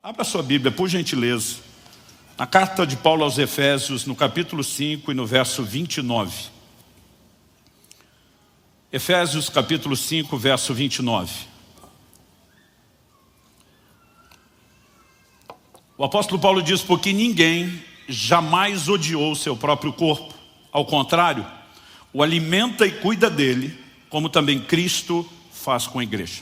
Abra sua Bíblia, por gentileza, na carta de Paulo aos Efésios, no capítulo 5 e no verso 29. Efésios capítulo 5, verso 29. O apóstolo Paulo diz: porque ninguém jamais odiou seu próprio corpo. Ao contrário, o alimenta e cuida dele, como também Cristo faz com a igreja.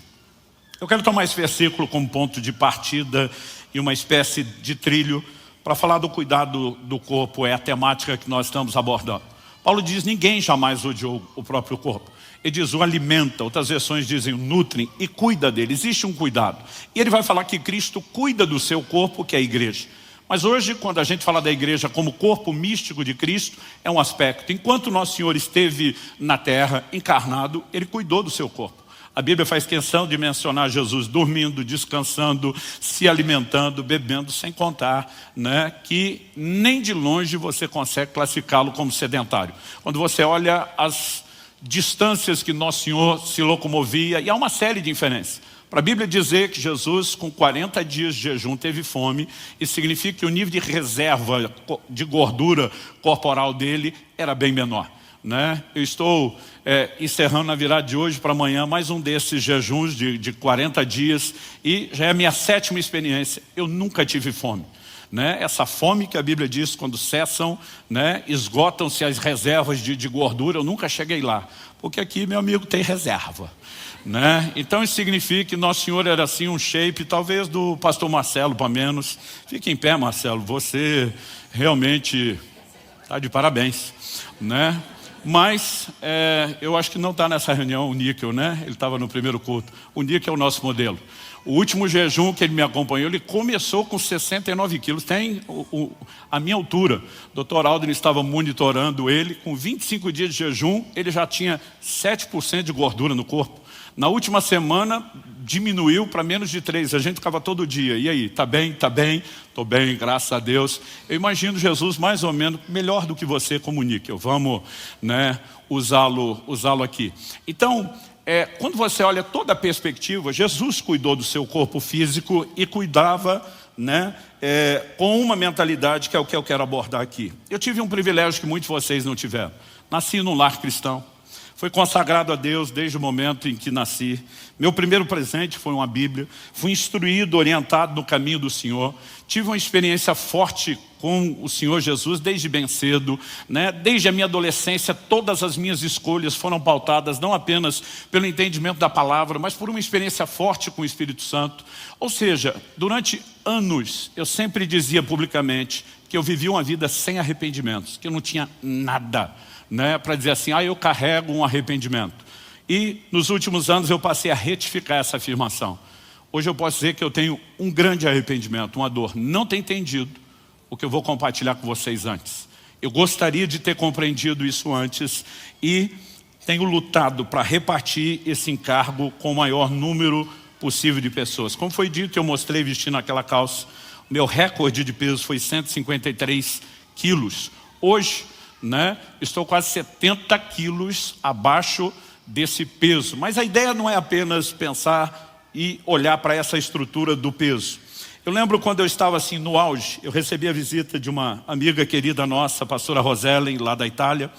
Eu quero tomar esse versículo como ponto de partida e uma espécie de trilho para falar do cuidado do corpo. É a temática que nós estamos abordando. Paulo diz: ninguém jamais odiou o próprio corpo. Ele diz: o alimenta, outras versões dizem o nutre e cuida dele. Existe um cuidado. E ele vai falar que Cristo cuida do seu corpo, que é a igreja. Mas hoje, quando a gente fala da igreja como corpo místico de Cristo, é um aspecto. Enquanto Nosso Senhor esteve na terra, encarnado, Ele cuidou do seu corpo. A Bíblia faz questão de mencionar Jesus dormindo, descansando, se alimentando, bebendo, sem contar, que nem de longe você consegue classificá-lo como sedentário. Quando você olha as distâncias que Nosso Senhor se locomovia, e há uma série de inferências. Para a Bíblia dizer que Jesus, com 40 dias de jejum, teve fome, isso significa que o nível de reserva de gordura corporal dele era bem menor. Eu estou encerrando na virada de hoje para amanhã mais um desses jejuns de 40 dias e já é a minha 7ª experiência. Eu nunca tive fome. Essa fome que a Bíblia diz, quando cessam, esgotam-se as reservas de gordura, eu nunca cheguei lá, porque aqui, meu amigo, tem reserva. Então isso significa que Nosso Senhor era assim um shape, talvez do pastor Marcelo, para menos. Fique em pé, Marcelo, você realmente está de parabéns. Mas eu acho que não está nessa reunião o Níquel, ele estava no primeiro culto. O Níquel é o nosso modelo. O último jejum que ele me acompanhou, ele começou com 69 quilos, tem a minha altura. O Dr. Aldrin estava monitorando ele, com 25 dias de jejum, ele já tinha 7% de gordura no corpo. Na última semana, diminuiu para menos de 3%, a gente ficava todo dia. E aí, tá bem? Tá bem? Tô bem, graças a Deus. Eu imagino Jesus mais ou menos melhor do que você como Níquel. Vamos usá-lo aqui. Então, quando você olha toda a perspectiva, Jesus cuidou do seu corpo físico e cuidava com uma mentalidade que é o que eu quero abordar aqui. Eu tive um privilégio que muitos de vocês não tiveram. Nasci num lar cristão. Fui consagrado a Deus desde o momento em que nasci. Meu primeiro presente foi uma Bíblia. Fui instruído, orientado no caminho do Senhor. Tive uma experiência forte com o Senhor Jesus desde bem cedo. Desde a minha adolescência, todas as minhas escolhas foram pautadas não apenas pelo entendimento da palavra, mas por uma experiência forte com o Espírito Santo. Ou seja, durante anos, eu sempre dizia publicamente que eu vivia uma vida sem arrependimentos, que eu não tinha nada para dizer assim: eu carrego um arrependimento. E nos últimos anos eu passei a retificar essa afirmação. Hoje eu posso dizer que eu tenho um grande arrependimento, uma dor. Não tenho entendido o que eu vou compartilhar com vocês antes. Eu gostaria de ter compreendido isso antes e tenho lutado para repartir esse encargo com o maior número possível de pessoas. Como foi dito, eu mostrei vestindo aquela calça. O meu recorde de peso foi 153 quilos. Hoje, estou quase 70 quilos abaixo desse peso. Mas a ideia não é apenas pensar e olhar para essa estrutura do peso. Eu lembro quando eu estava assim no auge, eu recebi a visita de uma amiga querida nossa, a pastora Rosellen, lá da Itália.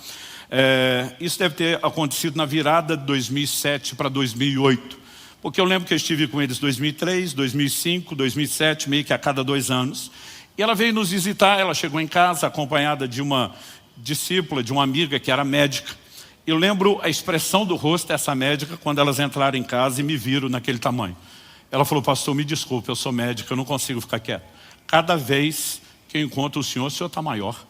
Isso deve ter acontecido na virada de 2007 para 2008. Porque eu lembro que eu estive com eles em 2003, 2005, 2007, meio que a cada 2 anos. E ela veio nos visitar, ela chegou em casa acompanhada de uma discípula, de uma amiga que era médica. Eu lembro a expressão do rosto dessa médica quando elas entraram em casa e me viram naquele tamanho. Ela falou: pastor, me desculpe, eu sou médica, eu não consigo ficar quieto. Cada vez que eu encontro o senhor está maior.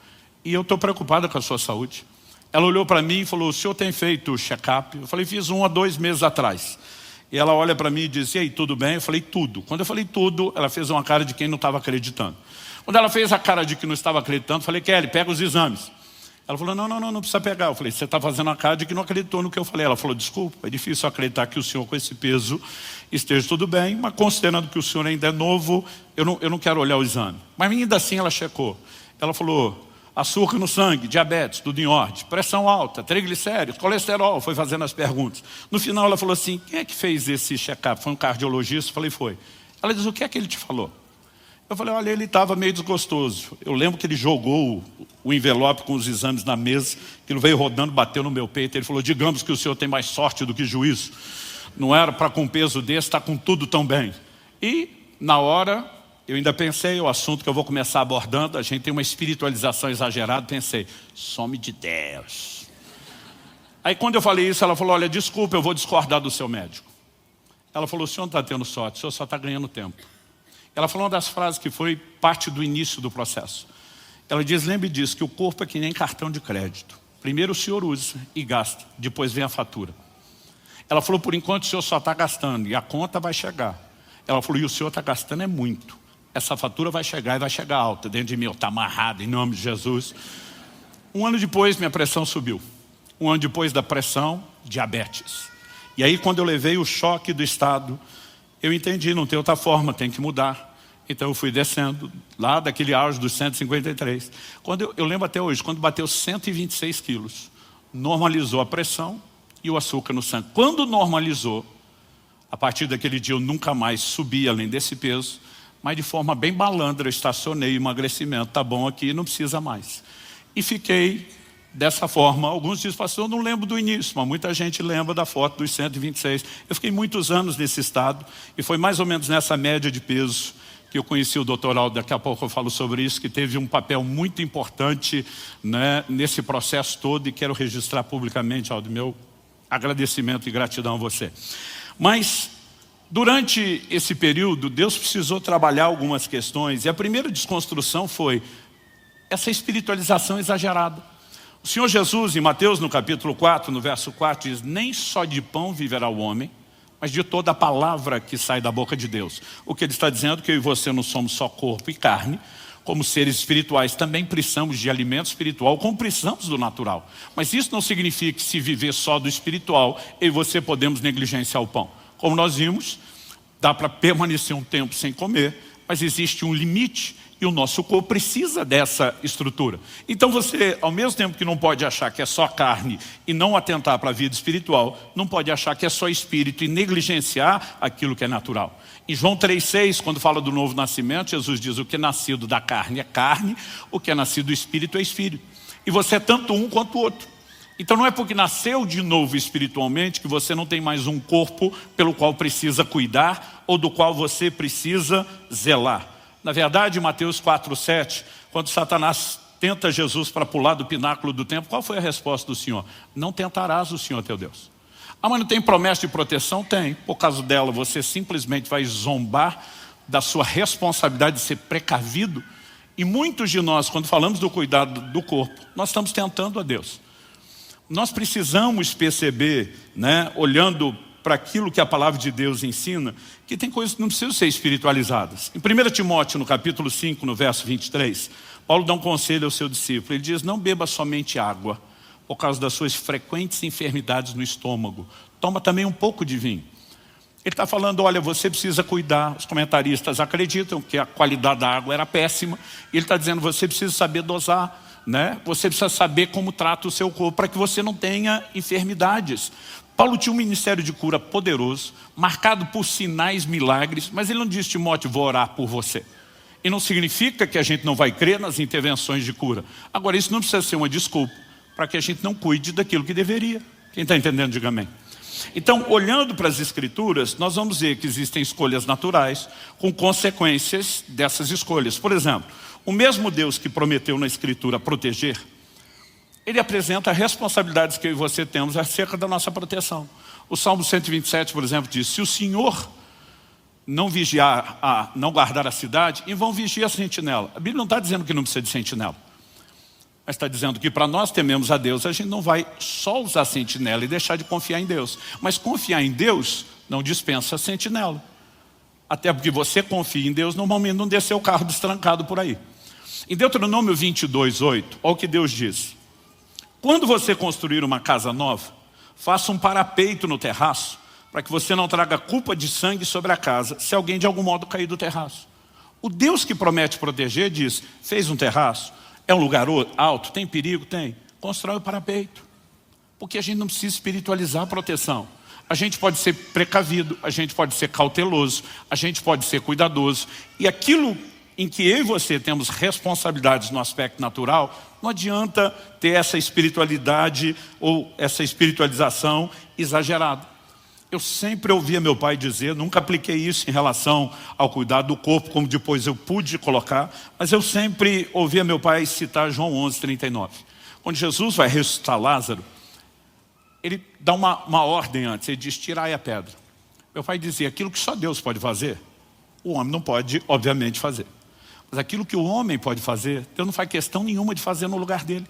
E eu estou preocupada com a sua saúde. Ela olhou para mim e falou: o senhor tem feito check-up? Eu falei: fiz 1 a 2 meses atrás. E ela olha para mim e diz: e aí, tudo bem? Eu falei: tudo. Quando eu falei tudo, ela fez uma cara de quem não estava acreditando. Quando ela fez a cara de que não estava acreditando, eu falei: Kelly, pega os exames. Ela falou: não precisa pegar. Eu falei: você está fazendo a cara de que não acreditou no que eu falei. Ela falou: desculpa, é difícil acreditar que o senhor com esse peso esteja tudo bem, mas considerando que o senhor ainda é novo, eu não quero olhar o exame. Mas ainda assim ela checou. Ela falou: açúcar no sangue, diabetes, tudo em ordem, pressão alta, triglicéridos, colesterol, foi fazendo as perguntas. No final ela falou assim: quem é que fez esse check-up? Foi um cardiologista? Eu falei: foi. Ela diz: o que é que ele te falou? Eu falei, olha, ele estava meio desgostoso. Eu lembro que ele jogou o envelope com os exames na mesa, que ele veio rodando, bateu no meu peito. Ele falou, digamos que o senhor tem mais sorte do que juízo. Não era para com um peso desse, está com tudo tão bem. E, na hora, eu ainda pensei, o assunto que eu vou começar abordando, a gente tem uma espiritualização exagerada, pensei, some de Deus. Aí quando eu falei isso, ela falou, olha, desculpa, eu vou discordar do seu médico. Ela falou, o senhor não está tendo sorte, o senhor só está ganhando tempo. Ela falou uma das frases que foi parte do início do processo. Ela diz, lembre disso, que o corpo é que nem cartão de crédito. Primeiro o senhor usa e gasta, depois vem a fatura. Ela falou, por enquanto o senhor só está gastando e a conta vai chegar. Ela falou, e o senhor está gastando é muito. Essa fatura vai chegar e vai chegar alta dentro de mim. Está amarrado em nome de Jesus. Um ano depois minha pressão subiu. Um ano depois da pressão, diabetes. E aí quando eu levei o choque do estado, eu entendi, não tem outra forma, tem que mudar. Então eu fui descendo, lá daquele auge dos 153. Eu lembro até hoje, quando bateu 126 quilos, normalizou a pressão e o açúcar no sangue. Quando normalizou, a partir daquele dia eu nunca mais subi além desse peso, mas de forma bem malandra eu estacionei o emagrecimento, tá bom aqui, não precisa mais. E fiquei dessa forma. Alguns dizem, pastor, eu não lembro do início, mas muita gente lembra da foto dos 126. Eu fiquei muitos anos nesse estado e foi mais ou menos nessa média de peso que eu conheci o Dr. Aldo, daqui a pouco eu falo sobre isso, que teve um papel muito importante, né, nesse processo todo, e quero registrar publicamente, Aldo, meu agradecimento e gratidão a você. Mas, durante esse período, Deus precisou trabalhar algumas questões, e a primeira desconstrução foi essa espiritualização exagerada. O Senhor Jesus, em Mateus, no capítulo 4, no verso 4, diz, nem só de pão viverá o homem, mas de toda a palavra que sai da boca de Deus. O que ele está dizendo é que eu e você não somos só corpo e carne, como seres espirituais também precisamos de alimento espiritual, como precisamos do natural. Mas isso não significa que se viver só do espiritual, eu e você podemos negligenciar o pão. Como nós vimos, dá para permanecer um tempo sem comer, mas existe um limite e o nosso corpo precisa dessa estrutura. Então você, ao mesmo tempo que não pode achar que é só carne e não atentar para a vida espiritual, não pode achar que é só espírito e negligenciar aquilo que é natural. Em João 3,6, quando fala do novo nascimento, Jesus diz, o que é nascido da carne é carne, o que é nascido do espírito é espírito. E você é tanto um quanto o outro. Então não é porque nasceu de novo espiritualmente que você não tem mais um corpo pelo qual precisa cuidar ou do qual você precisa zelar. Na verdade, em Mateus 4,7, quando Satanás tenta Jesus para pular do pináculo do templo, qual foi a resposta do Senhor? Não tentarás o Senhor teu Deus. Ah, mas não tem promessa de proteção? Tem. Por causa dela, você simplesmente vai zombar da sua responsabilidade de ser precavido. E muitos de nós, quando falamos do cuidado do corpo, nós estamos tentando a Deus. Nós precisamos perceber, né, olhando para aquilo que a palavra de Deus ensina, que tem coisas que não precisam ser espiritualizadas. Em 1 Timóteo, no capítulo 5, no verso 23, Paulo dá um conselho ao seu discípulo. Ele diz, não beba somente água, por causa das suas frequentes enfermidades no estômago. Toma também um pouco de vinho. Ele está falando, olha, você precisa cuidar. Os comentaristas acreditam que a qualidade da água era péssima. E ele está dizendo, você precisa saber dosar, né? Você precisa saber como trata o seu corpo, para que você não tenha enfermidades. Paulo tinha um ministério de cura poderoso, marcado por sinais, milagres, mas ele não disse, Timóteo, vou orar por você. E não significa que a gente não vai crer nas intervenções de cura. Agora, isso não precisa ser uma desculpa para que a gente não cuide daquilo que deveria. Quem está entendendo, diga amém. Então, olhando para as Escrituras, nós vamos ver que existem escolhas naturais com consequências dessas escolhas. Por exemplo, o mesmo Deus que prometeu na Escritura proteger, ele apresenta responsabilidades que eu e você temos acerca da nossa proteção. O Salmo 127, por exemplo, diz, se o Senhor não vigiar, não guardar a cidade, em vão vigia a sentinela. A Bíblia não está dizendo que não precisa de sentinela, mas está dizendo que para nós tememos a Deus, a gente não vai só usar a sentinela e deixar de confiar em Deus. Mas confiar em Deus não dispensa a sentinela. Até porque você confia em Deus, normalmente não desceu o carro destrancado por aí. Em Deuteronômio 22:8, olha o que Deus diz. Quando você construir uma casa nova, faça um parapeito no terraço, para que você não traga culpa de sangue sobre a casa, se alguém de algum modo cair do terraço. O Deus que promete proteger diz, fez um terraço, é um lugar alto, tem perigo? Tem. Constrói o parapeito. Porque a gente não precisa espiritualizar a proteção. A gente pode ser precavido, a gente pode ser cauteloso, a gente pode ser cuidadoso. E aquilo em que eu e você temos responsabilidades no aspecto natural, não adianta ter essa espiritualidade ou essa espiritualização exagerada. Eu sempre ouvia meu pai dizer, nunca apliquei isso em relação ao cuidado do corpo, como depois eu pude colocar, mas eu sempre ouvia meu pai citar João 11:39. Quando Jesus vai ressuscitar Lázaro, ele dá uma ordem antes, ele diz, tirai a pedra. Meu pai dizia, aquilo que só Deus pode fazer, o homem não pode, obviamente, fazer. Mas aquilo que o homem pode fazer, Deus não faz questão nenhuma de fazer no lugar dele.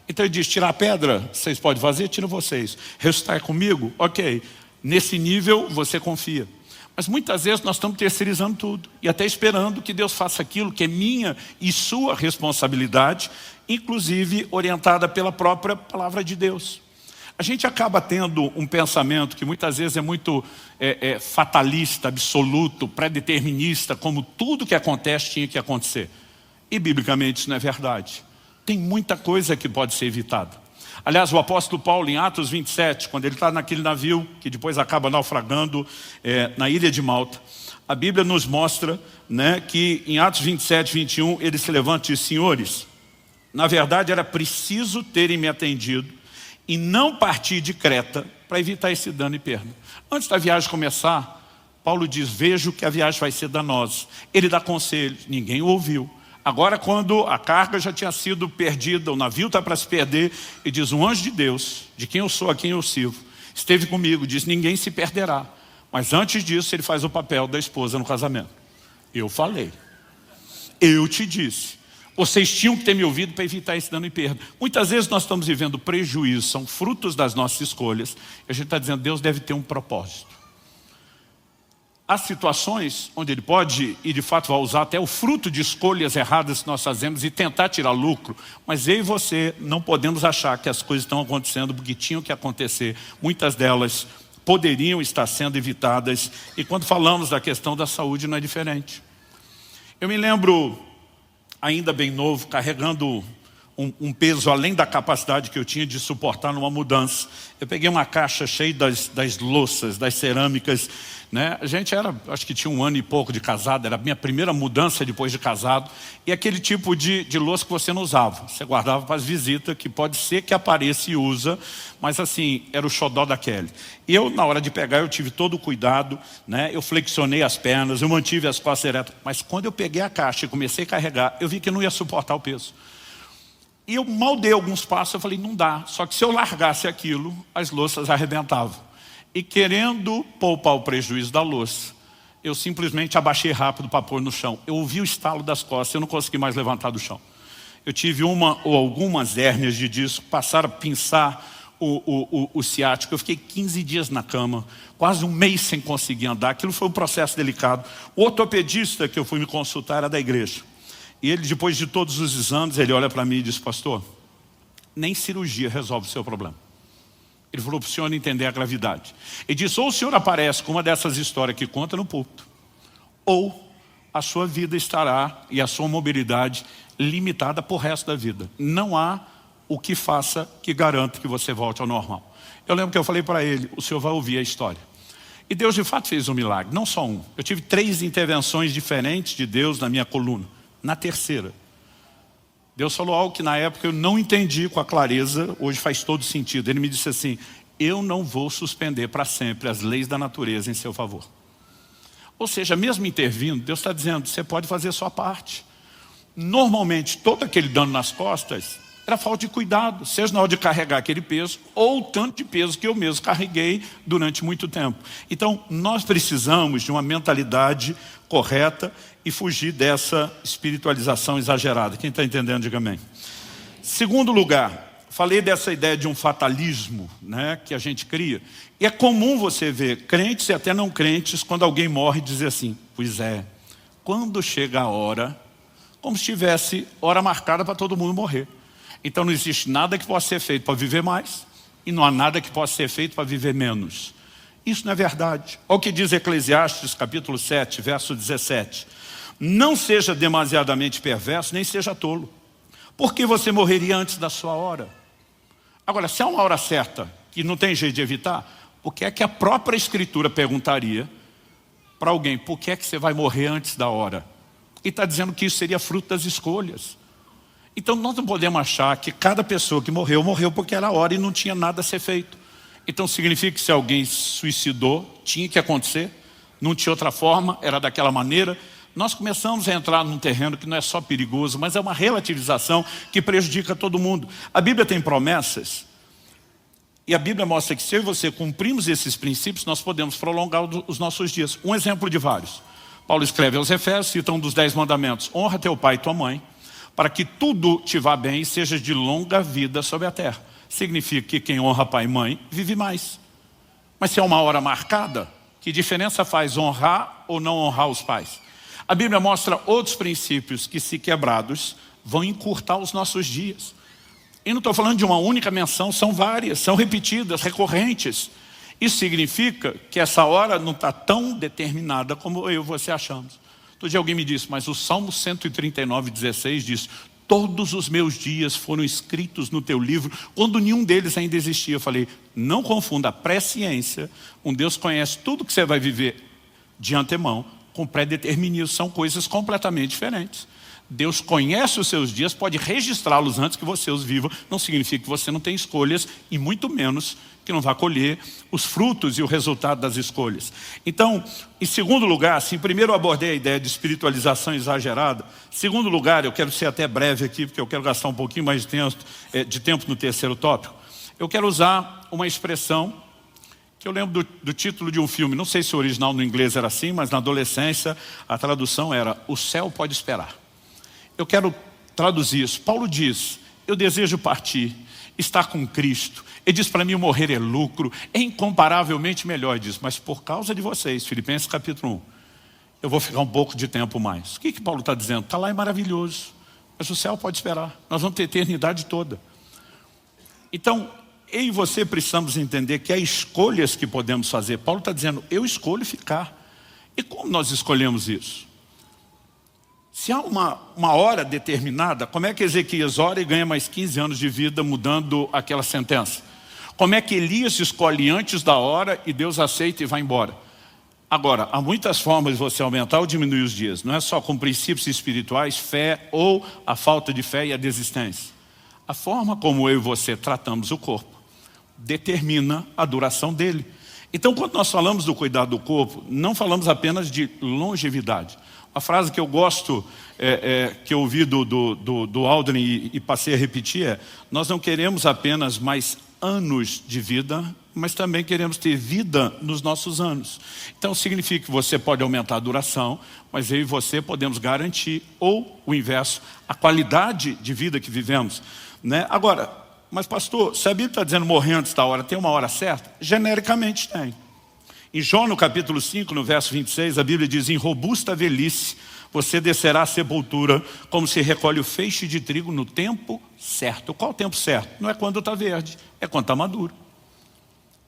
Então ele diz, tirar a pedra, vocês podem fazer? Tira vocês. Ressuscitar comigo? Ok. Nesse nível você confia. Mas muitas vezes nós estamos terceirizando tudo. E até esperando que Deus faça aquilo que é minha e sua responsabilidade, inclusive orientada pela própria palavra de Deus. A gente acaba tendo um pensamento que muitas vezes é muito fatalista, absoluto, pré-determinista, como tudo que acontece tinha que acontecer. E biblicamente isso não é verdade. Tem muita coisa que pode ser evitada. Aliás, o apóstolo Paulo, em Atos 27, quando ele está naquele navio que depois acaba naufragando na ilha de Malta, a Bíblia nos mostra, né, que em Atos 27, 21, ele se levanta e diz, senhores, na verdade era preciso terem me atendido e não partir de Creta para evitar esse dano e perda. Antes da viagem começar, Paulo diz, vejo que a viagem vai ser danosa. Ele dá conselhos, ninguém o ouviu. Agora, quando a carga já tinha sido perdida, o navio está para se perder, e diz, um anjo de Deus, de quem eu sou, a quem eu sirvo, esteve comigo, diz, ninguém se perderá. Mas antes disso, ele faz o papel da esposa no casamento. Eu falei. Eu te disse. Vocês tinham que ter me ouvido para evitar esse dano e perda. Muitas vezes nós estamos vivendo prejuízos, são frutos das nossas escolhas, e a gente está dizendo, Deus deve ter um propósito. Há situações onde ele pode, e de fato vai usar até o fruto de escolhas erradas que nós fazemos e tentar tirar lucro, mas eu e você não podemos achar que as coisas estão acontecendo porque tinham que acontecer. Muitas delas poderiam estar sendo evitadas, e quando falamos da questão da saúde não é diferente. Eu me lembro, ainda bem novo, carregando um peso além da capacidade que eu tinha de suportar numa mudança. Eu peguei uma caixa cheia das louças, das cerâmicas, né? A gente era, acho que tinha 1 ano e pouco de casado, era a minha primeira mudança depois de casado, e aquele tipo de louça que você não usava, você guardava para as visitas, que pode ser que apareça e usa, mas assim, era o xodó da Kelly. E eu, na hora de pegar, eu tive todo o cuidado, né? Eu flexionei as pernas, eu mantive as costas eretas, mas quando eu peguei a caixa e comecei a carregar, eu vi que eu não ia suportar o peso. E eu mal dei alguns passos, eu falei, não dá. Só que se eu largasse aquilo, as louças arrebentavam. E querendo poupar o prejuízo da louça, eu simplesmente abaixei rápido para pôr no chão. Eu ouvi o estalo das costas, eu não consegui mais levantar do chão. Eu tive uma ou algumas hérnias de disco, passaram a pinçar o ciático. Eu fiquei 15 dias na cama, quase 1 mês sem conseguir andar. Aquilo foi um processo delicado. O ortopedista que eu fui me consultar era da igreja. E ele, depois de todos os exames, ele olha para mim e diz, pastor, nem cirurgia resolve o seu problema. Ele falou para o senhor entender a gravidade. Ele disse, ou o senhor aparece com uma dessas histórias que conta no púlpito, ou a sua vida estará e a sua mobilidade limitada por resto da vida. Não há o que faça que garanta que você volte ao normal. Eu lembro que eu falei para ele, o senhor vai ouvir a história. E Deus de fato fez um milagre, não só um. Eu tive 3 intervenções diferentes de Deus na minha coluna. Na terceira, Deus falou algo que na época eu não entendi com a clareza, hoje faz todo sentido. Ele me disse assim, eu não vou suspender para sempre as leis da natureza em seu favor. Ou seja, mesmo intervindo, Deus está dizendo, você pode fazer a sua parte. Normalmente, todo aquele dano nas costas era falta de cuidado, seja na hora de carregar aquele peso, ou o tanto de peso que eu mesmo carreguei durante muito tempo. Então, nós precisamos de uma mentalidade correta e fugir dessa espiritualização exagerada. Quem está entendendo, diga amém. Segundo lugar, falei dessa ideia de um fatalismo, né, que a gente cria. E é comum você ver crentes e até não crentes, quando alguém morre, dizer assim, pois é, quando chega a hora, como se tivesse hora marcada para todo mundo morrer. Então não existe nada que possa ser feito para viver mais, e não há nada que possa ser feito para viver menos. Isso não é verdade. Olha o que diz Eclesiastes, capítulo 7, verso 17. Não seja demasiadamente perverso, nem seja tolo, porque você morreria antes da sua hora. Agora, se há uma hora certa, que não tem jeito de evitar, por que é que a própria Escritura perguntaria para alguém, por que é que você vai morrer antes da hora? E está dizendo que isso seria fruto das escolhas. Então nós não podemos achar que cada pessoa que morreu, morreu porque era a hora e não tinha nada a ser feito. Então significa que se alguém se suicidou, tinha que acontecer, não tinha outra forma, era daquela maneira. Nós começamos a entrar num terreno que não é só perigoso, mas é uma relativização que prejudica todo mundo. A Bíblia tem promessas, e a Bíblia mostra que se eu e você cumprimos esses princípios, nós podemos prolongar os nossos dias. Um exemplo de vários. Paulo escreve aos Efésios, cita um dos 10 mandamentos: honra teu pai e tua mãe, para que tudo te vá bem e seja de longa vida sobre a terra. Significa que quem honra pai e mãe vive mais. Mas se é uma hora marcada, que diferença faz honrar ou não honrar os pais? A Bíblia mostra outros princípios que, se quebrados, vão encurtar os nossos dias. E não estou falando de uma única menção, são várias, são repetidas, recorrentes. Isso significa que essa hora não está tão determinada como eu e você achamos. Outro dia alguém me disse, mas o Salmo 139:16 diz: todos os meus dias foram escritos no teu livro, quando nenhum deles ainda existia. Eu falei, não confunda a presciência. Um Deus conhece tudo que você vai viver de antemão com pré-determinismo. São coisas completamente diferentes. Deus conhece os seus dias, pode registrá-los antes que você os viva. Não significa que você não tem escolhas, e muito menos que não vá colher os frutos e o resultado das escolhas. Então, em segundo lugar, assim, primeiro eu abordei a ideia de espiritualização exagerada. Em segundo lugar, eu quero ser até breve aqui, porque eu quero gastar um pouquinho mais de tempo no terceiro tópico. Eu quero usar uma expressão que eu lembro do título de um filme. Não sei se o original no inglês era assim, mas na adolescência a tradução era: o céu pode esperar. Eu quero traduzir isso. Paulo diz: eu desejo partir, estar com Cristo. Ele diz para mim, morrer é lucro, é incomparavelmente melhor. Ele diz, mas por causa de vocês, Filipenses capítulo 1, eu vou ficar um pouco de tempo mais. O que Paulo está dizendo? Está lá, é maravilhoso, mas o céu pode esperar. Nós vamos ter a eternidade toda. Então, eu e você precisamos entender que há escolhas que podemos fazer. Paulo está dizendo, eu escolho ficar. E como nós escolhemos isso? Se há uma hora determinada, como é que Ezequias ora e ganha mais 15 anos de vida mudando aquela sentença? Como é que Elias escolhe antes da hora e Deus aceita e vai embora? Agora, há muitas formas de você aumentar ou diminuir os dias. Não é só com princípios espirituais, fé ou a falta de fé e a desistência. A forma como eu e você tratamos o corpo determina a duração dele. Então, quando nós falamos do cuidado do corpo, não falamos apenas de longevidade. A frase que eu gosto, que eu ouvi do Aldrin e passei a repetir é: nós não queremos apenas mais anos de vida, mas também queremos ter vida nos nossos anos. Então significa que você pode aumentar a duração, mas eu e você podemos garantir, ou o inverso, a qualidade de vida que vivemos, né? Agora, mas pastor, se a Bíblia está dizendo morrer antes da hora, tem uma hora certa? Genericamente tem. Em Jó, no capítulo 5, no verso 26, a Bíblia diz: em robusta velhice você descerá à sepultura, como se recolhe o feixe de trigo no tempo certo. Qual o tempo certo? Não é quando está verde, é quando está maduro.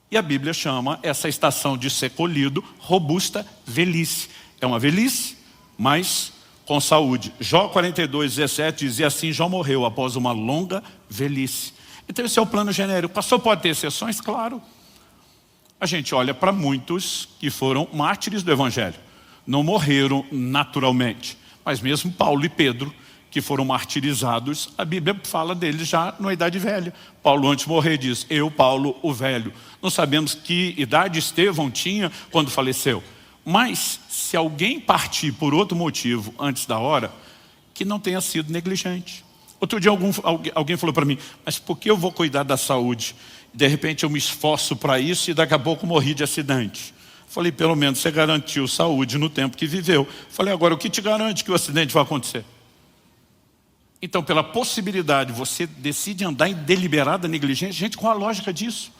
E a Bíblia chama essa estação de ser colhido robusta velhice. É uma velhice, mas com saúde. Jó 42:17 diz: e assim Jó morreu após uma longa velhice. Então esse é o plano genérico. O pastor pode ter exceções? Claro. A gente olha para muitos que foram mártires do Evangelho. Não morreram naturalmente. Mas mesmo Paulo e Pedro, que foram martirizados, a Bíblia fala deles já na idade velha. Paulo, antes de morrer, diz: eu, Paulo, o velho. Não sabemos que idade Estevão tinha quando faleceu. Mas, se alguém partir por outro motivo antes da hora, que não tenha sido negligente. Outro dia alguém falou para mim: mas por que eu vou cuidar da saúde? De repente eu me esforço para isso e daqui a pouco morri de acidente. Falei, pelo menos você garantiu saúde no tempo que viveu. Falei, agora o que te garante que o acidente vai acontecer? Então, pela possibilidade, você decide andar em deliberada negligência. Gente, qual a lógica disso?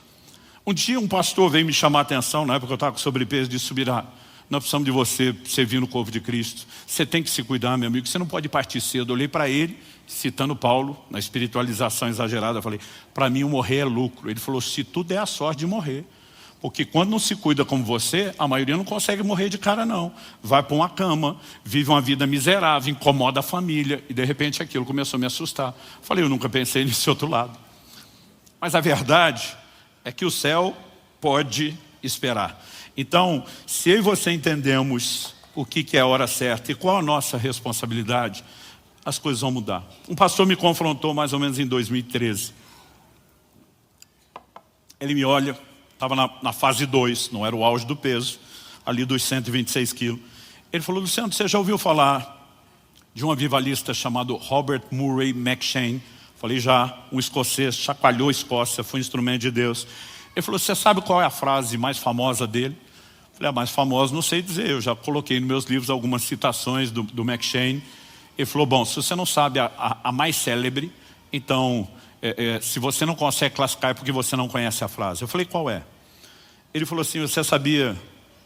Um dia um pastor veio me chamar a atenção, na época que eu estava com sobrepeso, de Subirá. Nós precisamos de você servir no corpo de Cristo. Você tem que se cuidar, meu amigo. Você não pode partir cedo. Eu olhei para ele, citando Paulo, na espiritualização exagerada. Eu falei, para mim o morrer é lucro. Ele falou, se tu der a sorte de morrer. Porque quando não se cuida como você, a maioria não consegue morrer de cara não. Vai para uma cama, vive uma vida miserável, incomoda a família. E de repente aquilo começou a me assustar. Falei, eu nunca pensei nesse outro lado. Mas a verdade é que o céu pode esperar. Então, se eu e você entendemos o que é a hora certa e qual a nossa responsabilidade, as coisas vão mudar. Um pastor me confrontou mais ou menos em 2013. Ele me olha, estava na fase 2, não era o auge do peso, ali dos 126 quilos. Ele falou: Luciano, você já ouviu falar de um avivalista chamado Robert Murray McCheyne? Falei: já. Um escocês, chacoalhou a Escócia, foi um instrumento de Deus. Ele falou: você sabe qual é a frase mais famosa dele? Falei: a mais famosa não sei dizer, eu já coloquei nos meus livros algumas citações do McCheyne. Ele falou: bom, se você não sabe a mais célebre, então, se você não consegue classificar é porque você não conhece a frase. Eu falei: qual é? Ele falou assim: você sabia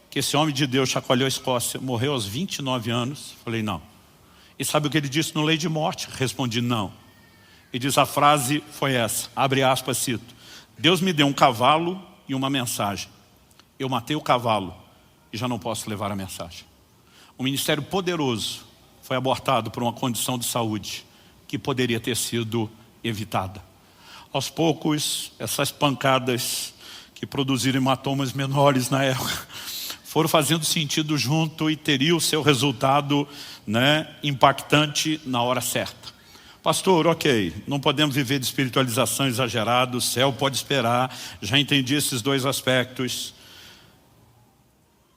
que esse homem de Deus chacoalhou a Escócia, morreu aos 29 anos? Eu falei: não. E sabe o que ele disse no Lei de Morte? Respondi: não. Ele diz, a frase foi essa, abre aspas, cito: Deus me deu um cavalo e uma mensagem. Eu matei o cavalo e já não posso levar a mensagem. Um ministério poderoso foi abortado por uma condição de saúde que poderia ter sido evitada. Aos poucos, essas pancadas que produziram hematomas menores na época foram fazendo sentido junto e teria o seu resultado, impactante na hora certa. Pastor, ok, não podemos viver de espiritualização exagerada, o céu pode esperar, já entendi esses dois aspectos.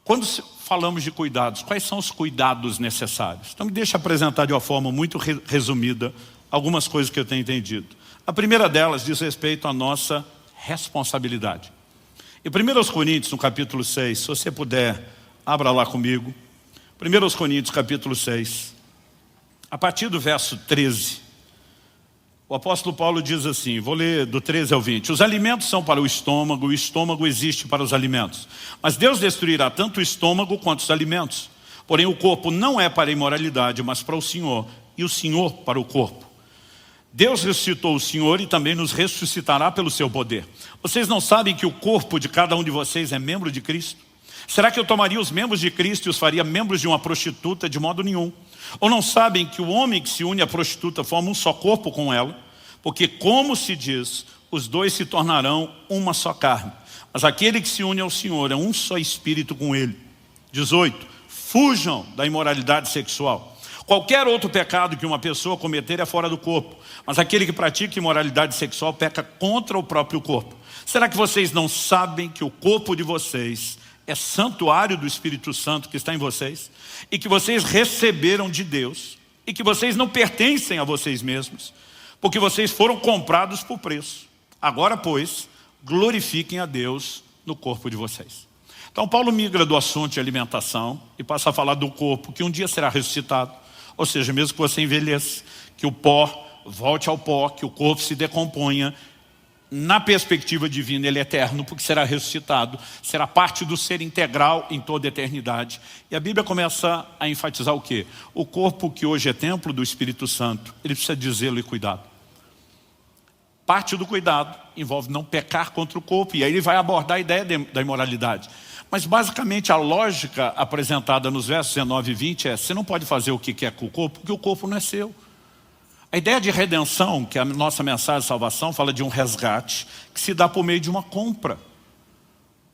Quando falamos de cuidados, quais são os cuidados necessários? Então me deixa apresentar de uma forma muito resumida algumas coisas que eu tenho entendido. A primeira delas diz respeito à nossa responsabilidade. Em 1 Coríntios, no capítulo 6, se você puder, abra lá comigo. 1 Coríntios, capítulo 6, a partir do verso 13, o apóstolo Paulo diz assim, vou ler do 13 ao 20. Os alimentos são para o estômago existe para os alimentos. Mas Deus destruirá tanto o estômago quanto os alimentos. Porém o corpo não é para a imoralidade, mas para o Senhor, e o Senhor para o corpo. Deus ressuscitou o Senhor e também nos ressuscitará pelo seu poder. Vocês não sabem que o corpo de cada um de vocês é membro de Cristo? Será que eu tomaria os membros de Cristo e os faria membros de uma prostituta? De modo nenhum. Ou não sabem que o homem que se une à prostituta forma um só corpo com ela? Porque, como se diz, os dois se tornarão uma só carne. Mas aquele que se une ao Senhor é um só espírito com ele. 18. Fujam da imoralidade sexual. Qualquer outro pecado que uma pessoa cometer é fora do corpo. Mas aquele que pratica imoralidade sexual peca contra o próprio corpo. Será que vocês não sabem que o corpo de vocês é santuário do Espírito Santo que está em vocês? E que vocês receberam de Deus? E que vocês não pertencem a vocês mesmos? Porque vocês foram comprados por preço. Agora, pois, glorifiquem a Deus no corpo de vocês. Então Paulo migra do assunto de alimentação e passa a falar do corpo que um dia será ressuscitado. Ou seja, mesmo que você envelheça, que o pó volte ao pó, que o corpo se decomponha, na perspectiva divina ele é eterno, porque será ressuscitado, será parte do ser integral em toda a eternidade. E a Bíblia começa a enfatizar o quê? O corpo que hoje é templo do Espírito Santo, ele precisa de zelo e cuidado. Parte do cuidado envolve não pecar contra o corpo, e aí ele vai abordar a ideia da imoralidade. Mas basicamente a lógica apresentada nos versos 19 e 20 é: você não pode fazer o que quer com o corpo, porque o corpo não é seu. A ideia de redenção, que é a nossa mensagem de salvação, fala de um resgate que se dá por meio de uma compra.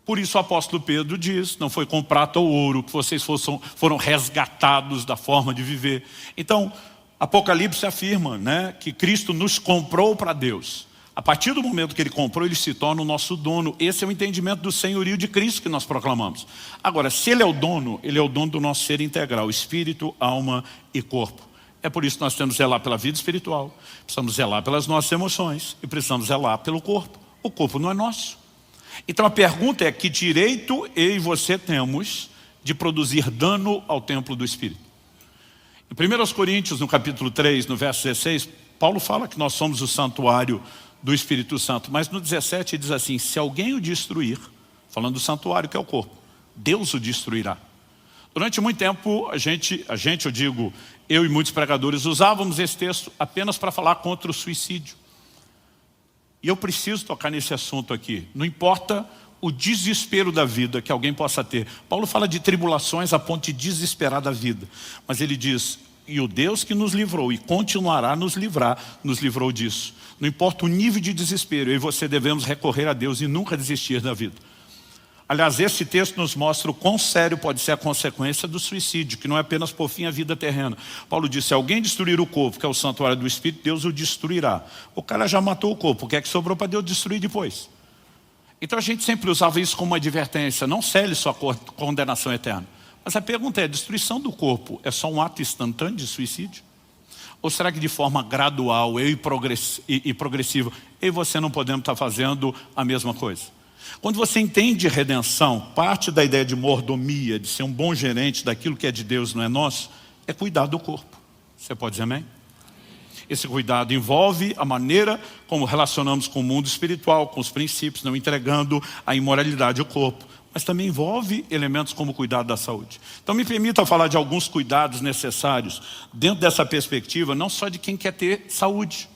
Por isso o apóstolo Pedro diz, não foi com prata ou ouro que vocês foram resgatados da forma de viver. Então, Apocalipse afirma, que Cristo nos comprou para Deus. A partir do momento que ele comprou, ele se torna o nosso dono. Esse é o entendimento do senhorio de Cristo que nós proclamamos. Agora, se ele é o dono do nosso ser integral, espírito, alma e corpo. É por isso que nós temos que zelar pela vida espiritual, precisamos zelar pelas nossas emoções e precisamos zelar pelo corpo. O corpo não é nosso. Então a pergunta é: que direito eu e você temos de produzir dano ao templo do Espírito? Em 1 Coríntios, no capítulo 3, no verso 16, Paulo fala que nós somos o santuário do Espírito Santo, mas no 17 ele diz assim: se alguém o destruir, falando do santuário que é o corpo, Deus o destruirá. Durante muito tempo, eu e muitos pregadores usávamos esse texto apenas para falar contra o suicídio. E eu preciso tocar nesse assunto aqui. Não importa o desespero da vida que alguém possa ter. Paulo fala de tribulações a ponto de desesperar da vida. Mas ele diz, e o Deus que nos livrou e continuará a nos livrar, nos livrou disso. Não importa o nível de desespero, eu e você devemos recorrer a Deus e nunca desistir da vida. Aliás, esse texto nos mostra o quão sério pode ser a consequência do suicídio, que não é apenas por fim a vida terrena. Paulo disse, se alguém destruir o corpo, que é o santuário do Espírito, Deus o destruirá. O cara já matou o corpo, o que é que sobrou para Deus destruir depois? Então a gente sempre usava isso como uma advertência, não cele sua condenação eterna. Mas a pergunta é, a destruição do corpo é só um ato instantâneo de suicídio? Ou será que de forma gradual e progressiva, eu e você não podemos estar fazendo a mesma coisa? Quando você entende redenção, parte da ideia de mordomia, de ser um bom gerente daquilo que é de Deus, não é nosso, é cuidar do corpo. Você pode dizer amém? Esse cuidado envolve a maneira como relacionamos com o mundo espiritual, com os princípios, não entregando a imoralidade ao corpo. Mas também envolve elementos como o cuidado da saúde. Então me permita falar de alguns cuidados necessários dentro dessa perspectiva, não só de quem quer ter saúde,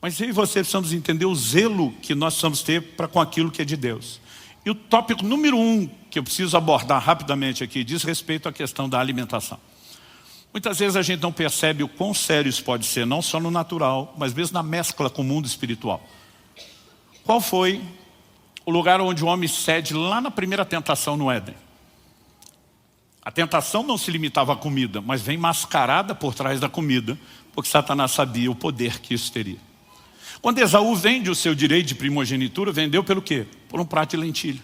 mas eu e você precisamos entender o zelo que nós precisamos ter para com aquilo que é de Deus. E o tópico número 1 que eu preciso abordar rapidamente aqui diz respeito à questão da alimentação. Muitas vezes a gente não percebe o quão sério isso pode ser, não só no natural, mas mesmo na mescla com o mundo espiritual. Qual foi o lugar onde o homem cede lá na primeira tentação no Éden? A tentação não se limitava à comida, mas vem mascarada por trás da comida, porque Satanás sabia o poder que isso teria. Quando Esaú vende o seu direito de primogenitura, vendeu pelo quê? Por um prato de lentilha.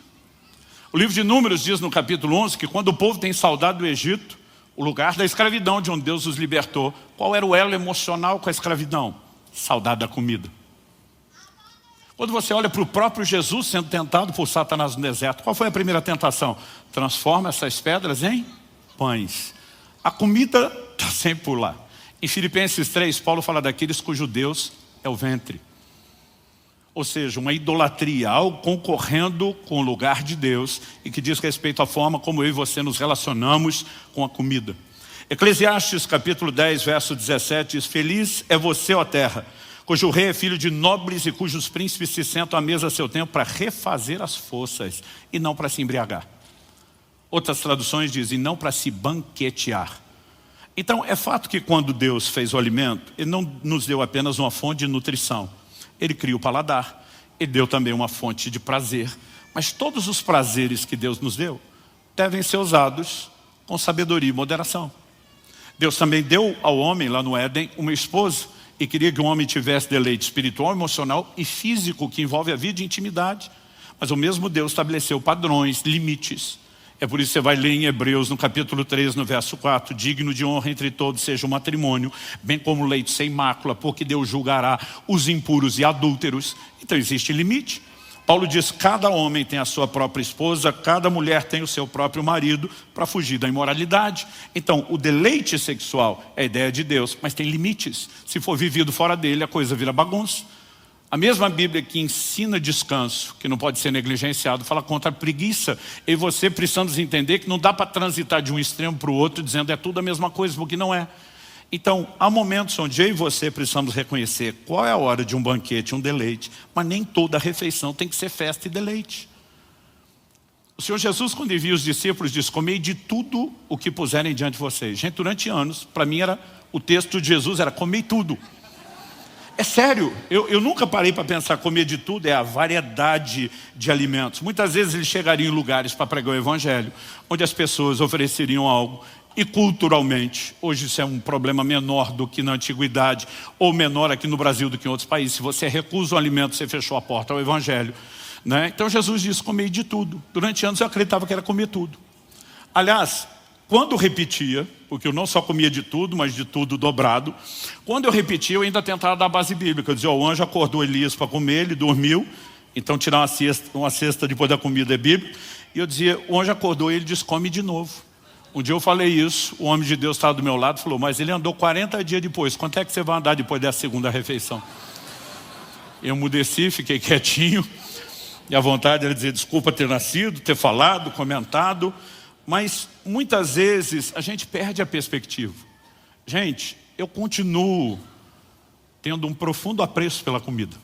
O livro de Números diz no capítulo 11 que quando o povo tem saudade do Egito, o lugar da escravidão de onde Deus os libertou, qual era o elo emocional com a escravidão? Saudade da comida. Quando você olha para o próprio Jesus sendo tentado por Satanás no deserto, qual foi a primeira tentação? Transforma essas pedras em pães. A comida está sempre por lá. Em Filipenses 3, Paulo fala daqueles cujo Deus é o ventre. Ou seja, uma idolatria, algo concorrendo com o lugar de Deus e que diz respeito à forma como eu e você nos relacionamos com a comida. Eclesiastes capítulo 10, verso 17 diz, feliz é você, ó terra, cujo rei é filho de nobres e cujos príncipes se sentam à mesa a seu tempo para refazer as forças e não para se embriagar. Outras traduções dizem, não para se banquetear. Então, é fato que quando Deus fez o alimento, Ele não nos deu apenas uma fonte de nutrição. Ele cria o paladar, Ele deu também uma fonte de prazer. Mas todos os prazeres que Deus nos deu devem ser usados com sabedoria e moderação. Deus também deu ao homem, lá no Éden, uma esposa e queria que o homem tivesse deleite espiritual, emocional e físico, que envolve a vida de intimidade. Mas o mesmo Deus estabeleceu padrões, limites. É por isso que você vai ler em Hebreus, no capítulo 3, no verso 4, digno de honra entre todos seja o matrimônio, bem como leite sem mácula, porque Deus julgará os impuros e adúlteros. Então existe limite. Paulo diz, cada homem tem a sua própria esposa, cada mulher tem o seu próprio marido, para fugir da imoralidade. Então o deleite sexual é a ideia de Deus, mas tem limites. Se for vivido fora dele, a coisa vira bagunça. A mesma Bíblia que ensina descanso, que não pode ser negligenciado, fala contra a preguiça. E você precisamos entender que não dá para transitar de um extremo para o outro dizendo é tudo a mesma coisa, porque não é. Então, há momentos onde eu e você precisamos reconhecer qual é a hora de um banquete, um deleite, mas nem toda refeição tem que ser festa e deleite. O Senhor Jesus, quando envia os discípulos, diz, comei de tudo o que puserem diante de vocês. Gente, durante anos, para mim o texto de Jesus era comei tudo. É sério, eu nunca parei para pensar, comer de tudo é a variedade de alimentos. Muitas vezes eles chegariam em lugares para pregar o evangelho, onde as pessoas ofereceriam algo, e culturalmente, hoje isso é um problema menor do que na antiguidade, ou menor aqui no Brasil do que em outros países. Se você recusa um alimento, você fechou a porta ao evangelho, né? Então Jesus disse, comei de tudo. Durante anos eu acreditava que era comer tudo. Aliás, quando repetia, porque eu não só comia de tudo, mas de tudo dobrado, quando eu repetia, eu ainda tentava dar a base bíblica. Eu dizia, o anjo acordou Elias para comer, ele dormiu, então tirar uma cesta depois da comida é bíblica. E eu dizia, o anjo acordou e ele disse, come de novo. Um dia eu falei isso, o homem de Deus estava do meu lado e falou, mas ele andou 40 dias depois, quanto é que você vai andar depois dessa segunda refeição? Eu emudeci, fiquei quietinho, e a vontade era dizer, desculpa ter nascido, ter falado, comentado, mas muitas vezes a gente perde a perspectiva. Gente, eu continuo tendo um profundo apreço pela comida.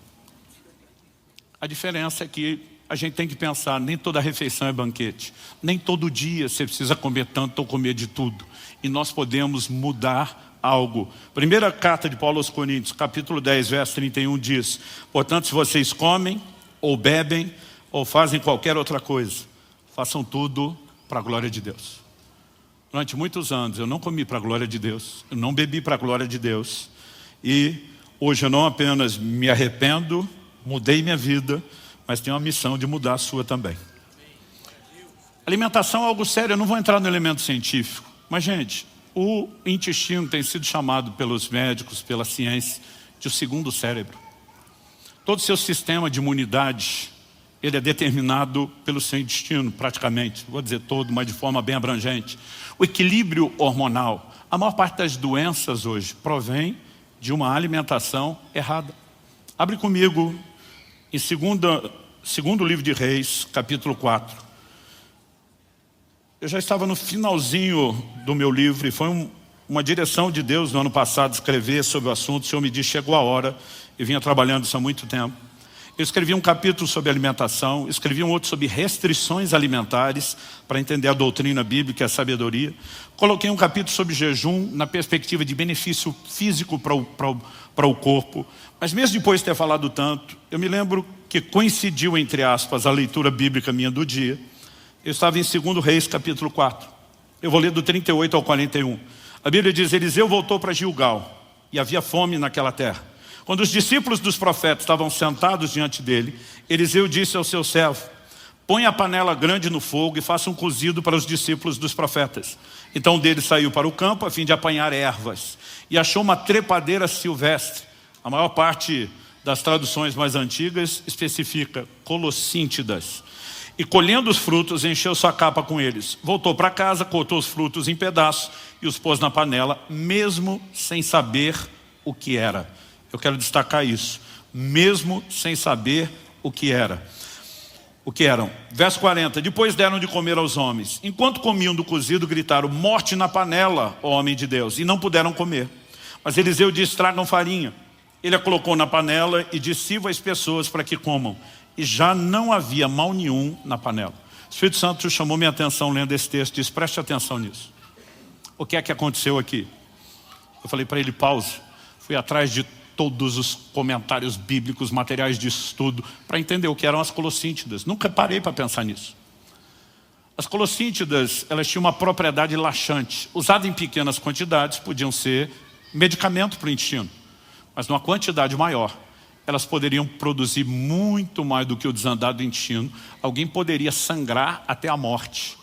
A diferença é que a gente tem que pensar, nem toda refeição é banquete. Nem todo dia você precisa comer tanto ou comer de tudo. E nós podemos mudar algo. Primeira carta de Paulo aos Coríntios, capítulo 10, verso 31 diz, portanto, se vocês comem ou bebem, ou fazem qualquer outra coisa, façam tudo para a glória de Deus. Durante muitos anos eu não comi para a glória de Deus, eu não bebi para a glória de Deus. E hoje eu não apenas me arrependo, mudei minha vida, mas tenho a missão de mudar a sua também. Alimentação é algo sério, eu não vou entrar no elemento científico. Mas gente, o intestino tem sido chamado pelos médicos, pela ciência, de o segundo cérebro. Todo o seu sistema de imunidade, ele é determinado pelo seu intestino, praticamente. Vou dizer todo, mas de forma bem abrangente. O equilíbrio hormonal. A maior parte das doenças hoje provém de uma alimentação errada. Abre comigo em segundo livro de Reis, capítulo 4. Eu já estava no finalzinho do meu livro e foi uma direção de Deus no ano passado escrever sobre o assunto. O Senhor me disse, chegou a hora. Eu vinha trabalhando isso há muito tempo. Eu escrevi um capítulo sobre alimentação, escrevi um outro sobre restrições alimentares, para entender a doutrina bíblica e a sabedoria. Coloquei um capítulo sobre jejum, na perspectiva de benefício físico para o corpo. Mas mesmo depois de ter falado tanto, eu me lembro que coincidiu, entre aspas, a leitura bíblica minha do dia. Eu estava em 2 Reis, capítulo 4. Eu vou ler do 38 ao 41. A Bíblia diz, Eliseu voltou para Gilgal, e havia fome naquela terra. Quando os discípulos dos profetas estavam sentados diante dele, Eliseu disse ao seu servo, põe a panela grande no fogo e faça um cozido para os discípulos dos profetas. Então dele saiu para o campo a fim de apanhar ervas e achou uma trepadeira silvestre. A maior parte das traduções mais antigas especifica colossíntidas. E colhendo os frutos, encheu sua capa com eles. Voltou para casa, cortou os frutos em pedaços e os pôs na panela, mesmo sem saber o que era. Eu quero destacar isso. Mesmo sem saber o que era. O que eram? Verso 40. Depois deram de comer aos homens. Enquanto comiam do cozido, gritaram, morte na panela, ó homem de Deus. E não puderam comer. Mas Eliseu disse, tragam farinha. Ele a colocou na panela e disse, sirva as pessoas para que comam. E já não havia mal nenhum na panela. O Espírito Santo chamou minha atenção lendo esse texto. Disse, preste atenção nisso. O que é que aconteceu aqui? Eu falei para ele, pause. Fui atrás de todos os comentários bíblicos, materiais de estudo, para entender o que eram as colossíntidas. Nunca parei para pensar nisso. As colossíntidas, elas tinham uma propriedade laxante. Usada em pequenas quantidades, podiam ser medicamento para o intestino. Mas numa quantidade maior, elas poderiam produzir muito mais do que o desandado do intestino. Alguém poderia sangrar até a morte.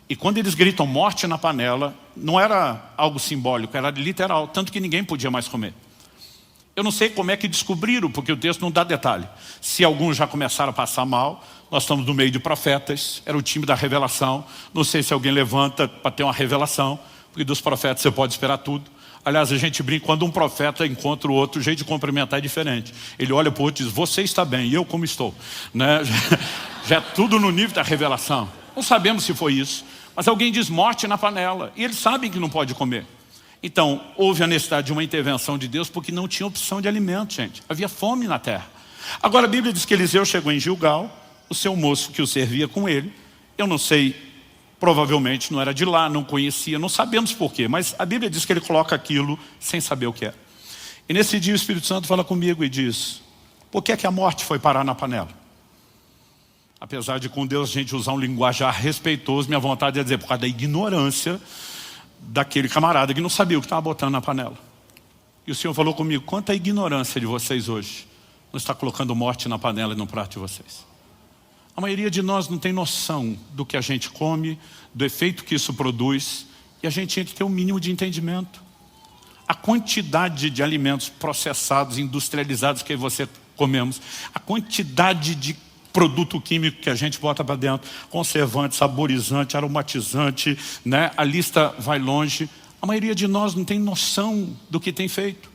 E quando eles gritam morte na panela, não era algo simbólico, era literal, tanto que ninguém podia mais comer. Eu não sei como é que descobriram, porque o texto não dá detalhe. Se alguns já começaram a passar mal, nós estamos no meio de profetas, era o time da revelação. Não sei se alguém levanta para ter uma revelação, porque dos profetas você pode esperar tudo. Aliás, a gente brinca, quando um profeta encontra o outro, o jeito de cumprimentar é diferente. Ele olha para o outro e diz, você está bem, e eu como estou? Né? Já é tudo no nível da revelação. Não sabemos se foi isso, mas alguém diz morte na panela, e eles sabem que não pode comer. Então, houve a necessidade de uma intervenção de Deus porque não tinha opção de alimento, gente. Havia fome na terra. Agora a Bíblia diz que Eliseu chegou em Gilgal, o seu moço que o servia com ele. Eu não sei, provavelmente não era de lá, não conhecia, não sabemos porquê. Mas a Bíblia diz que ele coloca aquilo sem saber o que é. E nesse dia o Espírito Santo fala comigo e diz, por que é que a morte foi parar na panela? Apesar de com Deus a gente usar um linguajar respeitoso, minha vontade é dizer, por causa da ignorância daquele camarada que não sabia o que estava botando na panela. E o Senhor falou comigo, quanta ignorância de vocês hoje não está colocando morte na panela e no prato de vocês. A maioria de nós não tem noção do que a gente come, do efeito que isso produz, e a gente tinha que ter um mínimo de entendimento. A quantidade de alimentos processados, industrializados que você comemos, a quantidade de produto químico que a gente bota para dentro, conservante, saborizante, aromatizante, né? A lista vai longe. A maioria de nós não tem noção do que tem feito.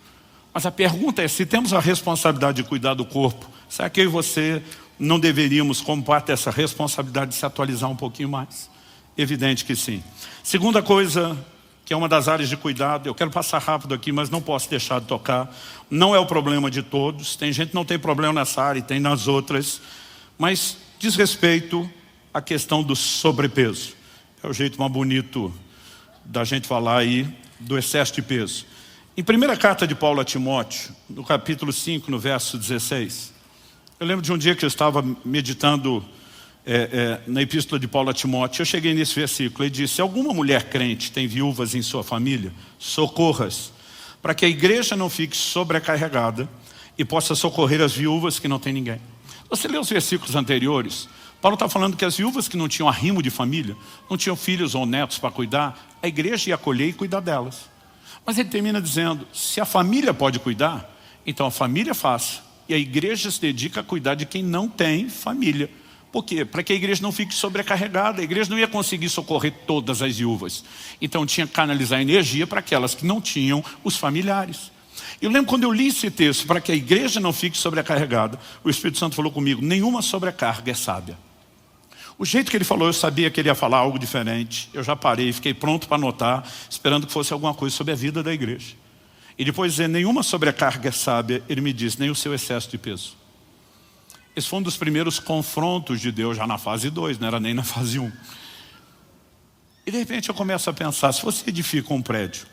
Mas a pergunta é, se temos a responsabilidade de cuidar do corpo, será que eu e você não deveríamos, como parte dessa responsabilidade, se atualizar um pouquinho mais? Evidente que sim. Segunda coisa, que é uma das áreas de cuidado, eu quero passar rápido aqui, mas não posso deixar de tocar. Não é o problema de todos, tem gente que não tem problema nessa área e tem nas outras, mas diz respeito à questão do sobrepeso. É o jeito mais bonito da gente falar aí do excesso de peso. Em primeira carta de Paulo a Timóteo, no capítulo 5, no verso 16, eu lembro de um dia que eu estava meditando na epístola de Paulo a Timóteo, eu cheguei nesse versículo, ele disse: se alguma mulher crente tem viúvas em sua família, socorra-as, para que a igreja não fique sobrecarregada e possa socorrer as viúvas que não têm ninguém. Você lê os versículos anteriores, Paulo está falando que as viúvas que não tinham arrimo de família, não tinham filhos ou netos para cuidar, a igreja ia acolher e cuidar delas. Mas ele termina dizendo: se a família pode cuidar, então a família faça, e a igreja se dedica a cuidar de quem não tem família. Por quê? Para que a igreja não fique sobrecarregada. A igreja não ia conseguir socorrer todas as viúvas. Então tinha que canalizar energia para aquelas que não tinham os familiares. Eu lembro quando eu li esse texto, para que a igreja não fique sobrecarregada, o Espírito Santo falou comigo: nenhuma sobrecarga é sábia. O jeito que ele falou, eu sabia que ele ia falar algo diferente. Eu já parei, fiquei pronto para anotar, esperando que fosse alguma coisa sobre a vida da igreja. E depois de dizer nenhuma sobrecarga é sábia, ele me disse: nem o seu excesso de peso. Esse foi um dos primeiros confrontos de Deus, já na fase 2, não era nem na fase 1. E de repente eu começo a pensar: se você edifica um prédio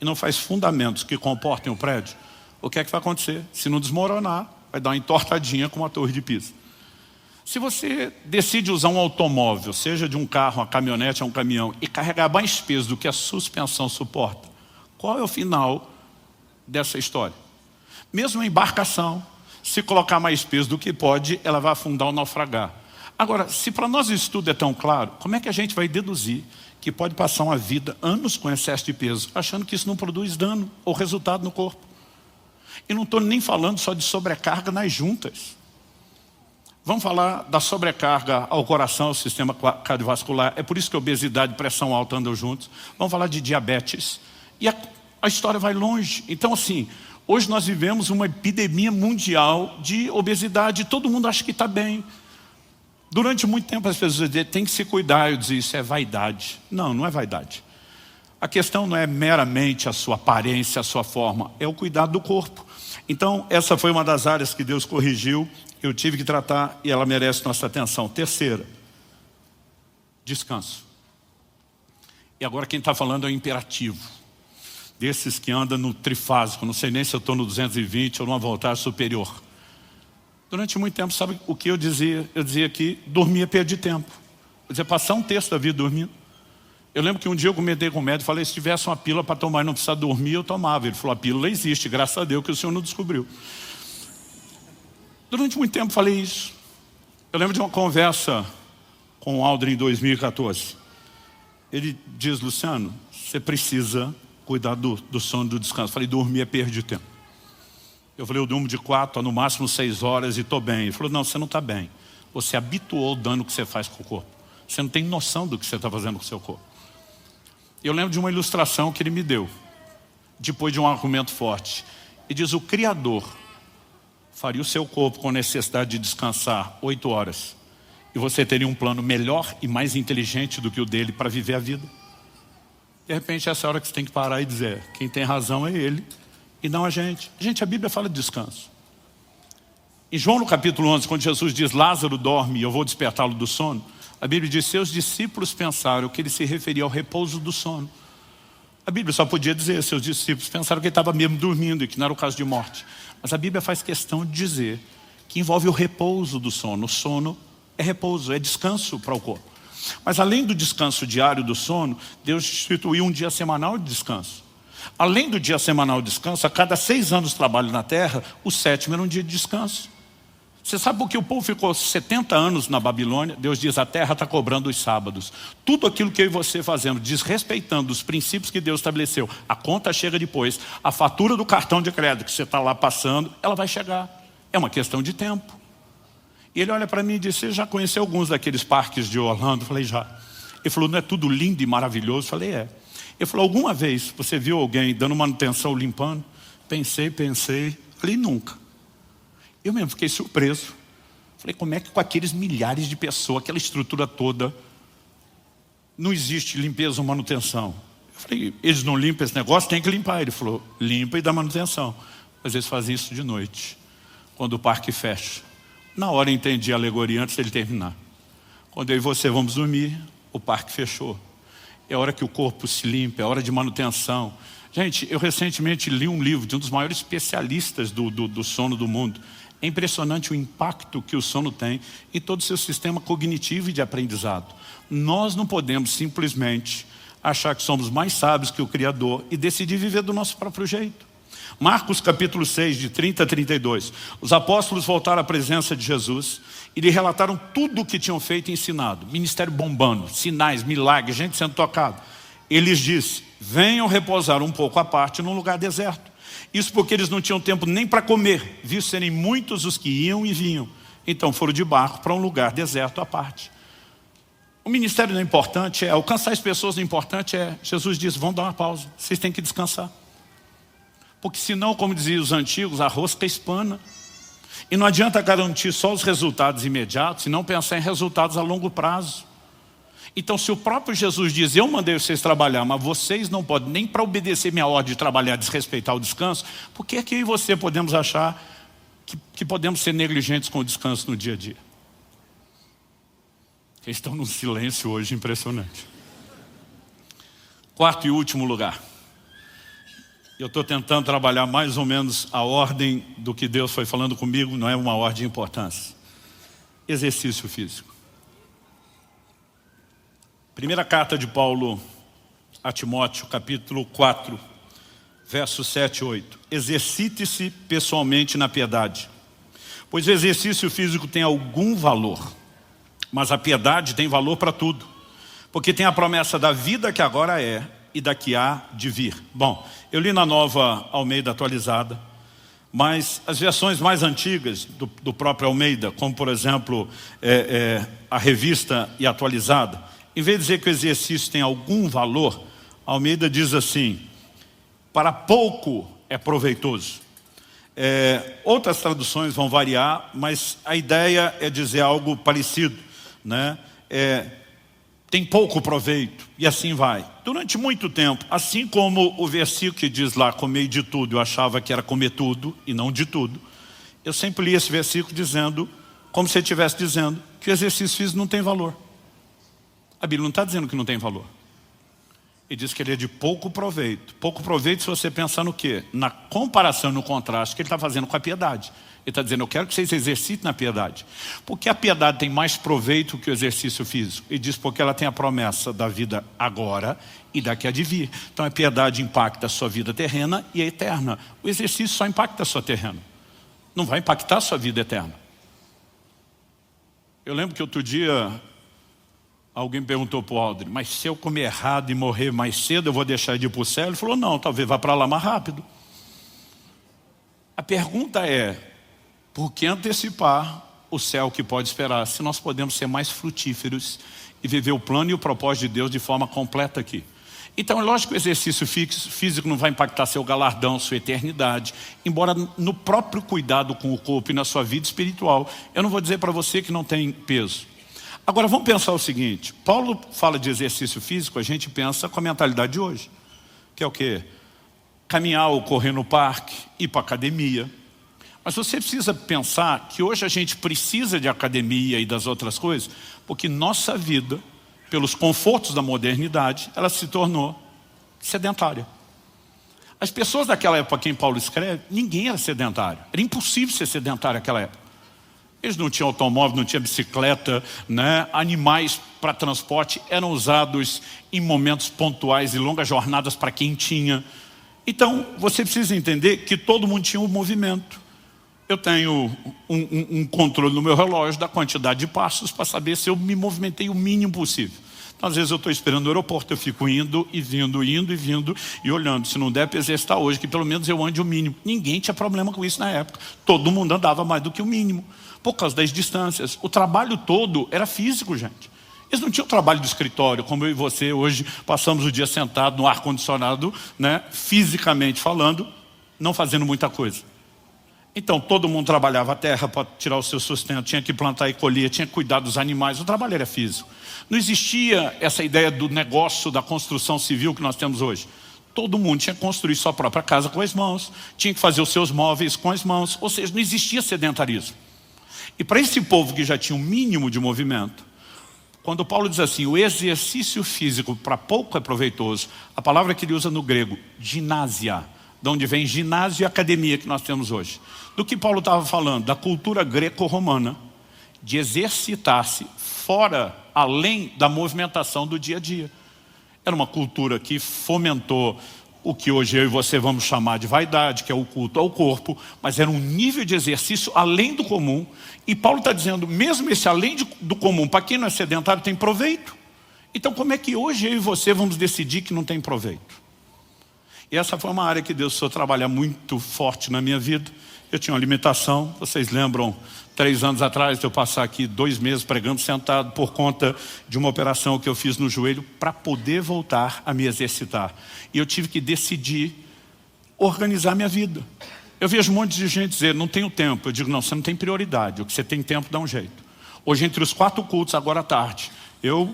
e não faz fundamentos que comportem o prédio, o que é que vai acontecer? Se não desmoronar, vai dar uma entortadinha com uma torre de Pisa. Se você decide usar um automóvel, seja de um carro, uma caminhonete, um caminhão, e carregar mais peso do que a suspensão suporta, qual é o final dessa história? Mesmo a embarcação, se colocar mais peso do que pode, ela vai afundar ou naufragar. Agora, se para nós isso tudo é tão claro, como é que a gente vai deduzir que pode passar uma vida, anos com excesso de peso, achando que isso não produz dano ou resultado no corpo? E não estou nem falando só de sobrecarga nas juntas. Vamos falar da sobrecarga ao coração, ao sistema cardiovascular. É por isso que obesidade e pressão alta andam juntos. Vamos falar de diabetes. E a história vai longe. Então, assim, hoje nós vivemos uma epidemia mundial de obesidade. Todo mundo acha que está bem. Durante muito tempo as pessoas diziam: tem que se cuidar. Eu dizia: isso é vaidade. Não, não é vaidade. A questão não é meramente a sua aparência, a sua forma. É o cuidado do corpo. Então, essa foi uma das áreas que Deus corrigiu. Eu tive que tratar e ela merece nossa atenção. Terceira, descanso. E agora quem está falando é o imperativo. Desses que andam no trifásico, não sei nem se eu estou no 220 ou numa voltagem superior. Durante muito tempo, sabe o que eu dizia? Eu dizia que dormia perder tempo. Eu dizia: passar um terço da vida dormindo. Eu lembro que um dia eu comentei com o médico e falei: se tivesse uma pílula para tomar e não precisar dormir, eu tomava. Ele falou: a pílula existe, graças a Deus que o senhor não descobriu. Durante muito tempo falei isso. Eu lembro de uma conversa com o Aldrin em 2014. Ele diz: Luciano, você precisa cuidar do sono e do descanso. Eu falei: dormir é perder tempo. Eu falei: eu durmo de 4 a no máximo 6 horas e estou bem. Ele falou: não, você não está bem. Você habituou o dano que você faz com o corpo. Você não tem noção do que você está fazendo com o seu corpo. Eu lembro de uma ilustração que ele me deu, depois de um argumento forte. E diz: o Criador faria o seu corpo com necessidade de descansar 8 horas. E você teria um plano melhor e mais inteligente do que o dele para viver a vida. De repente, essa é a hora que você tem que parar e dizer: quem tem razão é ele e não a gente. Gente, a Bíblia fala de descanso. Em João no capítulo 11, quando Jesus diz: Lázaro dorme e eu vou despertá-lo do sono, a Bíblia diz: seus discípulos pensaram que ele se referia ao repouso do sono. A Bíblia só podia dizer: seus discípulos pensaram que ele estava mesmo dormindo e que não era o caso de morte. Mas a Bíblia faz questão de dizer que envolve o repouso do sono. O sono é repouso, é descanso para o corpo. Mas além do descanso diário do sono, Deus instituiu um dia semanal de descanso. Além do dia semanal de descanso, a cada 6 anos de trabalho na terra, o 7º era um dia de descanso. Você sabe por que o povo ficou 70 anos na Babilônia? Deus diz: a terra está cobrando os sábados. Tudo aquilo que eu e você fazendo, desrespeitando os princípios que Deus estabeleceu, a conta chega depois. A fatura do cartão de crédito que você está lá passando, ela vai chegar. É uma questão de tempo. E ele olha para mim e diz: você já conheceu alguns daqueles parques de Orlando? Eu falei: já. Ele falou: não é tudo lindo e maravilhoso? Eu falei: é. Ele falou: alguma vez você viu alguém dando manutenção, limpando? Pensei. Falei: nunca. Eu mesmo fiquei surpreso. Falei: como é que com aqueles milhares de pessoas, aquela estrutura toda, não existe limpeza ou manutenção? Eu falei: eles não limpam esse negócio? Tem que limpar. Ele falou: limpa e dá manutenção. Mas eles fazem isso de noite, quando o parque fecha. Na hora eu entendi a alegoria antes dele terminar. Quando eu e você vamos dormir, o parque fechou. É hora que o corpo se limpa, é hora de manutenção. Gente, eu recentemente li um livro de um dos maiores especialistas do sono do mundo. É impressionante o impacto que o sono tem em todo o seu sistema cognitivo e de aprendizado. Nós não podemos simplesmente achar que somos mais sábios que o Criador e decidir viver do nosso próprio jeito. Marcos capítulo 6, de 30 a 32. Os apóstolos voltaram à presença de Jesus e lhe relataram tudo o que tinham feito e ensinado. Ministério bombando, sinais, milagres, gente sendo tocada. Ele lhes disse: venham repousar um pouco à parte num lugar deserto. Isso porque eles não tinham tempo nem para comer, visto serem muitos os que iam e vinham. Então foram de barco para um lugar deserto à parte. O ministério não é importante, alcançar as pessoas não é importante, Jesus diz: vão dar uma pausa, vocês têm que descansar. Porque senão, como diziam os antigos, a rosca espana. E não adianta garantir só os resultados imediatos, e não pensar em resultados a longo prazo. Então, se o próprio Jesus diz: eu mandei vocês trabalhar, mas vocês não podem nem para obedecer minha ordem de trabalhar, desrespeitar o descanso, por que eu e você podemos achar que podemos ser negligentes com o descanso no dia a dia? Eles estão num silêncio hoje impressionante. Quarto e último lugar. Eu estou tentando trabalhar mais ou menos a ordem do que Deus foi falando comigo, não é uma ordem de importância. Exercício físico. Primeira carta de Paulo a Timóteo, capítulo 4, versos 7 e 8. Exercite-se pessoalmente na piedade, pois o exercício físico tem algum valor, mas a piedade tem valor para tudo, porque tem a promessa da vida que agora é e da que há de vir. Bom, eu li na Nova Almeida atualizada, mas as versões mais antigas do próprio Almeida, como por exemplo a revista e atualizada, em vez de dizer que o exercício tem algum valor, Almeida diz assim: para pouco é proveitoso. Outras traduções vão variar, mas a ideia é dizer algo parecido, né? Tem pouco proveito, e assim vai. Durante muito tempo, assim como o versículo que diz lá: comei de tudo, eu achava que era comer tudo e não de tudo. Eu sempre li esse versículo dizendo, como se ele estivesse dizendo, que o exercício físico não tem valor. A Bíblia não está dizendo que não tem valor. Ele diz que ele é de pouco proveito. Pouco proveito se você pensar no quê? Na comparação, no contraste que ele está fazendo com a piedade. Ele está dizendo: eu quero que vocês exercitem na piedade. Porque a piedade tem mais proveito que o exercício físico. Ele diz porque ela tem a promessa da vida agora e da que há de vir. Então a piedade impacta a sua vida terrena e a eterna. O exercício só impacta a sua terrena. Não vai impactar a sua vida eterna. Eu lembro que outro dia alguém perguntou para o Aldrin: mas se eu comer errado e morrer mais cedo, eu vou deixar de ir para o céu? Ele falou: não, talvez vá para lá mais rápido. A pergunta é: por que antecipar o céu que pode esperar, se nós podemos ser mais frutíferos e viver o plano e o propósito de Deus de forma completa aqui? Então é lógico que o exercício físico não vai impactar seu galardão, sua eternidade, embora no próprio cuidado com o corpo e na sua vida espiritual, eu não vou dizer para você que não tem peso. Agora vamos pensar o seguinte: Paulo fala de exercício físico, a gente pensa com a mentalidade de hoje, que é o quê? Caminhar ou correr no parque, ir para a academia. Mas você precisa pensar que hoje a gente precisa de academia e das outras coisas, porque nossa vida, pelos confortos da modernidade, ela se tornou sedentária. As pessoas daquela época a quem Paulo escreve, ninguém era sedentário. Era impossível ser sedentário naquela época. Eles não tinham automóvel, não tinham bicicleta, né? Animais para transporte eram usados em momentos pontuais e longas jornadas para quem tinha. Então, você precisa entender que todo mundo tinha um movimento. Eu tenho um controle no meu relógio da quantidade de passos para saber se eu me movimentei o mínimo possível. Então, às vezes eu estou esperando no aeroporto, eu fico indo e vindo e olhando. Se não der para exercitar hoje, que pelo menos eu ande o mínimo. Ninguém tinha problema com isso na época. Todo mundo andava mais do que o mínimo, por causa das distâncias. O trabalho todo era físico, gente. Eles não tinham trabalho do escritório, como eu e você hoje passamos o dia sentado no ar-condicionado, né, fisicamente falando, não fazendo muita coisa. Então todo mundo trabalhava a terra para tirar o seu sustento, tinha que plantar e colher, tinha que cuidar dos animais, o trabalho era físico. Não existia essa ideia do negócio, da construção civil que nós temos hoje. Todo mundo tinha que construir sua própria casa com as mãos, tinha que fazer os seus móveis com as mãos, ou seja, não existia sedentarismo. E para esse povo que já tinha um mínimo de movimento, quando Paulo diz assim, o exercício físico para pouco é proveitoso, a palavra que ele usa no grego, ginásia, de onde vem ginásio e academia que nós temos hoje. Do que Paulo estava falando, da cultura greco-romana, de exercitar-se fora, além da movimentação do dia a dia. Era uma cultura que fomentou o que hoje eu e você vamos chamar de vaidade, que é o culto ao corpo, mas era um nível de exercício além do comum. E Paulo está dizendo, mesmo esse além do comum, para quem não é sedentário, tem proveito. Então como é que hoje eu e você vamos decidir que não tem proveito? E essa foi uma área que Deus precisou trabalhar muito forte na minha vida. Eu tinha uma limitação, vocês lembram, 3 anos atrás de eu passar aqui 2 meses pregando sentado por conta de uma operação que eu fiz no joelho para poder voltar a me exercitar. E eu tive que decidir organizar minha vida. Eu vejo um monte de gente dizer, não tenho tempo. Eu digo, não, você não tem prioridade, o que você tem tempo dá um jeito. Hoje entre os 4 cultos, agora à tarde, eu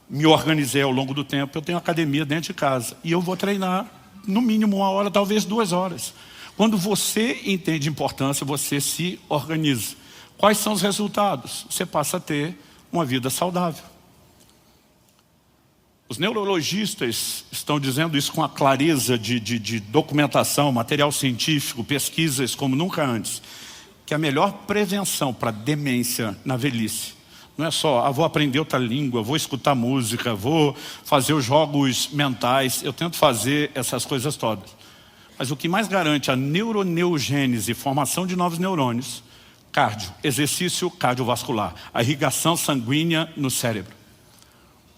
me organizei ao longo do tempo, eu tenho academia dentro de casa e eu vou treinar no mínimo 1 hora, talvez 2 horas. Quando você entende importância, você se organiza. Quais são os resultados? Você passa a ter uma vida saudável. Os neurologistas estão dizendo isso com a clareza de documentação, material científico, pesquisas como nunca antes, que a melhor prevenção para demência na velhice não é só, vou aprender outra língua, vou escutar música, vou fazer os jogos mentais, eu tento fazer essas coisas todas. Mas o que mais garante a neuroneogênese, formação de novos neurônios, cardio, exercício cardiovascular, a irrigação sanguínea no cérebro.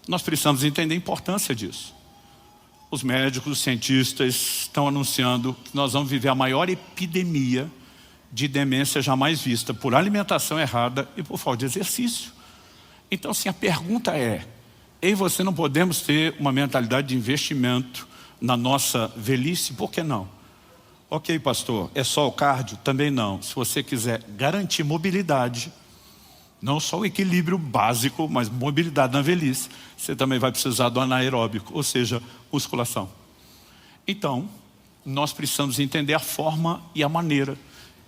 Nós precisamos entender a importância disso. Os médicos, os cientistas estão anunciando que nós vamos viver a maior epidemia de demência jamais vista por alimentação errada e por falta de exercício. Então, assim, a pergunta é, eu e você não podemos ter uma mentalidade de investimento na nossa velhice? Por que não? Ok, pastor, é só o cardio? Também não. Se você quiser garantir mobilidade, não só o equilíbrio básico, mas mobilidade na velhice, você também vai precisar do anaeróbico, ou seja, musculação. Então, nós precisamos entender a forma e a maneira,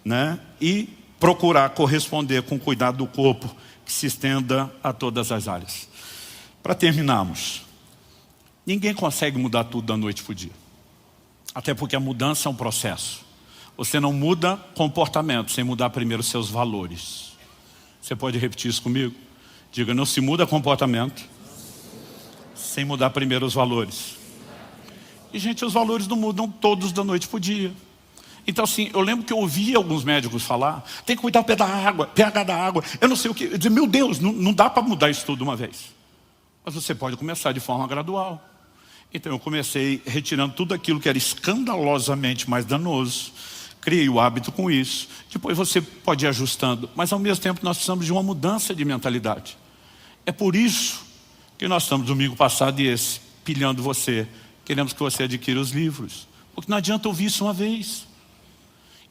né? E procurar corresponder com o cuidado do corpo que se estenda a todas as áreas. Para terminarmos, ninguém consegue mudar tudo da noite para o dia. Até porque a mudança é um processo. Você não muda comportamento sem mudar primeiro seus valores. Você pode repetir isso comigo? Diga, não se muda comportamento sem mudar primeiro os valores. E gente, os valores não mudam todos da noite para o dia. Então assim, eu lembro que eu ouvi alguns médicos falar, tem que cuidar do pH da água, eu não sei o que. Eu dizia, meu Deus, não dá para mudar isso tudo de uma vez. Mas você pode começar de forma gradual. Então eu comecei retirando tudo aquilo que era escandalosamente mais danoso, criei o hábito com isso, depois você pode ir ajustando, mas ao mesmo tempo nós precisamos de uma mudança de mentalidade. É por isso que nós estamos domingo passado e esse, pilhando você, queremos que você adquira os livros, porque não adianta ouvir isso uma vez.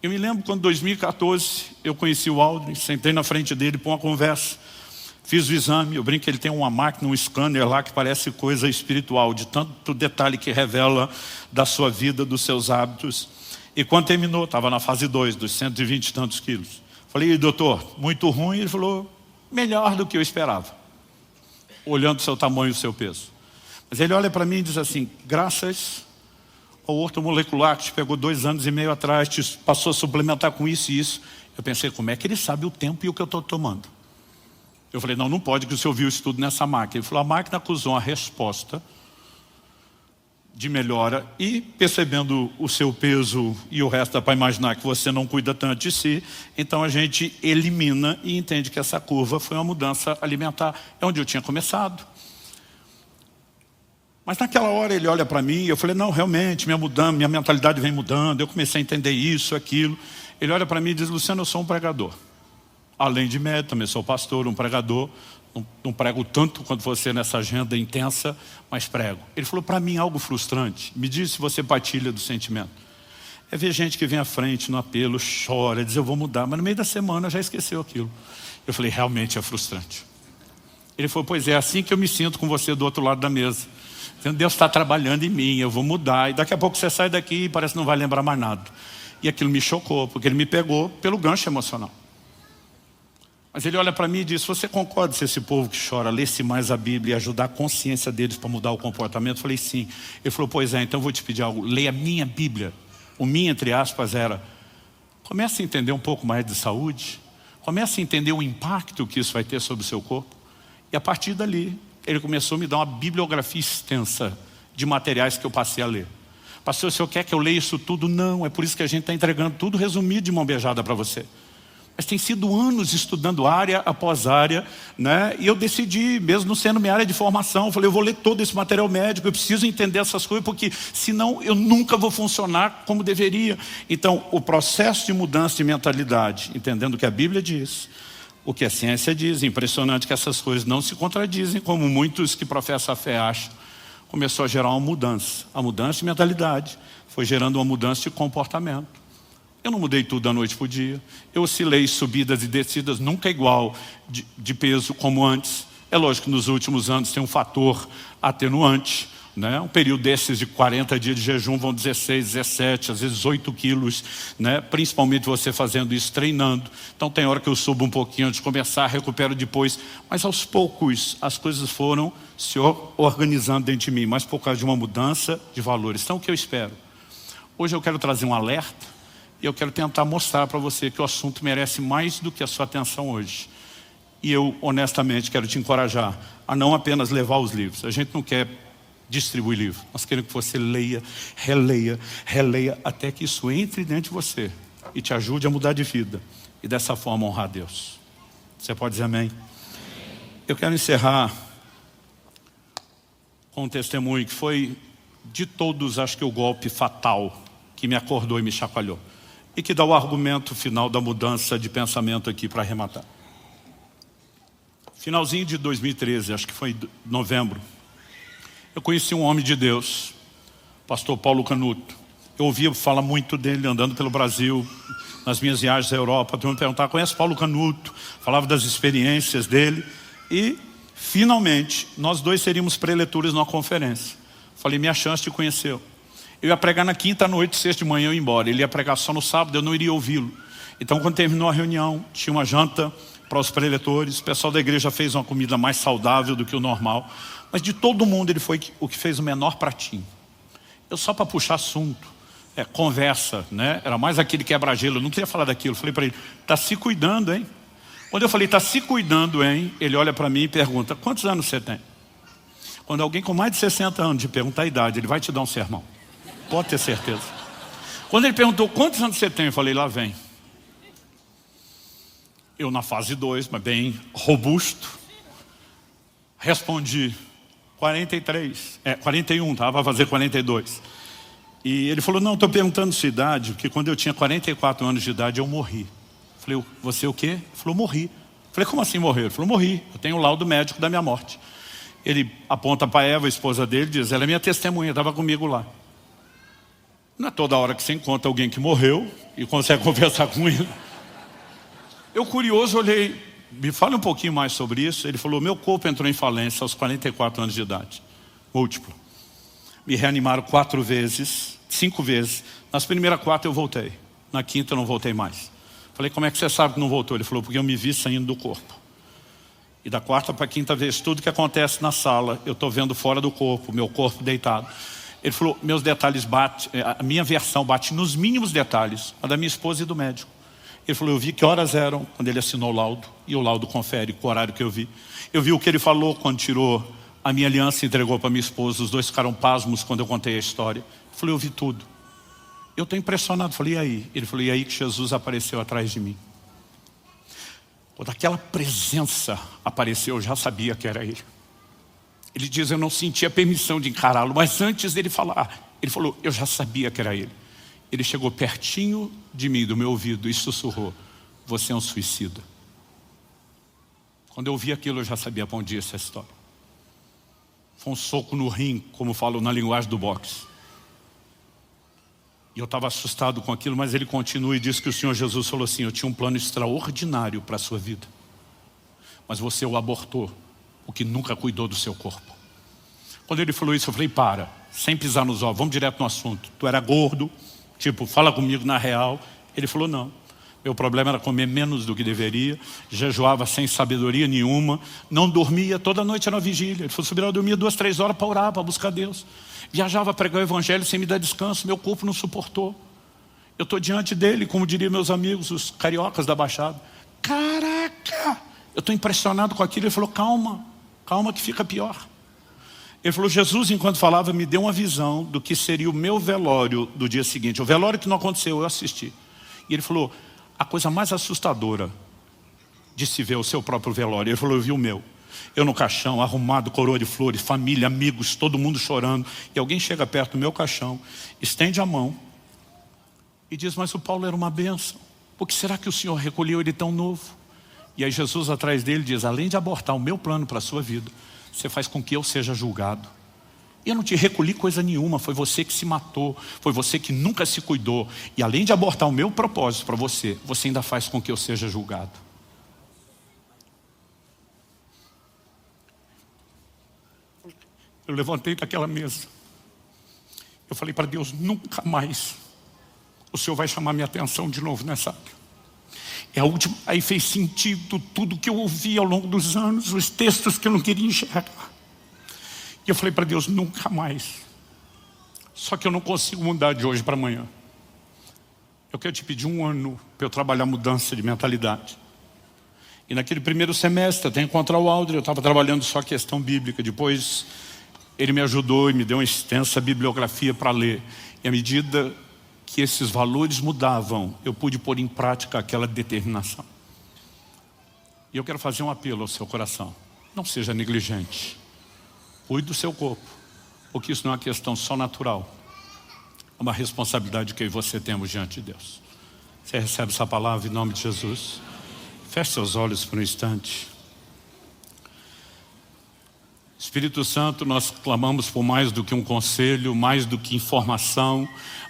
Eu me lembro quando em 2014 eu conheci o Aldrin, sentei na frente dele para uma conversa, fiz o exame, eu brinco que ele tem uma máquina, um scanner lá que parece coisa espiritual, de tanto detalhe que revela da sua vida, dos seus hábitos. E quando terminou, estava na fase 2, dos 120 e tantos quilos. Falei, doutor, muito ruim? Ele falou, melhor do que eu esperava, olhando o seu tamanho e o seu peso. Mas ele olha para mim e diz assim, graças ao ortomolecular que te pegou 2 anos e meio atrás, te passou a suplementar com isso e isso. Eu pensei, como é que ele sabe o tempo e o que eu estou tomando? Eu falei, não pode, que o senhor viu isso tudo nessa máquina. Ele falou, a máquina acusou a resposta de melhora e percebendo o seu peso e o resto dá para imaginar que você não cuida tanto de si, então a gente elimina e entende que essa curva foi uma mudança alimentar. É onde eu tinha começado. Mas naquela hora ele olha para mim e eu falei, não, realmente, minha mentalidade vem mudando, eu comecei a entender isso, aquilo. Ele olha para mim e diz, Luciano, eu sou um pregador. Além de médico, também sou pastor, um pregador. Não prego tanto quanto você nessa agenda intensa, mas prego. Ele falou, para mim, algo frustrante. Me diz se você partilha do sentimento. É ver gente que vem à frente no apelo, chora, diz, eu vou mudar. Mas no meio da semana já esqueceu aquilo. Eu falei, realmente é frustrante. Ele falou, pois é assim que eu me sinto com você do outro lado da mesa. Deus está trabalhando em mim, eu vou mudar. E daqui a pouco você sai daqui e parece que não vai lembrar mais nada. E aquilo me chocou, porque ele me pegou pelo gancho emocional. Mas ele olha para mim e diz, você concorda se esse povo que chora lesse mais a Bíblia e ajudar a consciência deles para mudar o comportamento? Eu falei, sim. Ele falou, pois é, então eu vou te pedir algo. Leia a minha Bíblia O mim, entre aspas, era: comece a entender um pouco mais de saúde, comece a entender o impacto que isso vai ter sobre o seu corpo. E a partir dali, ele começou a me dar uma bibliografia extensa de materiais que eu passei a ler. Pastor, o senhor quer que eu leia isso tudo? Não, é por isso que a gente está entregando tudo resumido de mão beijada para você. Mas tem sido anos estudando área após área, né? E eu decidi, mesmo não sendo minha área de formação, eu falei, eu vou ler todo esse material médico, eu preciso entender essas coisas, porque senão eu nunca vou funcionar como deveria. Então, o processo de mudança de mentalidade, entendendo o que a Bíblia diz, o que a ciência diz, impressionante que essas coisas não se contradizem, como muitos que professam a fé acham, começou a gerar uma mudança. A mudança de mentalidade foi gerando uma mudança de comportamento. Eu não mudei tudo da noite para o dia. Eu oscilei subidas e descidas, nunca igual de peso como antes. É lógico que nos últimos anos tem um fator atenuante, né? Um período desses de 40 dias de jejum vão 16, 17, às vezes 8 quilos, né? Principalmente você fazendo isso, treinando. Então tem hora que eu subo um pouquinho antes de começar, recupero depois. Mas aos poucos as coisas foram se organizando dentro de mim, mas por causa de uma mudança de valores. Então o que eu espero? Hoje eu quero trazer um alerta. E eu quero tentar mostrar para você que o assunto merece mais do que a sua atenção hoje. E eu, honestamente, quero te encorajar a não apenas levar os livros. A gente não quer distribuir livro. Nós queremos que você leia, releia, até que isso entre dentro de você e te ajude a mudar de vida. E dessa forma honrar a Deus. Você pode dizer amém? Eu quero encerrar com um testemunho que foi, de todos, acho que o golpe fatal que me acordou e me chacoalhou. E que dá o argumento final da mudança de pensamento aqui para arrematar. Finalzinho de 2013, acho que foi novembro, eu conheci um homem de Deus, pastor Paulo Canuto. Eu ouvia falar muito dele andando pelo Brasil, nas minhas viagens à Europa. Todo mundo perguntava, conhece Paulo Canuto? Falava das experiências dele. E, finalmente, nós dois seríamos preletores numa conferência. Falei, minha chance de conhecê-lo. Eu ia pregar na quinta noite, sexta de manhã eu ia embora. Ele ia pregar só no sábado, eu não iria ouvi-lo. Então, quando terminou a reunião, tinha uma janta para os preletores. O pessoal da igreja fez uma comida mais saudável do que o normal. Mas de todo mundo, ele foi o que fez o menor pratinho. Eu só para puxar assunto, conversa, né? Era mais aquele quebra-gelo, eu não queria falar daquilo. Eu falei para ele, está se cuidando, hein? Quando eu falei, está se cuidando, hein? Ele olha para mim e pergunta, quantos anos você tem? Quando alguém com mais de 60 anos te perguntar a idade, ele vai te dar um sermão. Pode ter certeza. Quando ele perguntou quantos anos você tem, eu falei, lá vem. Eu na fase 2, mas bem robusto, respondi 43, 41, estava a fazer 42. E ele falou, não, estou perguntando sua idade, porque quando eu tinha 44 anos de idade eu morri. Falei, você o quê? Ele falou, morri. Falei, como assim morreu? Ele falou, morri, eu tenho o laudo médico da minha morte. Ele aponta para Eva, a esposa dele, diz, ela é minha testemunha, estava comigo lá. Não é toda hora que você encontra alguém que morreu e consegue conversar com ele. Eu, curioso, olhei, me fala um pouquinho mais sobre isso. Ele falou, meu corpo entrou em falência aos 44 anos de idade. Múltiplo. Me reanimaram 4 vezes, 5 vezes. Nas primeiras 4 eu voltei. Na quinta eu não voltei mais. Falei, como é que você sabe que não voltou? Ele falou, porque eu me vi saindo do corpo. E da 4ª para a 5ª vez, tudo que acontece na sala, eu estou vendo fora do corpo, meu corpo deitado. Ele falou, meus detalhes batem, a minha versão bate nos mínimos detalhes, a da minha esposa e do médico. Ele falou, eu vi que horas eram quando ele assinou o laudo, e o laudo confere com o horário que eu vi. Eu vi o que ele falou quando tirou a minha aliança e entregou para minha esposa, os dois ficaram pasmos quando eu contei a história. Eu falei, eu vi tudo. Eu estou impressionado, falei, e aí? Ele falou, e aí que Jesus apareceu atrás de mim. Quando aquela presença apareceu, eu já sabia que era ele. Ele diz, eu não sentia permissão de encará-lo, mas antes dele falar, ele falou, eu já sabia que era ele. Ele chegou pertinho de mim, do meu ouvido, e sussurrou, você é um suicida. Quando eu ouvi aquilo, eu já sabia para onde ia essa história. Foi um soco no rim, como falo na linguagem do boxe. E eu estava assustado com aquilo, mas ele continua e diz que o Senhor Jesus falou assim, eu tinha um plano extraordinário para a sua vida. Mas você o abortou, porque nunca cuidou do seu corpo. Quando ele falou isso, eu falei, para, sem pisar nos ovos, vamos direto no assunto. Tu era gordo, tipo, fala comigo na real. Ele falou, não. Meu problema era comer menos do que deveria, jejuava sem sabedoria nenhuma, não dormia, toda noite era uma vigília. Ele falou, eu dormia 2, 3 horas para orar, para buscar Deus. Viajava a pregar o evangelho sem me dar descanso, meu corpo não suportou. Eu estou diante dele, como diriam meus amigos, os cariocas da Baixada. Caraca! Eu estou impressionado com aquilo. Ele falou, calma, calma que fica pior. Ele falou, Jesus, enquanto falava, me deu uma visão do que seria o meu velório do dia seguinte. O velório que não aconteceu, eu assisti. E ele falou, a coisa mais assustadora de se ver o seu próprio velório. Ele falou, eu vi o meu. Eu no caixão, arrumado, coroa de flores, família, amigos, todo mundo chorando. E alguém chega perto do meu caixão, estende a mão e diz, mas o Paulo era uma bênção. Por que será que o Senhor recolheu ele tão novo? E aí Jesus atrás dele diz, além de abortar o meu plano para a sua vida, você faz com que eu seja julgado. Eu não te recolhi coisa nenhuma, foi você que se matou, foi você que nunca se cuidou. E além de abortar o meu propósito para você, você ainda faz com que eu seja julgado. Eu levantei daquela mesa. Eu falei para Deus, nunca mais o Senhor vai chamar minha atenção de novo nessa área. É a última. Aí fez sentido tudo que eu ouvi ao longo dos anos, os textos que eu não queria enxergar. E eu falei para Deus, nunca mais. Só que eu não consigo mudar de hoje para amanhã. Eu quero te pedir 1 ano para eu trabalhar mudança de mentalidade. E naquele primeiro semestre, até encontrar o Aldrin, eu estava trabalhando só questão bíblica. Depois ele me ajudou e me deu uma extensa bibliografia para ler. E à medida que esses valores mudavam, eu pude pôr em prática aquela determinação. E eu quero fazer um apelo ao seu coração. Não seja negligente. Cuide do seu corpo. Porque isso não é uma questão só natural. É uma responsabilidade que eu e você temos diante de Deus. Você recebe essa palavra em nome de Jesus? Feche seus olhos por um instante. Espírito Santo, nós clamamos por mais do que um conselho, mais do que informação,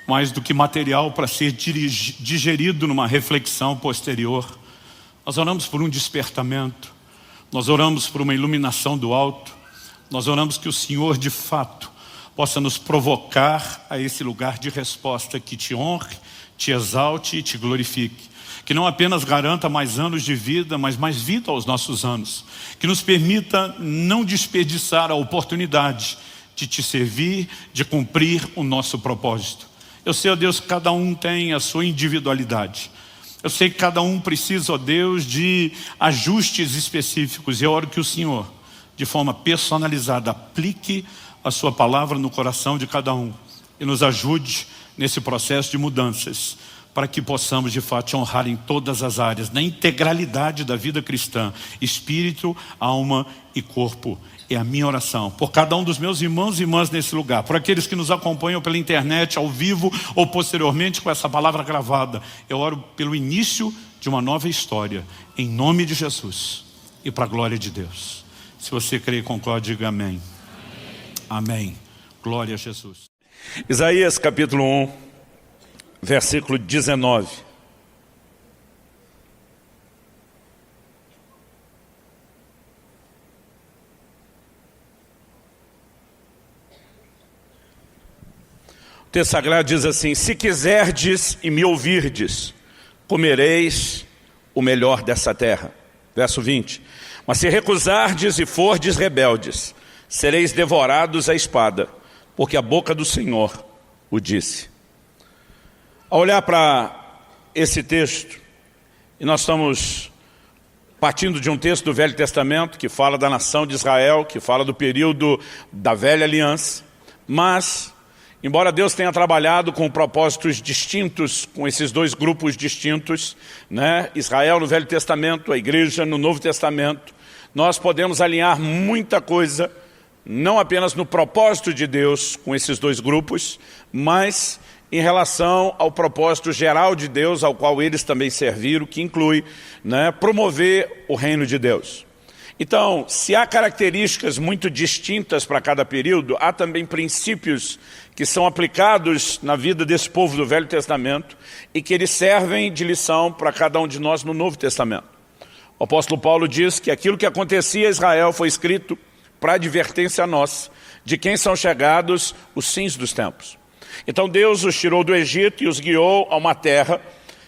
mais do que material para ser digerido numa reflexão posterior. Nós oramos por um despertamento, nós oramos por uma iluminação do alto, nós oramos que o Senhor de fato possa nos provocar a esse lugar de resposta que te honre, te exalte e te glorifique. Que não apenas garanta mais anos de vida, mas mais vida aos nossos anos. Que nos permita não desperdiçar a oportunidade de te servir, de cumprir o nosso propósito. Eu sei, ó Deus, que cada um tem a sua individualidade. Eu sei que cada um precisa, ó Deus, de ajustes específicos. E eu oro que o Senhor, de forma personalizada, aplique a sua palavra no coração de cada um. E nos ajude nesse processo de mudanças, para que possamos de fato te honrar em todas as áreas, na integralidade da vida cristã, espírito, alma e corpo. É a minha oração, por cada um dos meus irmãos e irmãs nesse lugar, por aqueles que nos acompanham pela internet, ao vivo ou posteriormente com essa palavra gravada. Eu oro pelo início de uma nova história, em nome de Jesus e para a glória de Deus. Se você crê e concorda, diga amém. Amém. Glória a Jesus. Isaías capítulo 1, versículo 19. O texto sagrado diz assim: se quiserdes e me ouvirdes, comereis o melhor dessa terra. Verso 20. Mas se recusardes e fordes rebeldes, sereis devorados à espada, porque a boca do Senhor o disse. Ao olhar para esse texto, e nós estamos partindo de um texto do Velho Testamento, que fala da nação de Israel, que fala do período da velha aliança, mas, embora Deus tenha trabalhado com propósitos distintos, com esses dois grupos distintos, né? Israel no Velho Testamento, a igreja no Novo Testamento, nós podemos alinhar muita coisa, não apenas no propósito de Deus com esses dois grupos, mas em relação ao propósito geral de Deus, ao qual eles também serviram, que inclui, né, promover o reino de Deus. Então, se há características muito distintas para cada período, há também princípios que são aplicados na vida desse povo do Velho Testamento e que eles servem de lição para cada um de nós no Novo Testamento. O apóstolo Paulo diz que aquilo que acontecia a Israel foi escrito para advertência a nós, de quem são chegados os fins dos tempos. Então Deus os tirou do Egito e os guiou a uma terra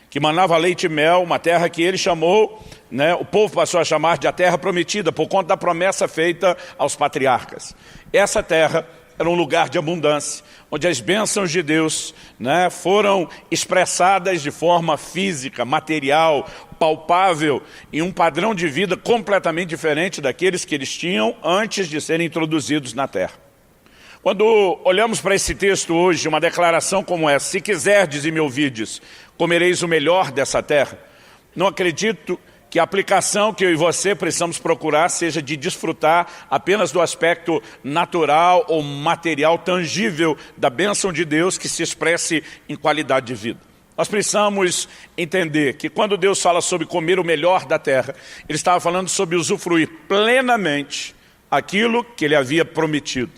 que manava leite e mel, uma terra que ele chamou, né, o povo passou a chamar de a terra prometida, por conta da promessa feita aos patriarcas. Essa terra era um lugar de abundância, onde as bênçãos de Deus, né, foram expressadas de forma física, material, palpável, em um padrão de vida completamente diferente daqueles que eles tinham antes de serem introduzidos na terra. Quando olhamos para esse texto hoje, uma declaração como essa: se quiserdes e me ouvides, comereis o melhor dessa terra, não acredito que a aplicação que eu e você precisamos procurar seja de desfrutar apenas do aspecto natural ou material tangível da bênção de Deus que se expresse em qualidade de vida. Nós precisamos entender que quando Deus fala sobre comer o melhor da terra, Ele estava falando sobre usufruir plenamente aquilo que Ele havia prometido.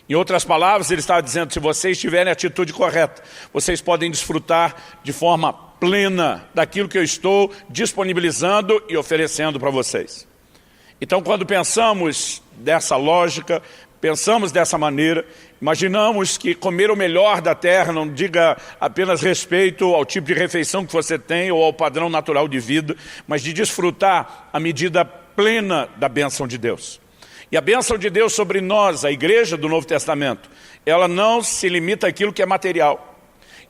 Em outras palavras, Ele estava dizendo: se vocês tiverem a atitude correta, vocês podem desfrutar de forma plena daquilo que eu estou disponibilizando e oferecendo para vocês. Então, quando pensamos dessa lógica, pensamos dessa maneira, imaginamos que comer o melhor da terra não diga apenas respeito ao tipo de refeição que você tem ou ao padrão natural de vida, mas de desfrutar a medida plena da bênção de Deus. E a bênção de Deus sobre nós, a igreja do Novo Testamento, ela não se limita àquilo que é material.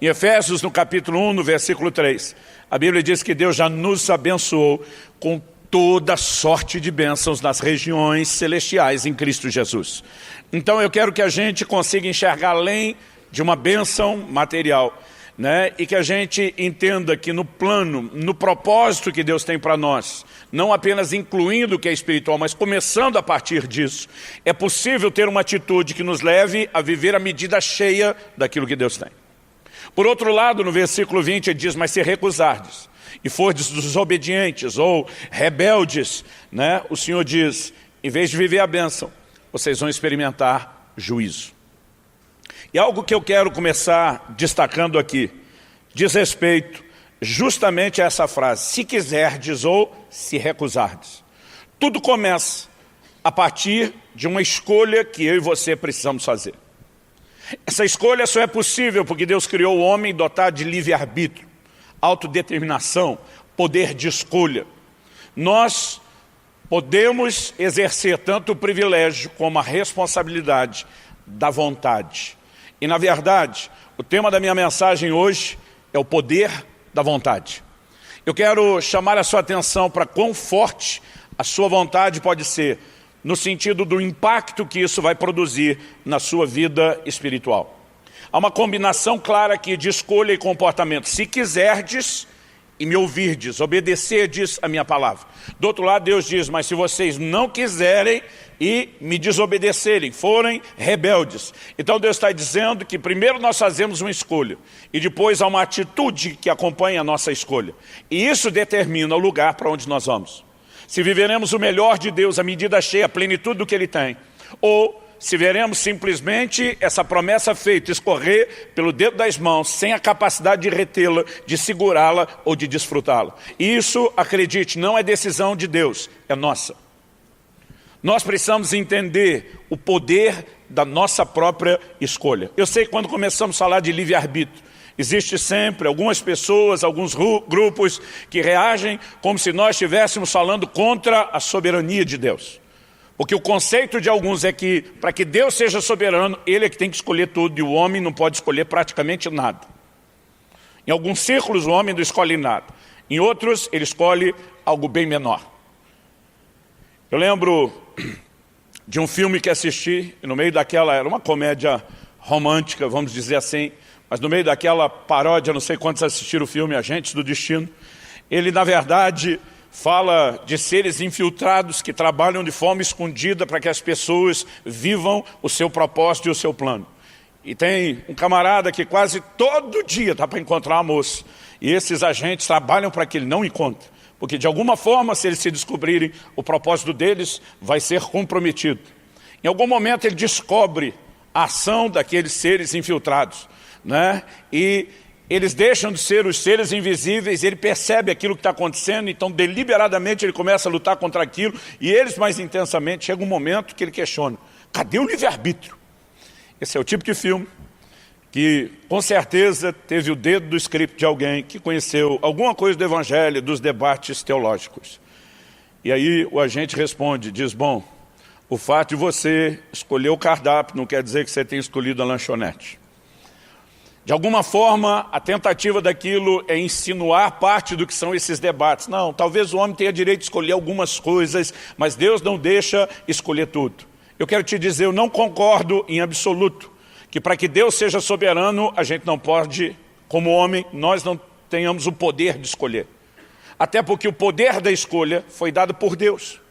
Em Efésios, no capítulo 1, no versículo 3, a Bíblia diz que Deus já nos abençoou com toda sorte de bênçãos nas regiões celestiais em Cristo Jesus. Então eu quero que a gente consiga enxergar além de uma bênção material, né? E que a gente entenda que no plano, no propósito que Deus tem para nós, não apenas incluindo o que é espiritual, mas começando a partir disso, é possível ter uma atitude que nos leve a viver a medida cheia daquilo que Deus tem. Por outro lado, no versículo 20, ele diz: mas se recusardes e fordes desobedientes ou rebeldes, né? O Senhor diz, em vez de viver a bênção, vocês vão experimentar juízo. E algo que eu quero começar destacando aqui, diz respeito justamente a essa frase: se quiserdes ou se recusardes. Tudo começa a partir de uma escolha que eu e você precisamos fazer. Essa escolha só é possível porque Deus criou o homem dotado de livre-arbítrio, autodeterminação, poder de escolha. Nós podemos exercer tanto o privilégio como a responsabilidade da vontade. E na verdade, o tema da minha mensagem hoje é o poder da vontade. Eu quero chamar a sua atenção para quão forte a sua vontade pode ser, no sentido do impacto que isso vai produzir na sua vida espiritual. Há uma combinação clara aqui de escolha e comportamento. Se quiserdes e me ouvirdes, obedecerdes a minha palavra. Do outro lado, Deus diz: mas se vocês não quiserem e me desobedecerem, forem rebeldes. Então Deus está dizendo que primeiro nós fazemos uma escolha e depois há uma atitude que acompanha a nossa escolha. E isso determina o lugar para onde nós vamos. Se viveremos o melhor de Deus, a medida cheia, a plenitude do que Ele tem, ou se veremos simplesmente essa promessa feita escorrer pelo dedo das mãos, sem a capacidade de retê-la, de segurá-la ou de desfrutá-la. E isso, acredite, não é decisão de Deus, é nossa. Nós precisamos entender o poder da nossa própria escolha. Eu sei que quando começamos a falar de livre-arbítrio, existe sempre algumas pessoas, alguns grupos que reagem como se nós estivéssemos falando contra a soberania de Deus. Porque o conceito de alguns é que, para que Deus seja soberano, Ele é que tem que escolher tudo e o homem não pode escolher praticamente nada. Em alguns círculos o homem não escolhe nada. Em outros ele escolhe algo bem menor. Eu lembro de um filme que assisti, e no meio daquela, era uma comédia romântica, vamos dizer assim, mas no meio daquela paródia, não sei quantos assistiram o filme Agentes do Destino, ele na verdade fala de seres infiltrados que trabalham de forma escondida para que as pessoas vivam o seu propósito e o seu plano. E tem um camarada que quase todo dia está para encontrar uma moça. E esses agentes trabalham para que ele não encontre. Porque de alguma forma, se eles se descobrirem, o propósito deles vai ser comprometido. Em algum momento ele descobre a ação daqueles seres infiltrados, né? E eles deixam de ser os seres invisíveis, ele percebe aquilo que está acontecendo, então deliberadamente ele começa a lutar contra aquilo, e eles mais intensamente, chega um momento que ele questiona: cadê o livre-arbítrio? Esse é o tipo de filme que com certeza teve o dedo do script de alguém que conheceu alguma coisa do evangelho, dos debates teológicos. E aí o agente responde, diz: bom, O fato de você escolher o cardápio não quer dizer que você tenha escolhido a lanchonete. De alguma forma, a tentativa daquilo é insinuar parte do que são esses debates. Não, talvez o homem tenha direito de escolher algumas coisas, mas Deus não deixa escolher tudo. Eu quero te dizer, eu não concordo em absoluto que para que Deus seja soberano, a gente não pode, como homem, nós não tenhamos o poder de escolher. Até porque o poder da escolha foi dado por Deus.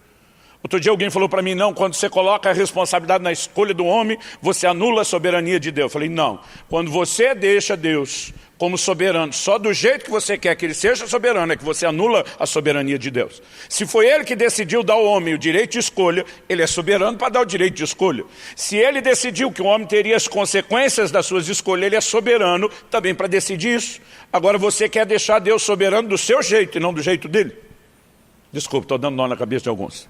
Outro dia alguém falou para mim, não, quando você coloca a responsabilidade na escolha do homem, você anula a soberania de Deus. Eu falei, não, quando você deixa Deus como soberano, só do jeito que você quer que ele seja soberano, é que você anula a soberania de Deus. Se foi ele que decidiu dar ao homem o direito de escolha, ele é soberano para dar o direito de escolha. Se ele decidiu que o homem teria as consequências das suas escolhas, ele é soberano também para decidir isso. Agora você quer deixar Deus soberano do seu jeito e não do jeito dele? Desculpa, estou dando nó na cabeça de alguns.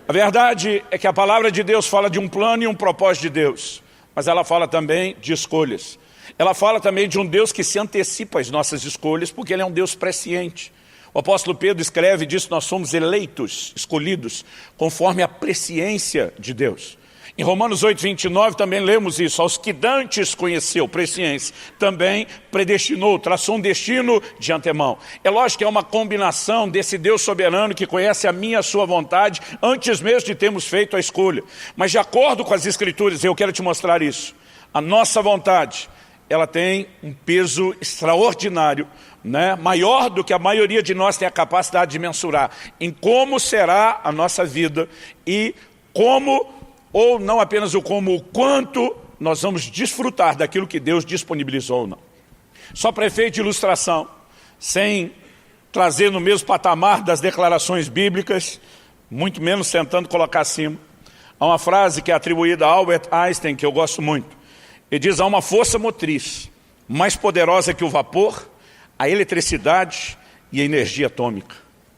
A verdade é que a palavra de Deus fala de um plano e um propósito de Deus, mas ela fala também de escolhas. Ela fala também de um Deus que se antecipa às nossas escolhas, porque Ele é um Deus presciente. O apóstolo Pedro escreve e diz que nós somos eleitos, escolhidos, conforme a presciência de Deus. Em Romanos 8, 29 também lemos isso. Aos que dantes conheceu, presciência, também predestinou, traçou um destino de antemão. É lógico que é uma combinação desse Deus soberano que conhece a minha e a sua vontade, antes mesmo de termos feito a escolha. Mas de acordo com as Escrituras, eu quero te mostrar isso. A nossa vontade, ela tem um peso extraordinário, né? Maior do que a maioria de nós tem a capacidade de mensurar, em como será a nossa vida e como... ou não apenas o como, o quanto nós vamos desfrutar daquilo que Deus disponibilizou ou não. Só para efeito de ilustração, sem trazer no mesmo patamar das declarações bíblicas, muito menos tentando colocar acima, há uma frase que é atribuída a Albert Einstein, que eu gosto muito. Ele diz, há uma força motriz mais poderosa que o vapor, a eletricidade e a energia atômica,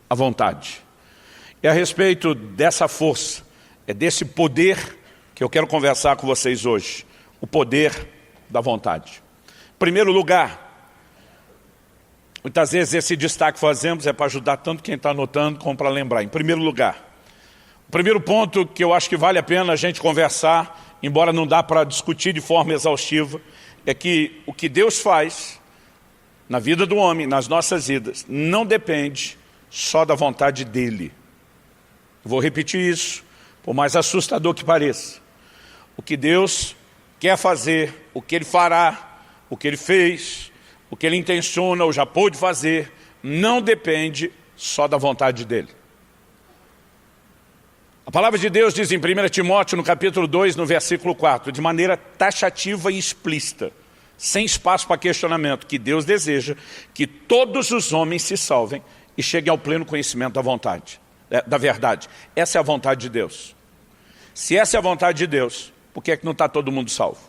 a vontade. E a respeito dessa força, é desse poder que eu quero conversar com vocês hoje. O poder da vontade. Em primeiro lugar, muitas vezes esse destaque que fazemos é para ajudar tanto quem está anotando como para lembrar. Em primeiro lugar, o primeiro ponto que eu acho que vale a pena a gente conversar, embora não dá para discutir de forma exaustiva, é que o que Deus faz na vida do homem, nas nossas vidas, não depende só da vontade dele. Vou repetir isso. Por mais assustador que pareça, o que Deus quer fazer, o que Ele fará, o que Ele fez, o que Ele intenciona ou já pôde fazer, não depende só da vontade dEle. A palavra de Deus diz em 1 Timóteo, no capítulo 2, no versículo 4, de maneira taxativa e explícita, sem espaço para questionamento, que Deus deseja que todos os homens se salvem e cheguem ao pleno conhecimento da vontade. Da verdade. Essa é a vontade de Deus. Se essa é a vontade de Deus, por que é que não está todo mundo salvo?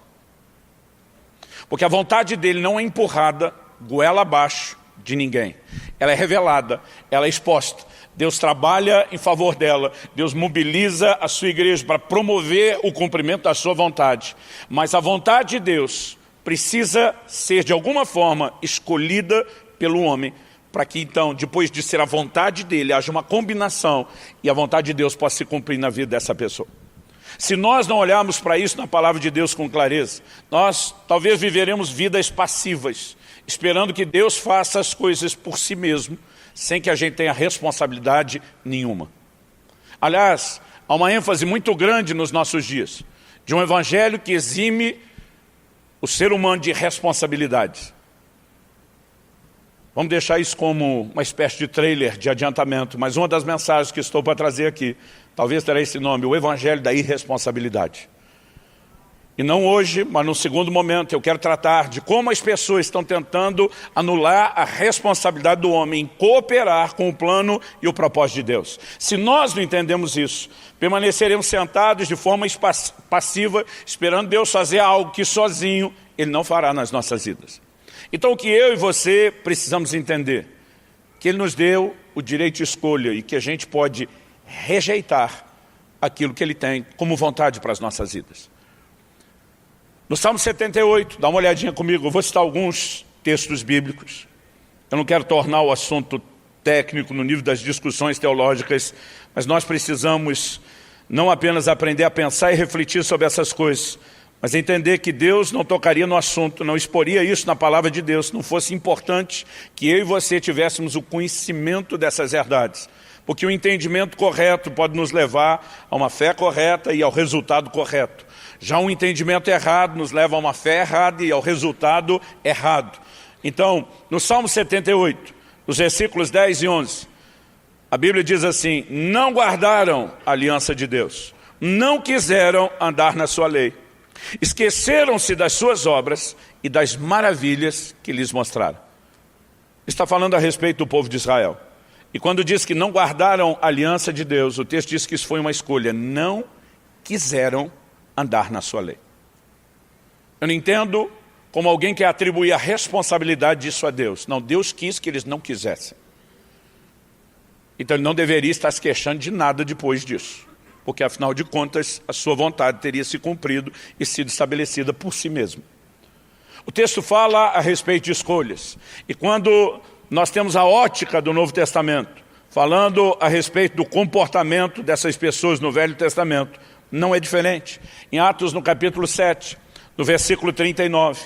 Porque a vontade dele não é empurrada goela abaixo de ninguém. Ela é revelada, ela é exposta. Deus trabalha em favor dela, Deus mobiliza a sua igreja para promover o cumprimento da sua vontade. Mas a vontade de Deus precisa ser de alguma forma escolhida pelo homem, para que então, depois de ser a vontade dele, haja uma combinação e a vontade de Deus possa se cumprir na vida dessa pessoa. Se nós não olharmos para isso na palavra de Deus com clareza, nós talvez viveremos vidas passivas, esperando que Deus faça as coisas por si mesmo, sem que a gente tenha responsabilidade nenhuma. Aliás, há uma ênfase muito grande nos nossos dias, de um evangelho que exime o ser humano de responsabilidades. Vamos deixar isso como uma espécie de trailer de adiantamento, mas uma das mensagens que estou para trazer aqui, talvez terá esse nome, o Evangelho da Irresponsabilidade. E não hoje, mas no segundo momento, eu quero tratar de como as pessoas estão tentando anular a responsabilidade do homem em cooperar com o plano e o propósito de Deus. Se nós não entendemos isso, permaneceremos sentados de forma passiva, esperando Deus fazer algo que sozinho Ele não fará nas nossas vidas. Então o que eu e você precisamos entender, que Ele nos deu o direito de escolha e que a gente pode rejeitar aquilo que Ele tem como vontade para as nossas vidas. No Salmo 78, dá uma olhadinha comigo, eu vou citar alguns textos bíblicos. Eu não quero tornar o assunto técnico no nível das discussões teológicas, mas nós precisamos não apenas aprender a pensar e refletir sobre essas coisas, mas entender que Deus não tocaria no assunto, não exporia isso na palavra de Deus, se não fosse importante que eu e você tivéssemos o conhecimento dessas verdades. Porque o entendimento correto pode nos levar a uma fé correta e ao resultado correto. Já um entendimento errado nos leva a uma fé errada e ao resultado errado. Então, no Salmo 78, nos versículos 10 e 11, a Bíblia diz assim: não guardaram a aliança de Deus, não quiseram andar na sua lei, esqueceram-se das suas obras e das maravilhas que lhes mostraram. Está falando a respeito do povo de Israel. E quando diz que não guardaram a aliança de Deus, o texto diz que isso foi uma escolha. Não quiseram andar na sua lei. Eu não entendo como alguém quer atribuir a responsabilidade disso a Deus. Não, Deus quis que eles não quisessem. Então ele não deveria estar se queixando de nada depois disso. Porque afinal de contas, a sua vontade teria se cumprido e sido estabelecida por si mesmo. O texto fala a respeito de escolhas. E quando nós temos a ótica do Novo Testamento, falando a respeito do comportamento dessas pessoas no Velho Testamento, não é diferente. Em Atos, no capítulo 7, no versículo 39,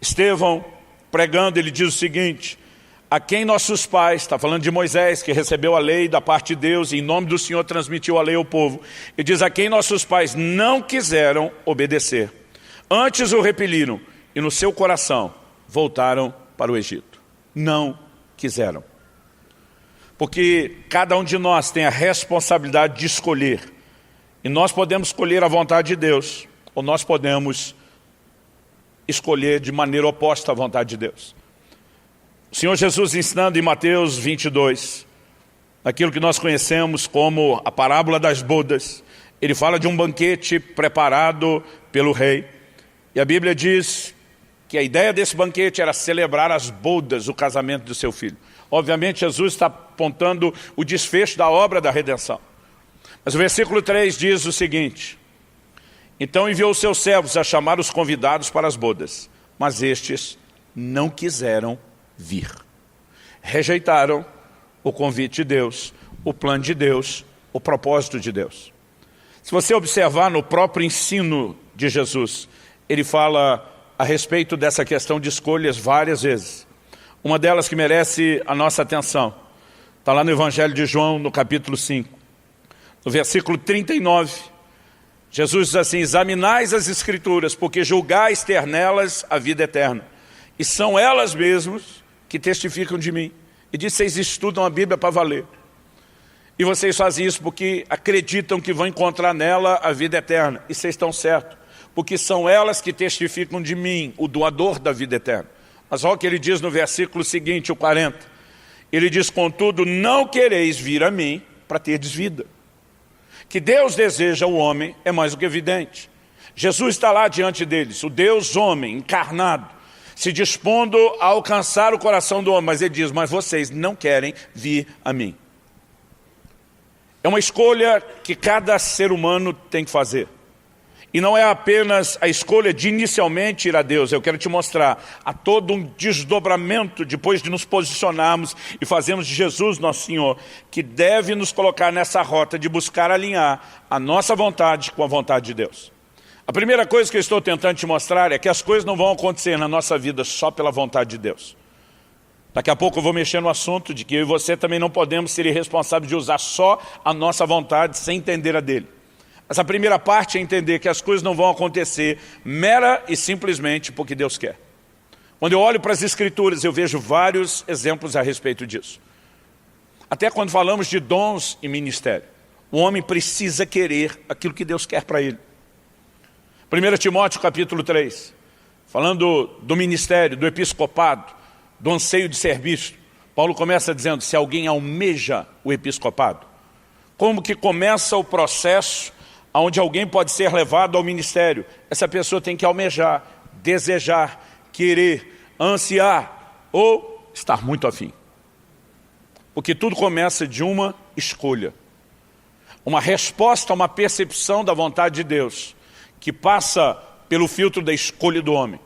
Estevão, pregando, ele diz o seguinte: a quem nossos pais, está falando de Moisés, que recebeu a lei da parte de Deus, e em nome do Senhor transmitiu a lei ao povo. Ele diz: a quem nossos pais não quiseram obedecer, antes o repeliram, e no seu coração voltaram para o Egito. Não quiseram. Porque cada um de nós tem a responsabilidade de escolher. E nós podemos escolher a vontade de Deus, ou nós podemos escolher de maneira oposta à vontade de Deus. O Senhor Jesus, ensinando em Mateus 22, aquilo que nós conhecemos como a parábola das bodas, ele fala de um banquete preparado pelo rei. E a Bíblia diz que a ideia desse banquete era celebrar as bodas, o casamento do seu filho. Obviamente, Jesus está apontando o desfecho da obra da redenção. Mas o versículo 3 diz o seguinte: então enviou os seus servos a chamar os convidados para as bodas, mas estes não quiseram vir. Rejeitaram o convite de Deus, o plano de Deus, o propósito de Deus. Se você observar no próprio ensino de Jesus, ele fala a respeito dessa questão de escolhas várias vezes. Uma delas que merece a nossa atenção está lá no Evangelho de João, no capítulo 5. No versículo 39, Jesus diz assim: examinais as Escrituras, porque julgais ter nelas a vida eterna. E são elas mesmas que testificam de mim. E diz: vocês estudam a Bíblia para valer. E vocês fazem isso porque acreditam que vão encontrar nela a vida eterna. E vocês estão certos, porque são elas que testificam de mim, o doador da vida eterna. Mas olha o que ele diz no versículo seguinte, o 40. Ele diz: contudo, não quereis vir a mim para terdes vida. Que Deus deseja o homem é mais do que evidente. Jesus está lá diante deles, o Deus homem encarnado, se dispondo a alcançar o coração do homem. Mas ele diz: mas vocês não querem vir a mim. É uma escolha que cada ser humano tem que fazer. E não é apenas a escolha de inicialmente ir a Deus. Eu quero te mostrar, há todo um desdobramento depois de nos posicionarmos e fazermos de Jesus nosso Senhor, que deve nos colocar nessa rota de buscar alinhar a nossa vontade com a vontade de Deus. A primeira coisa que eu estou tentando te mostrar é que as coisas não vão acontecer na nossa vida só pela vontade de Deus. Daqui a pouco eu vou mexer no assunto de que eu e você também não podemos ser irresponsáveis de usar só a nossa vontade sem entender a dele. Mas a primeira parte é entender que as coisas não vão acontecer mera e simplesmente porque Deus quer. Quando eu olho para as Escrituras, eu vejo vários exemplos a respeito disso. Até quando falamos de dons e ministério, o homem precisa querer aquilo que Deus quer para ele. 1 Timóteo capítulo 3, falando do ministério, do episcopado, do anseio de ser visto, Paulo começa dizendo: se alguém almeja o episcopado, como que começa o processo onde alguém pode ser levado ao ministério? Essa pessoa tem que almejar, desejar, querer, ansiar ou estar muito afim. Porque tudo começa de uma escolha. Uma resposta a uma percepção da vontade de Deus, que passa pelo filtro da escolha do homem.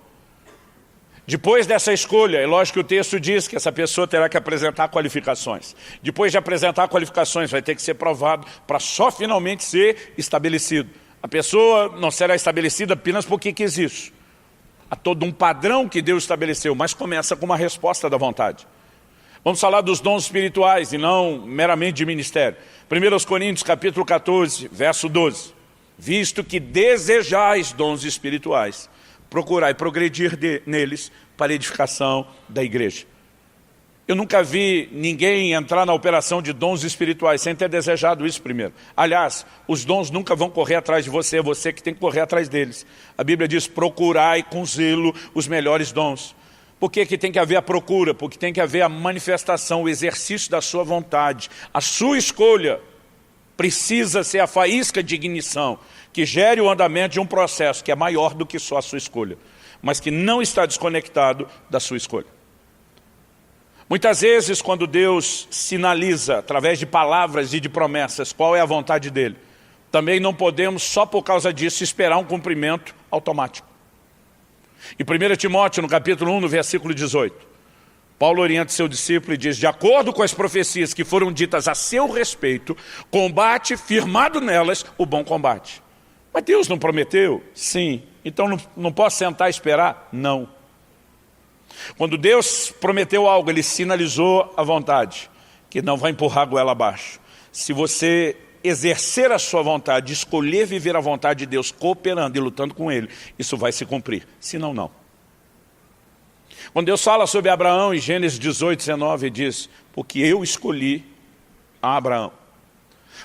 Depois dessa escolha, é lógico que o texto diz que essa pessoa terá que apresentar qualificações. Depois de apresentar qualificações, vai ter que ser provado para só finalmente ser estabelecido. A pessoa não será estabelecida apenas porque quis isso. Há todo um padrão que Deus estabeleceu, mas começa com uma resposta da vontade. Vamos falar dos dons espirituais e não meramente de ministério. 1 Coríntios capítulo 14, verso 12. Visto que desejais dons espirituais, procurai progredir neles para a edificação da igreja. Eu nunca vi ninguém entrar na operação de dons espirituais sem ter desejado isso primeiro. Aliás, os dons nunca vão correr atrás de você, é você que tem que correr atrás deles. A Bíblia diz, procurai com zelo os melhores dons. Por que que tem que haver a procura? Porque tem que haver a manifestação, o exercício da sua vontade. A sua escolha precisa ser a faísca de ignição que gere o andamento de um processo que é maior do que só a sua escolha, mas que não está desconectado da sua escolha. Muitas vezes, quando Deus sinaliza, através de palavras e de promessas, qual é a vontade dele, também não podemos, só por causa disso, esperar um cumprimento automático. Em 1 Timóteo, no capítulo 1, no versículo 18, Paulo orienta seu discípulo e diz, de acordo com as profecias que foram ditas a seu respeito, combate firmado nelas o bom combate. Mas Deus não prometeu? Sim. Então não posso sentar e esperar? Não. Quando Deus prometeu algo, Ele sinalizou a vontade, que não vai empurrar a goela abaixo. Se você exercer a sua vontade, escolher viver a vontade de Deus, cooperando e lutando com Ele, isso vai se cumprir. Senão, não. Quando Deus fala sobre Abraão, em Gênesis 18, 19, ele diz, porque eu escolhi a Abraão,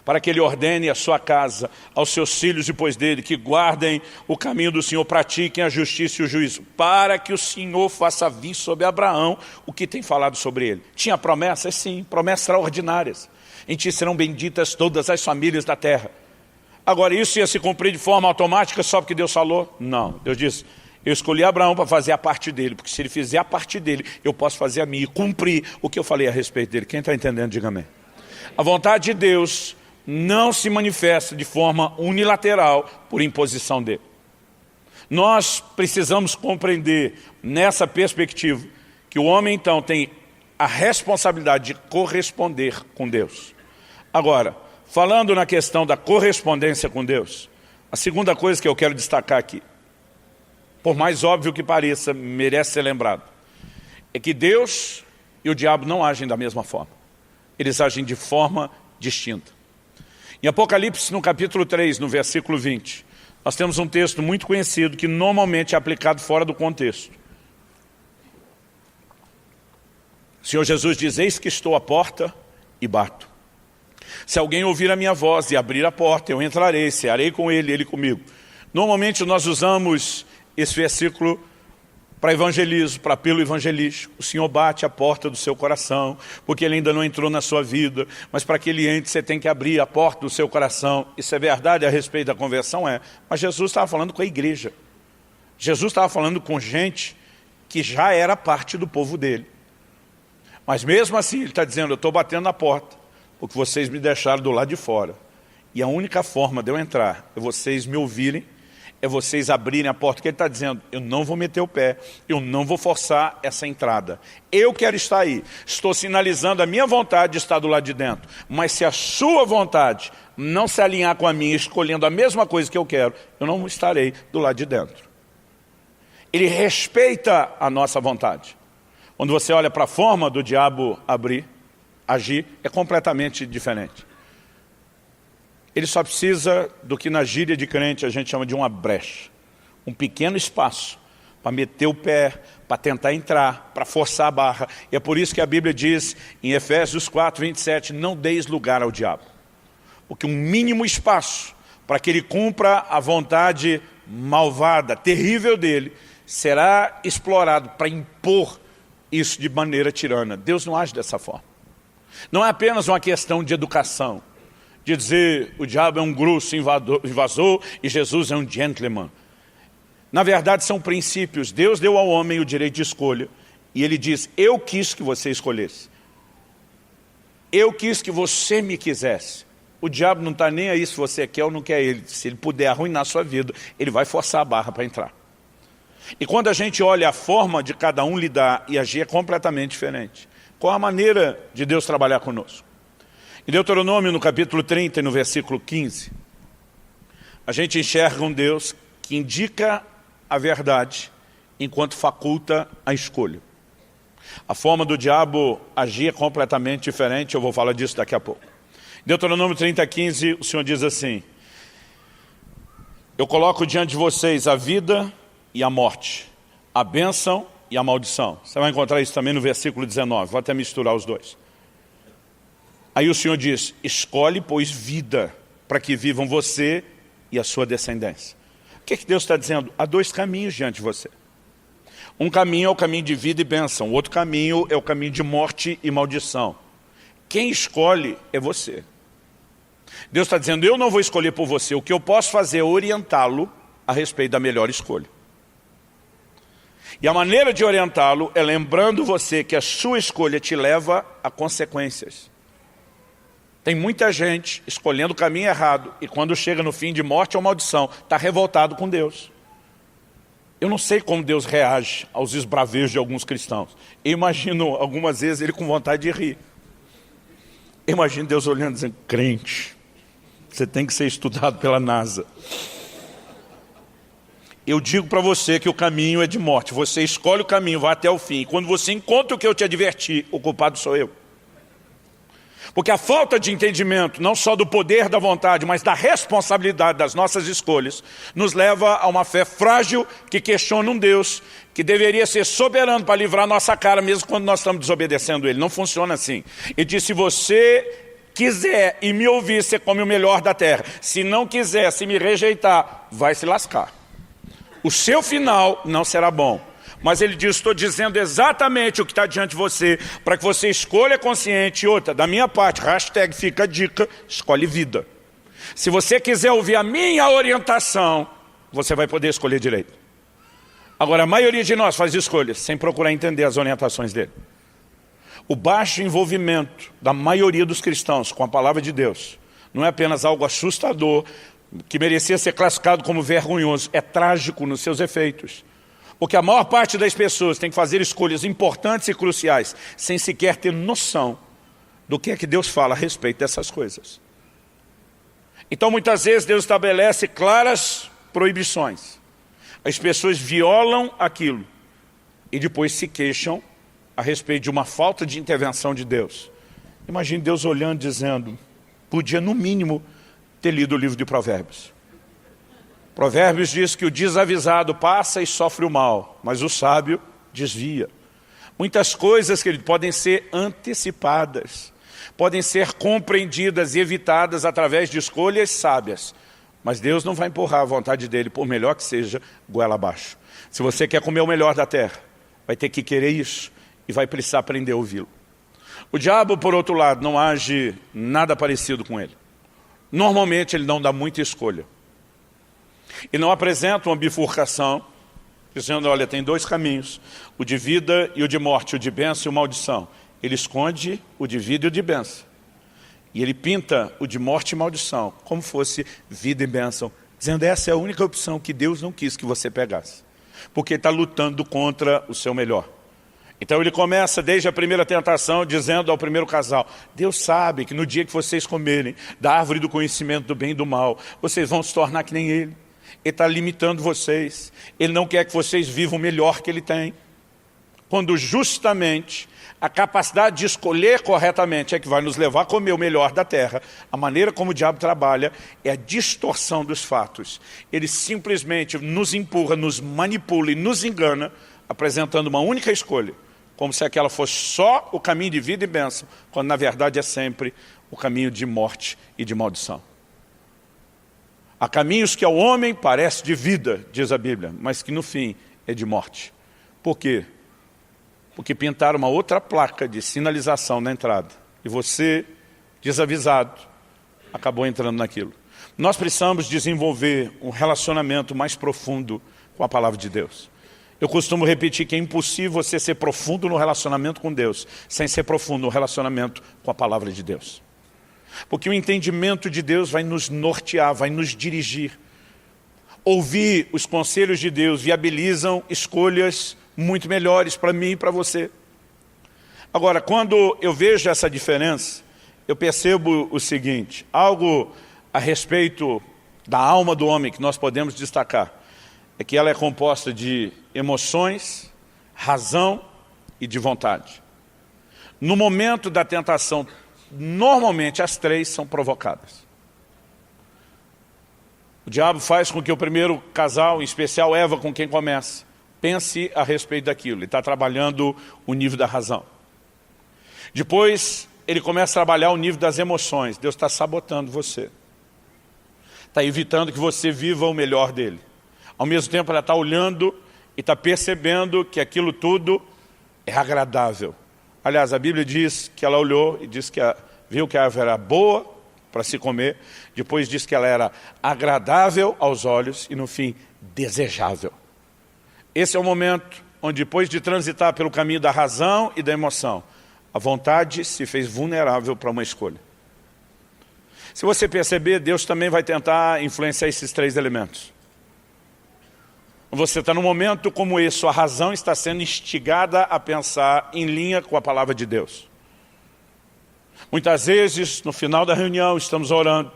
para que ele ordene a sua casa, aos seus filhos depois dele, que guardem o caminho do Senhor, pratiquem a justiça e o juízo, para que o Senhor faça vir sobre Abraão o que tem falado sobre ele. Tinha promessas? Sim, promessas extraordinárias. Em ti serão benditas todas as famílias da terra. Agora, isso ia se cumprir de forma automática só porque Deus falou? Não. Deus disse, eu escolhi Abraão para fazer a parte dele, porque se ele fizer a parte dele, eu posso fazer a minha e cumprir o que eu falei a respeito dele. Quem está entendendo, diga amém. A vontade de Deus não se manifesta de forma unilateral por imposição dele. Nós precisamos compreender nessa perspectiva que o homem então tem a responsabilidade de corresponder com Deus. Agora, falando na questão da correspondência com Deus, a segunda coisa que eu quero destacar aqui, por mais óbvio que pareça, merece ser lembrado, é que Deus e o diabo não agem da mesma forma. Eles agem de forma distinta. Em Apocalipse, no capítulo 3, no versículo 20, nós temos um texto muito conhecido que normalmente é aplicado fora do contexto. O Senhor Jesus diz, eis que estou à porta e bato. Se alguém ouvir a minha voz e abrir a porta, eu entrarei, cearei com ele, ele comigo. Normalmente nós usamos esse versículo para evangelismo, para apelo evangelístico. O Senhor bate a porta do seu coração, porque Ele ainda não entrou na sua vida, mas para que Ele entre, você tem que abrir a porta do seu coração. Isso é verdade a respeito da conversão? É. Mas Jesus estava falando com a igreja. Jesus estava falando com gente que já era parte do povo dele. Mas mesmo assim, Ele está dizendo, eu estou batendo na porta, porque vocês me deixaram do lado de fora. E a única forma de eu entrar é vocês me ouvirem, é vocês abrirem a porta, que ele está dizendo, eu não vou meter o pé, eu não vou forçar essa entrada. Eu quero estar aí, estou sinalizando a minha vontade de estar do lado de dentro, mas se a sua vontade não se alinhar com a minha, escolhendo a mesma coisa que eu quero, eu não estarei do lado de dentro. Ele respeita a nossa vontade. Quando você olha para a forma do diabo agir, é completamente diferente. Ele só precisa do que na gíria de crente a gente chama de uma brecha. Um pequeno espaço para meter o pé, para tentar entrar, para forçar a barra. E é por isso que a Bíblia diz em Efésios 4, 27, não deis lugar ao diabo. Porque um mínimo espaço para que ele cumpra a vontade malvada, terrível dele, será explorado para impor isso de maneira tirana. Deus não age dessa forma. Não é apenas uma questão de educação, de dizer o diabo é um grosso invasor e Jesus é um gentleman. Na verdade são princípios. Deus deu ao homem o direito de escolha e ele diz, eu quis que você escolhesse. Eu quis que você me quisesse. O diabo não está nem aí se você quer ou não quer ele. Se ele puder arruinar a sua vida, ele vai forçar a barra para entrar. E quando a gente olha a forma de cada um lidar e agir é completamente diferente. Qual a maneira de Deus trabalhar conosco? Em Deuteronômio, no capítulo 30 e no versículo 15, a gente enxerga um Deus que indica a verdade enquanto faculta a escolha. A forma do diabo agir é completamente diferente, eu vou falar disso daqui a pouco. Em Deuteronômio 30, 15, o Senhor diz assim: eu coloco diante de vocês a vida e a morte, a bênção e a maldição. Você vai encontrar isso também no versículo 19, vou até misturar os dois. Aí o Senhor diz: escolhe, pois, vida, para que vivam você e a sua descendência. O que Deus está dizendo? Há dois caminhos diante de você. Um caminho é o caminho de vida e bênção, o outro caminho é o caminho de morte e maldição. Quem escolhe é você. Deus está dizendo: eu não vou escolher por você, o que eu posso fazer é orientá-lo a respeito da melhor escolha. E a maneira de orientá-lo é lembrando você que a sua escolha te leva a consequências. Tem muita gente escolhendo o caminho errado e quando chega no fim de morte ou maldição, está revoltado com Deus. Eu não sei como Deus reage aos esbravejos de alguns cristãos. Eu imagino algumas vezes ele com vontade de rir. Eu imagino Deus olhando e dizendo: crente, você tem que ser estudado pela NASA. Eu digo para você que o caminho é de morte. Você escolhe o caminho, vai até o fim. E quando você encontra o que eu te adverti, o culpado sou eu. Porque a falta de entendimento, não só do poder da vontade, mas da responsabilidade das nossas escolhas, nos leva a uma fé frágil que questiona um Deus que deveria ser soberano para livrar nossa cara, mesmo quando nós estamos desobedecendo Ele. Não funciona assim. Ele diz: se você quiser e me ouvir, você come o melhor da terra. Se não quiser, se me rejeitar, vai se lascar. O seu final não será bom. Mas ele diz: estou dizendo exatamente o que está diante de você, para que você escolha consciente. E outra, da minha parte, hashtag fica a dica, escolhe vida. Se você quiser ouvir a minha orientação, você vai poder escolher direito. Agora, a maioria de nós faz escolhas sem procurar entender as orientações dele. O baixo envolvimento da maioria dos cristãos com a palavra de Deus não é apenas algo assustador, que merecia ser classificado como vergonhoso, é trágico nos seus efeitos. Porque a maior parte das pessoas tem que fazer escolhas importantes e cruciais, sem sequer ter noção do que é que Deus fala a respeito dessas coisas. Então muitas vezes Deus estabelece claras proibições. As pessoas violam aquilo e depois se queixam a respeito de uma falta de intervenção de Deus. Imagine Deus olhando e dizendo: podia no mínimo ter lido o livro de Provérbios. Provérbios diz que o desavisado passa e sofre o mal, mas o sábio desvia. Muitas coisas que podem ser antecipadas, podem ser compreendidas e evitadas através de escolhas sábias. Mas Deus não vai empurrar a vontade dele, por melhor que seja, goela abaixo. Se você quer comer o melhor da terra, vai ter que querer isso e vai precisar aprender a ouvi-lo. O diabo, por outro lado, não age nada parecido com ele. Normalmente ele não dá muita escolha. E não apresenta uma bifurcação, dizendo: olha, tem dois caminhos, o de vida e o de morte, o de bênção e o maldição. Ele esconde o de vida e o de bênção. E ele pinta o de morte e maldição, como fosse vida e bênção, dizendo: essa é a única opção que Deus não quis que você pegasse. Porque ele está lutando contra o seu melhor. Então ele começa desde a primeira tentação, dizendo ao primeiro casal: Deus sabe que no dia que vocês comerem da árvore do conhecimento do bem e do mal, vocês vão se tornar que nem Ele. Ele está limitando vocês. Ele não quer que vocês vivam o melhor que Ele tem. Quando justamente a capacidade de escolher corretamente é que vai nos levar a comer o melhor da terra, a maneira como o diabo trabalha é a distorção dos fatos. Ele simplesmente nos empurra, nos manipula e nos engana, apresentando uma única escolha, como se aquela fosse só o caminho de vida e bênção, quando na verdade é sempre o caminho de morte e de maldição. Há caminhos que ao homem parece de vida, diz a Bíblia, mas que no fim é de morte. Por quê? Porque pintaram uma outra placa de sinalização na entrada. E você, desavisado, acabou entrando naquilo. Nós precisamos desenvolver um relacionamento mais profundo com a palavra de Deus. Eu costumo repetir que é impossível você ser profundo no relacionamento com Deus, sem ser profundo no relacionamento com a palavra de Deus. Porque o entendimento de Deus vai nos nortear, vai nos dirigir. ouvir os conselhos de Deus viabilizam escolhas muito melhores para mim e para você. Agora, quando eu vejo essa diferença, eu percebo o seguinte, algo a respeito da alma do homem que nós podemos destacar, é que ela é composta de emoções, razão e de vontade. No momento da tentação, normalmente as três são provocadas. O diabo faz com que o primeiro casal, em especial Eva, com quem começa, pense a respeito daquilo. Ele está trabalhando o nível da razão. Depois, ele começa a trabalhar o nível das emoções. Deus está sabotando você. Está evitando que você viva o melhor dele. Ao mesmo tempo, ela está olhando e está percebendo que aquilo tudo é agradável. Aliás, a Bíblia diz que ela olhou e diz que viu que a árvore era boa para se comer. Depois diz que ela era agradável aos olhos e, no fim, desejável. Esse é o momento onde, depois de transitar pelo caminho da razão e da emoção, a vontade se fez vulnerável para uma escolha. Se você perceber, Deus também vai tentar influenciar esses três elementos. Você está num momento como esse, sua razão está sendo instigada a pensar em linha com a palavra de Deus. Muitas vezes, no final da reunião, estamos orando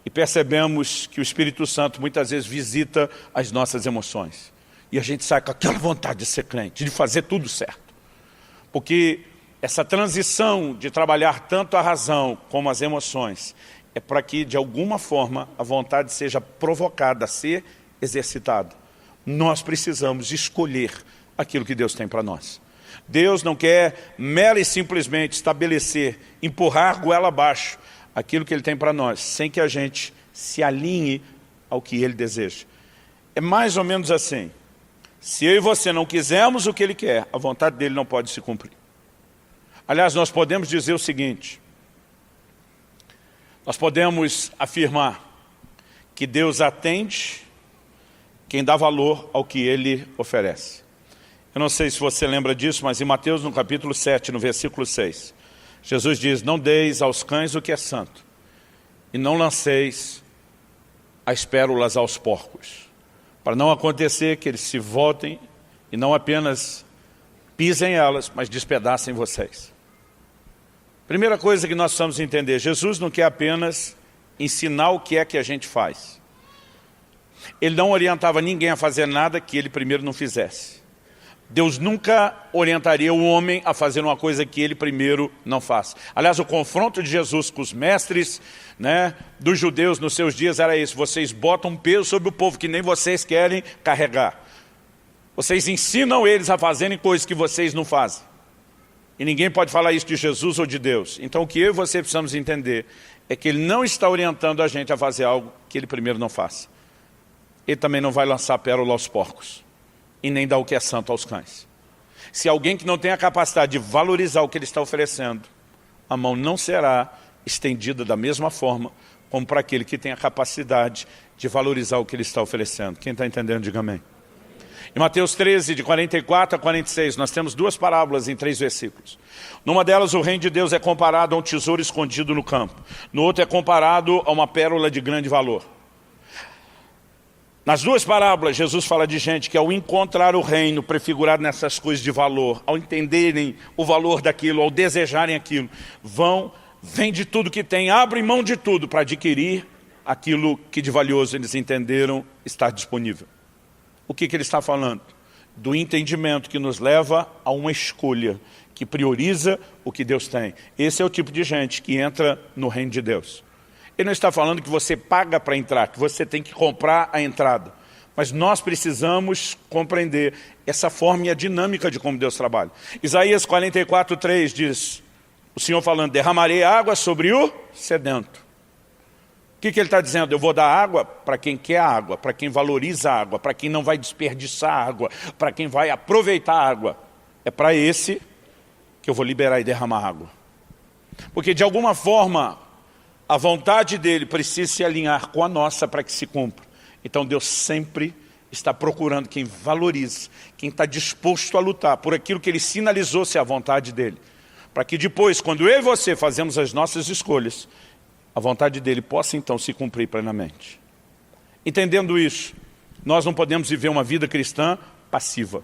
e percebemos que o Espírito Santo muitas vezes visita as nossas emoções. E a gente sai com aquela vontade de ser crente, de fazer tudo certo. Porque essa transição de trabalhar tanto a razão como as emoções é para que, de alguma forma, a vontade seja provocada a ser exercitada. Nós precisamos escolher aquilo que Deus tem para nós. Deus não quer mera e simplesmente estabelecer, empurrar goela abaixo aquilo que Ele tem para nós, sem que a gente se alinhe ao que Ele deseja. É mais ou menos assim. Se eu e você não quisermos o que Ele quer, a vontade dEle não pode se cumprir. Aliás, nós podemos dizer o seguinte, nós podemos afirmar que Deus atende quem dá valor ao que Ele oferece. Eu não sei se você lembra disso, mas em Mateus, no capítulo 7, no versículo 6, Jesus diz, não deis aos cães o que é santo, e não lanceis as pérolas aos porcos, para não acontecer que eles se voltem e não apenas pisem elas, mas despedacem vocês. Primeira coisa que nós precisamos entender, Jesus não quer apenas ensinar o que é que a gente faz. Ele não orientava ninguém a fazer nada que ele primeiro não fizesse. Deus nunca orientaria o homem a fazer uma coisa que ele primeiro não faz. Aliás, o confronto de Jesus com os mestres, dos judeus nos seus dias era isso. Vocês botam peso sobre o povo que nem vocês querem carregar. Vocês ensinam eles a fazerem coisas que vocês não fazem. E ninguém pode falar isso de Jesus ou de Deus. Então o que eu e você precisamos entender é que Ele não está orientando a gente a fazer algo que Ele primeiro não faça. Ele também não vai lançar pérola aos porcos. E nem dar o que é santo aos cães. Se alguém que não tem a capacidade de valorizar o que Ele está oferecendo, a mão não será estendida da mesma forma como para aquele que tem a capacidade de valorizar o que Ele está oferecendo. Quem está entendendo, diga amém. Em Mateus 13, de 44 a 46, nós temos duas parábolas em 3 versículos. Numa delas, o reino de Deus é comparado a um tesouro escondido no campo. No outro, é comparado a uma pérola de grande valor. Nas duas parábolas, Jesus fala de gente que ao encontrar o reino prefigurado nessas coisas de valor, ao entenderem o valor daquilo, ao desejarem aquilo, vende tudo que tem, abrem mão de tudo para adquirir aquilo que de valioso eles entenderam estar disponível. O que ele está falando? Do entendimento que nos leva a uma escolha, que prioriza o que Deus tem. Esse é o tipo de gente que entra no reino de Deus. Ele não está falando que você paga para entrar, que você tem que comprar a entrada. Mas nós precisamos compreender essa forma e a dinâmica de como Deus trabalha. Isaías 44, 3 diz, o Senhor falando, derramarei água sobre o sedento. O que ele está dizendo? Eu vou dar água para quem quer água, para quem valoriza a água, para quem não vai desperdiçar água, para quem vai aproveitar a água. É para esse que eu vou liberar e derramar água. Porque de alguma forma, a vontade dele precisa se alinhar com a nossa para que se cumpra. Então Deus sempre está procurando quem valoriza, quem está disposto a lutar por aquilo que Ele sinalizou ser a vontade dele. Para que depois, quando eu e você fazemos as nossas escolhas, a vontade dele possa então se cumprir plenamente. Entendendo isso, nós não podemos viver uma vida cristã passiva.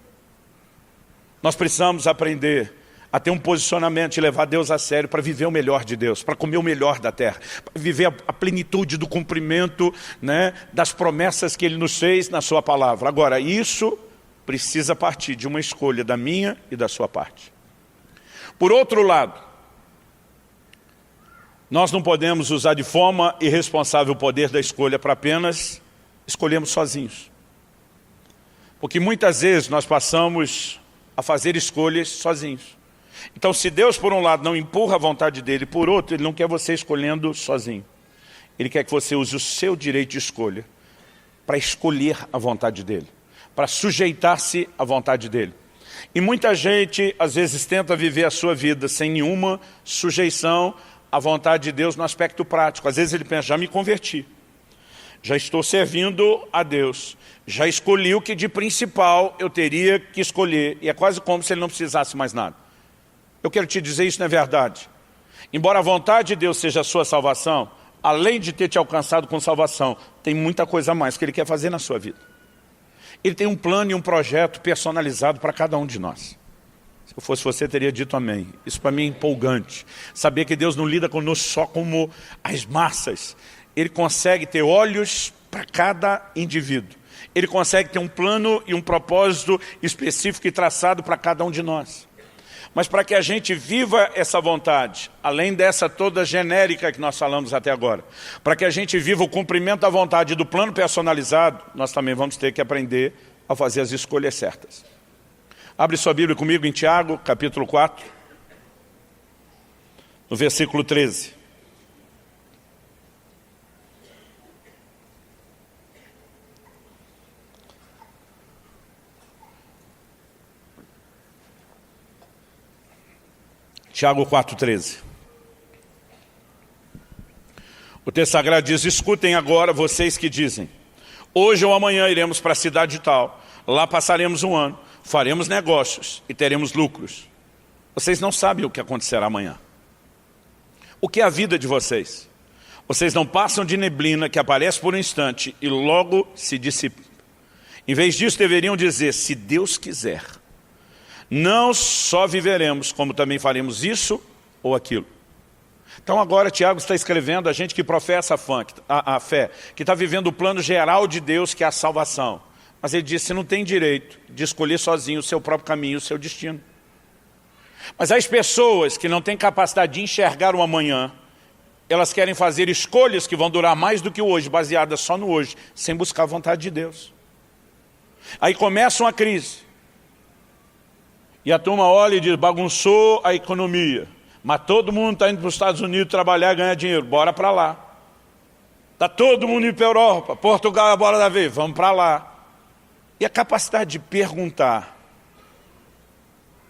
Nós precisamos aprender a ter um posicionamento e levar Deus a sério para viver o melhor de Deus, para comer o melhor da terra, para viver a plenitude do cumprimento, né, das promessas que Ele nos fez na sua palavra. Agora, isso precisa partir de uma escolha da minha e da sua parte. Por outro lado, nós não podemos usar de forma irresponsável o poder da escolha para apenas escolhermos sozinhos. Porque muitas vezes nós passamos a fazer escolhas sozinhos. Então, se Deus, por um lado, não empurra a vontade dele, por outro, Ele não quer você escolhendo sozinho. Ele quer que você use o seu direito de escolha para escolher a vontade dele, para sujeitar-se à vontade dele. E muita gente, às vezes, tenta viver a sua vida sem nenhuma sujeição à vontade de Deus no aspecto prático. Às vezes ele pensa, já me converti, já estou servindo a Deus, já escolhi o que de principal eu teria que escolher, e é quase como se ele não precisasse mais nada. Eu quero te dizer, isso não é verdade. Embora a vontade de Deus seja a sua salvação, além de ter te alcançado com salvação, tem muita coisa a mais que Ele quer fazer na sua vida. Ele tem um plano e um projeto personalizado para cada um de nós. Se eu fosse você, teria dito amém. Isso para mim é empolgante. Saber que Deus não lida conosco só como as massas. Ele consegue ter olhos para cada indivíduo. Ele consegue ter um plano e um propósito específico e traçado para cada um de nós. Mas para que a gente viva essa vontade, além dessa toda genérica que nós falamos até agora, para que a gente viva o cumprimento da vontade do plano personalizado, nós também vamos ter que aprender a fazer as escolhas certas. Abre sua Bíblia comigo em Tiago, capítulo 4, no versículo 13. Tiago 4,13. O texto sagrado diz, escutem agora vocês que dizem, hoje ou amanhã iremos para a cidade tal, lá passaremos um ano, faremos negócios e teremos lucros. Vocês não sabem o que acontecerá amanhã. O que é a vida de vocês? Vocês não passam de neblina que aparece por um instante e logo se dissipa. Em vez disso deveriam dizer, se Deus quiser, não só viveremos, como também faremos isso ou aquilo. Então agora Tiago está escrevendo a gente que professa a fé, que está vivendo o plano geral de Deus, que é a salvação. Mas ele diz, você não tem direito de escolher sozinho o seu próprio caminho, o seu destino. Mas as pessoas que não têm capacidade de enxergar o amanhã, elas querem fazer escolhas que vão durar mais do que o hoje, baseadas só no hoje, sem buscar a vontade de Deus. Aí começa uma crise. E a turma olha e diz, bagunçou a economia, mas todo mundo está indo para os Estados Unidos trabalhar e ganhar dinheiro, bora para lá. Está todo mundo indo para a Europa, Portugal é a bola da vez, vamos para lá. E a capacidade de perguntar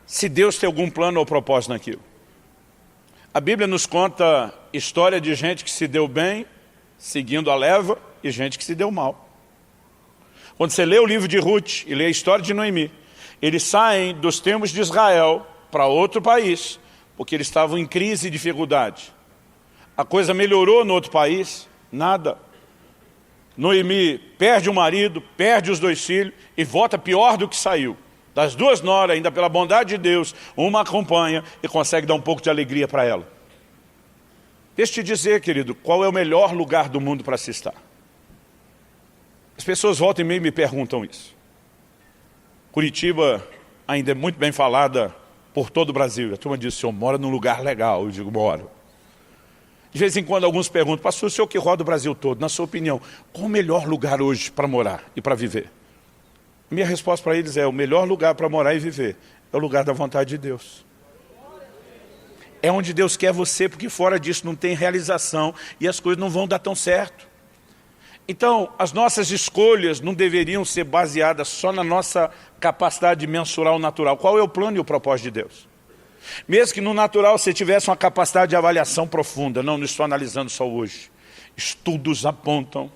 se Deus tem algum plano ou propósito naquilo. A Bíblia nos conta história de gente que se deu bem, seguindo a leva, e gente que se deu mal. Quando você lê o livro de Ruth e lê a história de Noemi, eles saem dos termos de Israel para outro país, porque eles estavam em crise e dificuldade. A coisa melhorou no outro país? Nada. Noemi perde o marido, perde os 2 filhos e volta pior do que saiu. Das 2 noras, ainda pela bondade de Deus, uma acompanha e consegue dar um pouco de alegria para ela. Deixa eu te dizer, querido, qual é o melhor lugar do mundo para se estar? As pessoas voltam e meio me perguntam isso. Curitiba ainda é muito bem falada por todo o Brasil. A turma diz, o senhor mora num lugar legal. Eu digo, moro. De vez em quando alguns perguntam, pastor, o senhor que roda o Brasil todo, na sua opinião, qual o melhor lugar hoje para morar e para viver? Minha resposta para eles é, o melhor lugar para morar e viver é o lugar da vontade de Deus. É onde Deus quer você, porque fora disso não tem realização e as coisas não vão dar tão certo. Então, as nossas escolhas não deveriam ser baseadas só na nossa capacidade de mensurar o natural. Qual é o plano e o propósito de Deus? Mesmo que no natural você tivesse uma capacidade de avaliação profunda, não estou analisando só hoje. Estudos apontam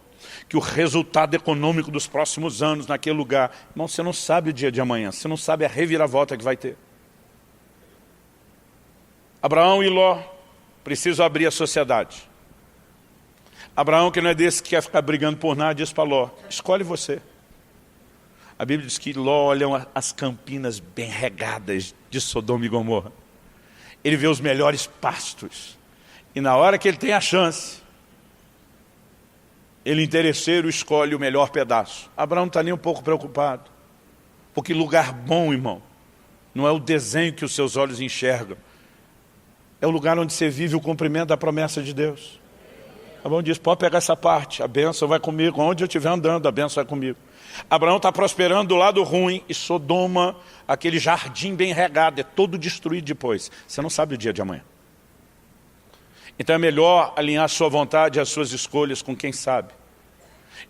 que o resultado econômico dos próximos anos naquele lugar, irmão, você não sabe o dia de amanhã, você não sabe a reviravolta que vai ter. Abraão e Ló precisam abrir a sociedade. Abraão, que não é desse que quer ficar brigando por nada, diz para Ló, escolhe você. A Bíblia diz que Ló olha as campinas bem regadas de Sodoma e Gomorra. Ele vê os melhores pastos. E na hora que ele tem a chance, ele interesseiro escolhe o melhor pedaço. Abraão não está nem um pouco preocupado. Porque lugar bom, irmão, não é o desenho que os seus olhos enxergam. É o lugar onde você vive o cumprimento da promessa de Deus. Abraão diz, pode pegar essa parte, a bênção vai comigo. Onde eu estiver andando, a bênção vai comigo. Abraão está prosperando do lado ruim e Sodoma, aquele jardim bem regado, é todo destruído depois. Você não sabe o dia de amanhã. Então é melhor alinhar a sua vontade e as suas escolhas com quem sabe.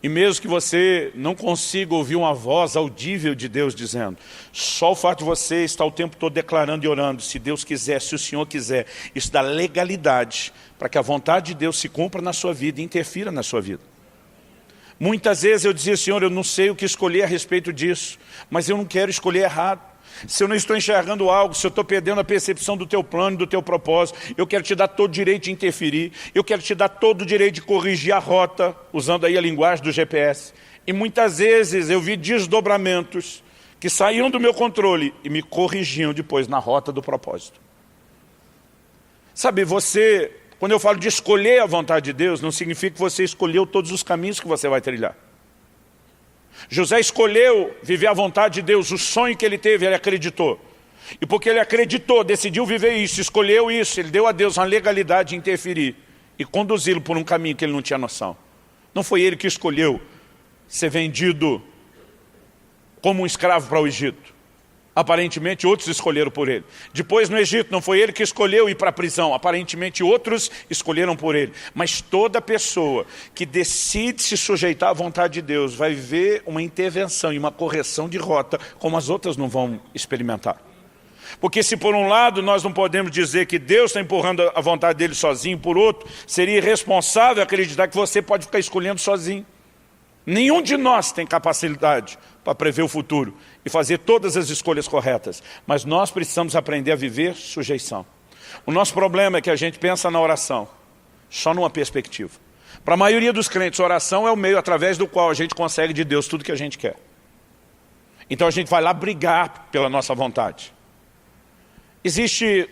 E mesmo que você não consiga ouvir uma voz audível de Deus dizendo, só o fato de você estar o tempo todo declarando e orando, se Deus quiser, se o Senhor quiser, isso dá legalidade para que a vontade de Deus se cumpra na sua vida e interfira na sua vida. Muitas vezes eu dizia, Senhor, eu não sei o que escolher a respeito disso, mas eu não quero escolher errado. Se eu não estou enxergando algo, se eu estou perdendo a percepção do teu plano, do teu propósito, eu quero te dar todo o direito de interferir, eu quero te dar todo o direito de corrigir a rota, usando aí a linguagem do GPS. E muitas vezes eu vi desdobramentos que saíam do meu controle e me corrigiam depois na rota do propósito. Sabe, você, quando eu falo de escolher a vontade de Deus, não significa que você escolheu todos os caminhos que você vai trilhar. José escolheu viver a vontade de Deus, o sonho que ele teve, ele acreditou. E porque ele acreditou, decidiu viver isso, escolheu isso, ele deu a Deus uma legalidade de interferir e conduzi-lo por um caminho que ele não tinha noção. Não foi ele que escolheu ser vendido como um escravo para o Egito. Aparentemente outros escolheram por ele. Depois no Egito não foi ele que escolheu ir para a prisão. Aparentemente outros escolheram por ele. Mas toda pessoa que decide se sujeitar à vontade de Deus vai ver uma intervenção e uma correção de rota como as outras não vão experimentar. Porque se por um lado nós não podemos dizer que Deus está empurrando a vontade dele sozinho, por outro, seria irresponsável acreditar que você pode ficar escolhendo sozinho. Nenhum de nós tem capacidade para prever o futuro e fazer todas as escolhas corretas. Mas nós precisamos aprender a viver sujeição. O nosso problema é que a gente pensa na oração só numa perspectiva. Para a maioria dos crentes, a oração é o meio através do qual a gente consegue de Deus tudo que a gente quer. Então a gente vai lá brigar pela nossa vontade. Existe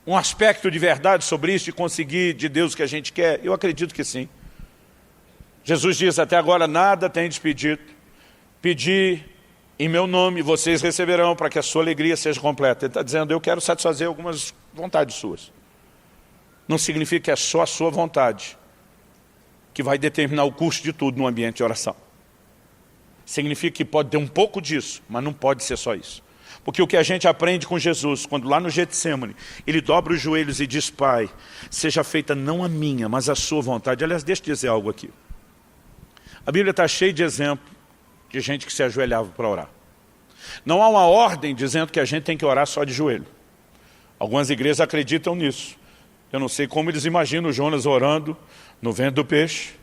um aspecto de verdade sobre isso, de conseguir de Deus o que a gente quer? Eu acredito que sim. Jesus diz, até agora nada tendes pedido. Pedi em meu nome, vocês receberão para que a sua alegria seja completa. Ele está dizendo, eu quero satisfazer algumas vontades suas. Não significa que é só a sua vontade que vai determinar o curso de tudo no ambiente de oração. Significa que pode ter um pouco disso, mas não pode ser só isso. Porque o que a gente aprende com Jesus, quando lá no Getsemane, ele dobra os joelhos e diz, Pai, seja feita não a minha, mas a sua vontade. Aliás, deixa eu dizer algo aqui. A Bíblia está cheia de exemplos de gente que se ajoelhava para orar. Não há uma ordem dizendo que a gente tem que orar só de joelho. Algumas igrejas acreditam nisso. Eu não sei como eles imaginam o Jonas orando no vento do peixe,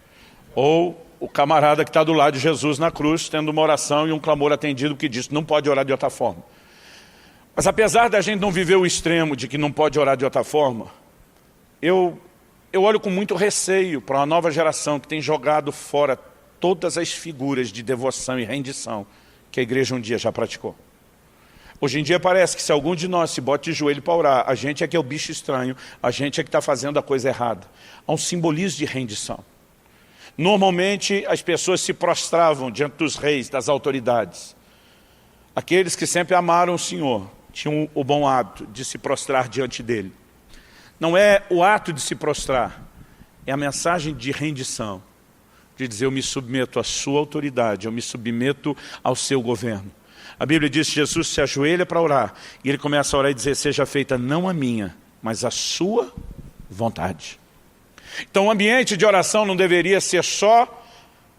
ou o camarada que está do lado de Jesus na cruz, tendo uma oração e um clamor atendido que diz, não pode orar de outra forma. Mas apesar da gente não viver o extremo de que não pode orar de outra forma, eu olho com muito receio para uma nova geração que tem jogado fora todas as figuras de devoção e rendição que a igreja um dia já praticou. Hoje em dia parece que se algum de nós se bota de joelho para orar, a gente é que é o bicho estranho, a gente é que está fazendo a coisa errada. Há um simbolismo de rendição. Normalmente as pessoas se prostravam diante dos reis, das autoridades. Aqueles que sempre amaram o Senhor tinham o bom hábito de se prostrar diante dele. Não é o ato de se prostrar, é a mensagem de rendição. De dizer, eu me submeto à sua autoridade, eu me submeto ao seu governo. A Bíblia diz que Jesus se ajoelha para orar, e ele começa a orar e dizer, seja feita não a minha, mas a sua vontade. Então o ambiente de oração não deveria ser só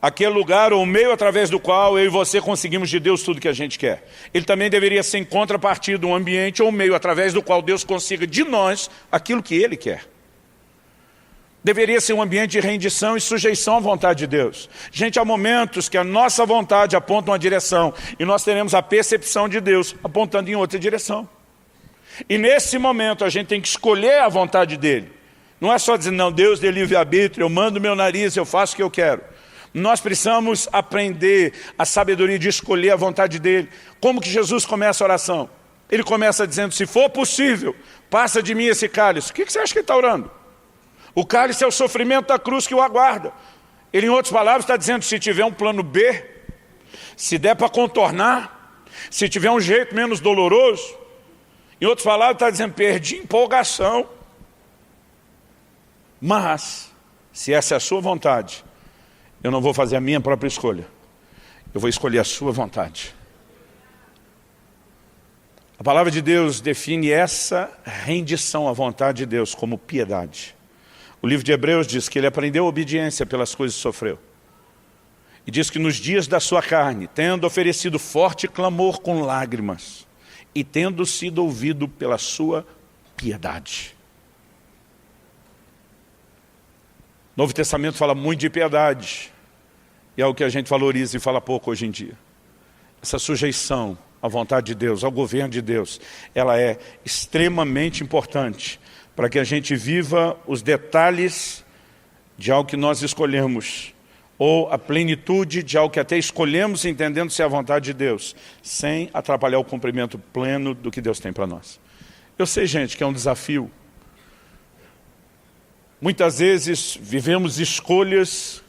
aquele lugar ou meio através do qual eu e você conseguimos de Deus tudo que a gente quer. Ele também deveria ser em contrapartida um ambiente ou meio através do qual Deus consiga de nós aquilo que Ele quer. Deveria ser um ambiente de rendição e sujeição à vontade de Deus. Gente, há momentos que a nossa vontade aponta uma direção e nós teremos a percepção de Deus apontando em outra direção. E nesse momento a gente tem que escolher a vontade dele. Não é só dizer, não, Deus dê livre-arbítrio, eu mando meu nariz, eu faço o que eu quero. Nós precisamos aprender a sabedoria de escolher a vontade dele. Como que Jesus começa a oração? Ele começa dizendo, se for possível, passa de mim esse cálice. O que você acha que ele está orando? O cálice é o sofrimento da cruz que o aguarda. Ele, em outras palavras, está dizendo, se tiver um plano B, se der para contornar, se tiver um jeito menos doloroso, em outras palavras, está dizendo, perdi empolgação. Mas, se essa é a sua vontade, eu não vou fazer a minha própria escolha. Eu vou escolher a sua vontade. A palavra de Deus define essa rendição à vontade de Deus como piedade. O livro de Hebreus diz que ele aprendeu obediência pelas coisas que sofreu. E diz que nos dias da sua carne, tendo oferecido forte clamor com lágrimas, e tendo sido ouvido pela sua piedade. O Novo Testamento fala muito de piedade, e é o que a gente valoriza e fala pouco hoje em dia. Essa sujeição à vontade de Deus, ao governo de Deus, ela é extremamente importante para que a gente viva os detalhes de algo que nós escolhemos, ou a plenitude de algo que até escolhemos entendendo se é a vontade de Deus, sem atrapalhar o cumprimento pleno do que Deus tem para nós. Eu sei, gente, que é um desafio. Muitas vezes vivemos escolhas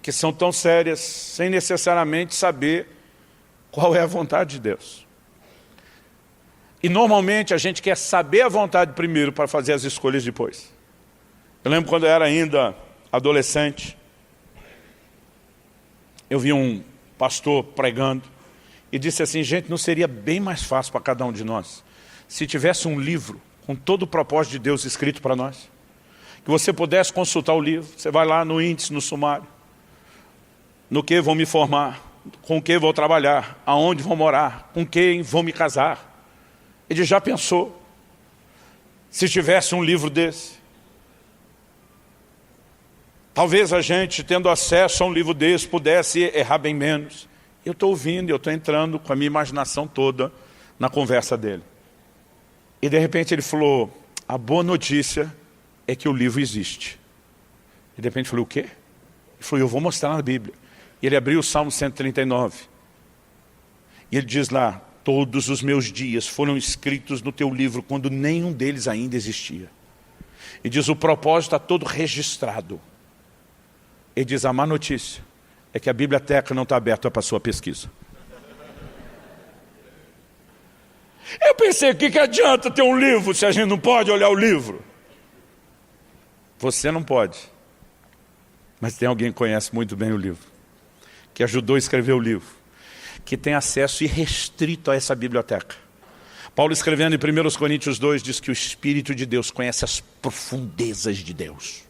que são tão sérias, sem necessariamente saber qual é a vontade de Deus. E normalmente a gente quer saber a vontade primeiro para fazer as escolhas depois. Eu lembro quando eu era ainda adolescente, eu vi um pastor pregando e disse assim, gente, não seria bem mais fácil para cada um de nós se tivesse um livro com todo o propósito de Deus escrito para nós? Que você pudesse consultar o livro, você vai lá no índice, no sumário, no que vou me formar, com que vou trabalhar, aonde vou morar, com quem vou me casar. Ele já pensou, se tivesse um livro desse? Talvez a gente, tendo acesso a um livro desse, pudesse errar bem menos. Eu estou ouvindo, eu estou entrando com a minha imaginação toda na conversa dele. E de repente ele falou, a boa notícia é que o livro existe. E de repente eu falei, o quê? Ele falou, eu vou mostrar na Bíblia. E ele abriu o Salmo 139. E ele diz lá, todos os meus dias foram escritos no teu livro quando nenhum deles ainda existia. E diz, o propósito está todo registrado. Ele diz, a má notícia é que a biblioteca não está aberta para a sua pesquisa. Eu pensei, o que adianta ter um livro se a gente não pode olhar o livro? Você não pode. Mas tem alguém que conhece muito bem o livro, que ajudou a escrever o livro, que tem acesso irrestrito a essa biblioteca. Paulo, escrevendo em 1 Coríntios 2, diz que o Espírito de Deus conhece as profundezas de Deus.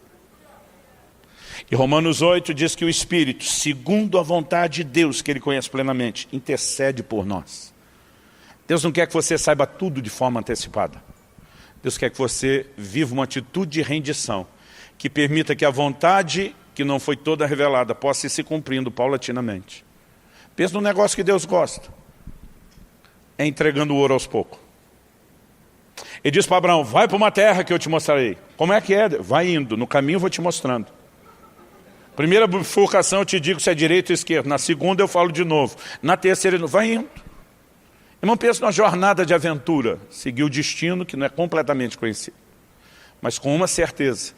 E Romanos 8 diz que o Espírito, segundo a vontade de Deus, que Ele conhece plenamente, intercede por nós. Deus não quer que você saiba tudo de forma antecipada. Deus quer que você viva uma atitude de rendição, que permita que a vontade, que não foi toda revelada, possa ir se cumprindo paulatinamente. Pensa no negócio que Deus gosta. É entregando o ouro aos poucos. Ele diz para Abraão, vai para uma terra que eu te mostrarei. Como é que é? Vai indo, no caminho eu vou te mostrando. Primeira bifurcação eu te digo se é direita ou esquerda. Na segunda eu falo de novo. Na terceira, vai indo. Irmão, pensa numa jornada de aventura. Seguir o destino que não é completamente conhecido. Mas com uma certeza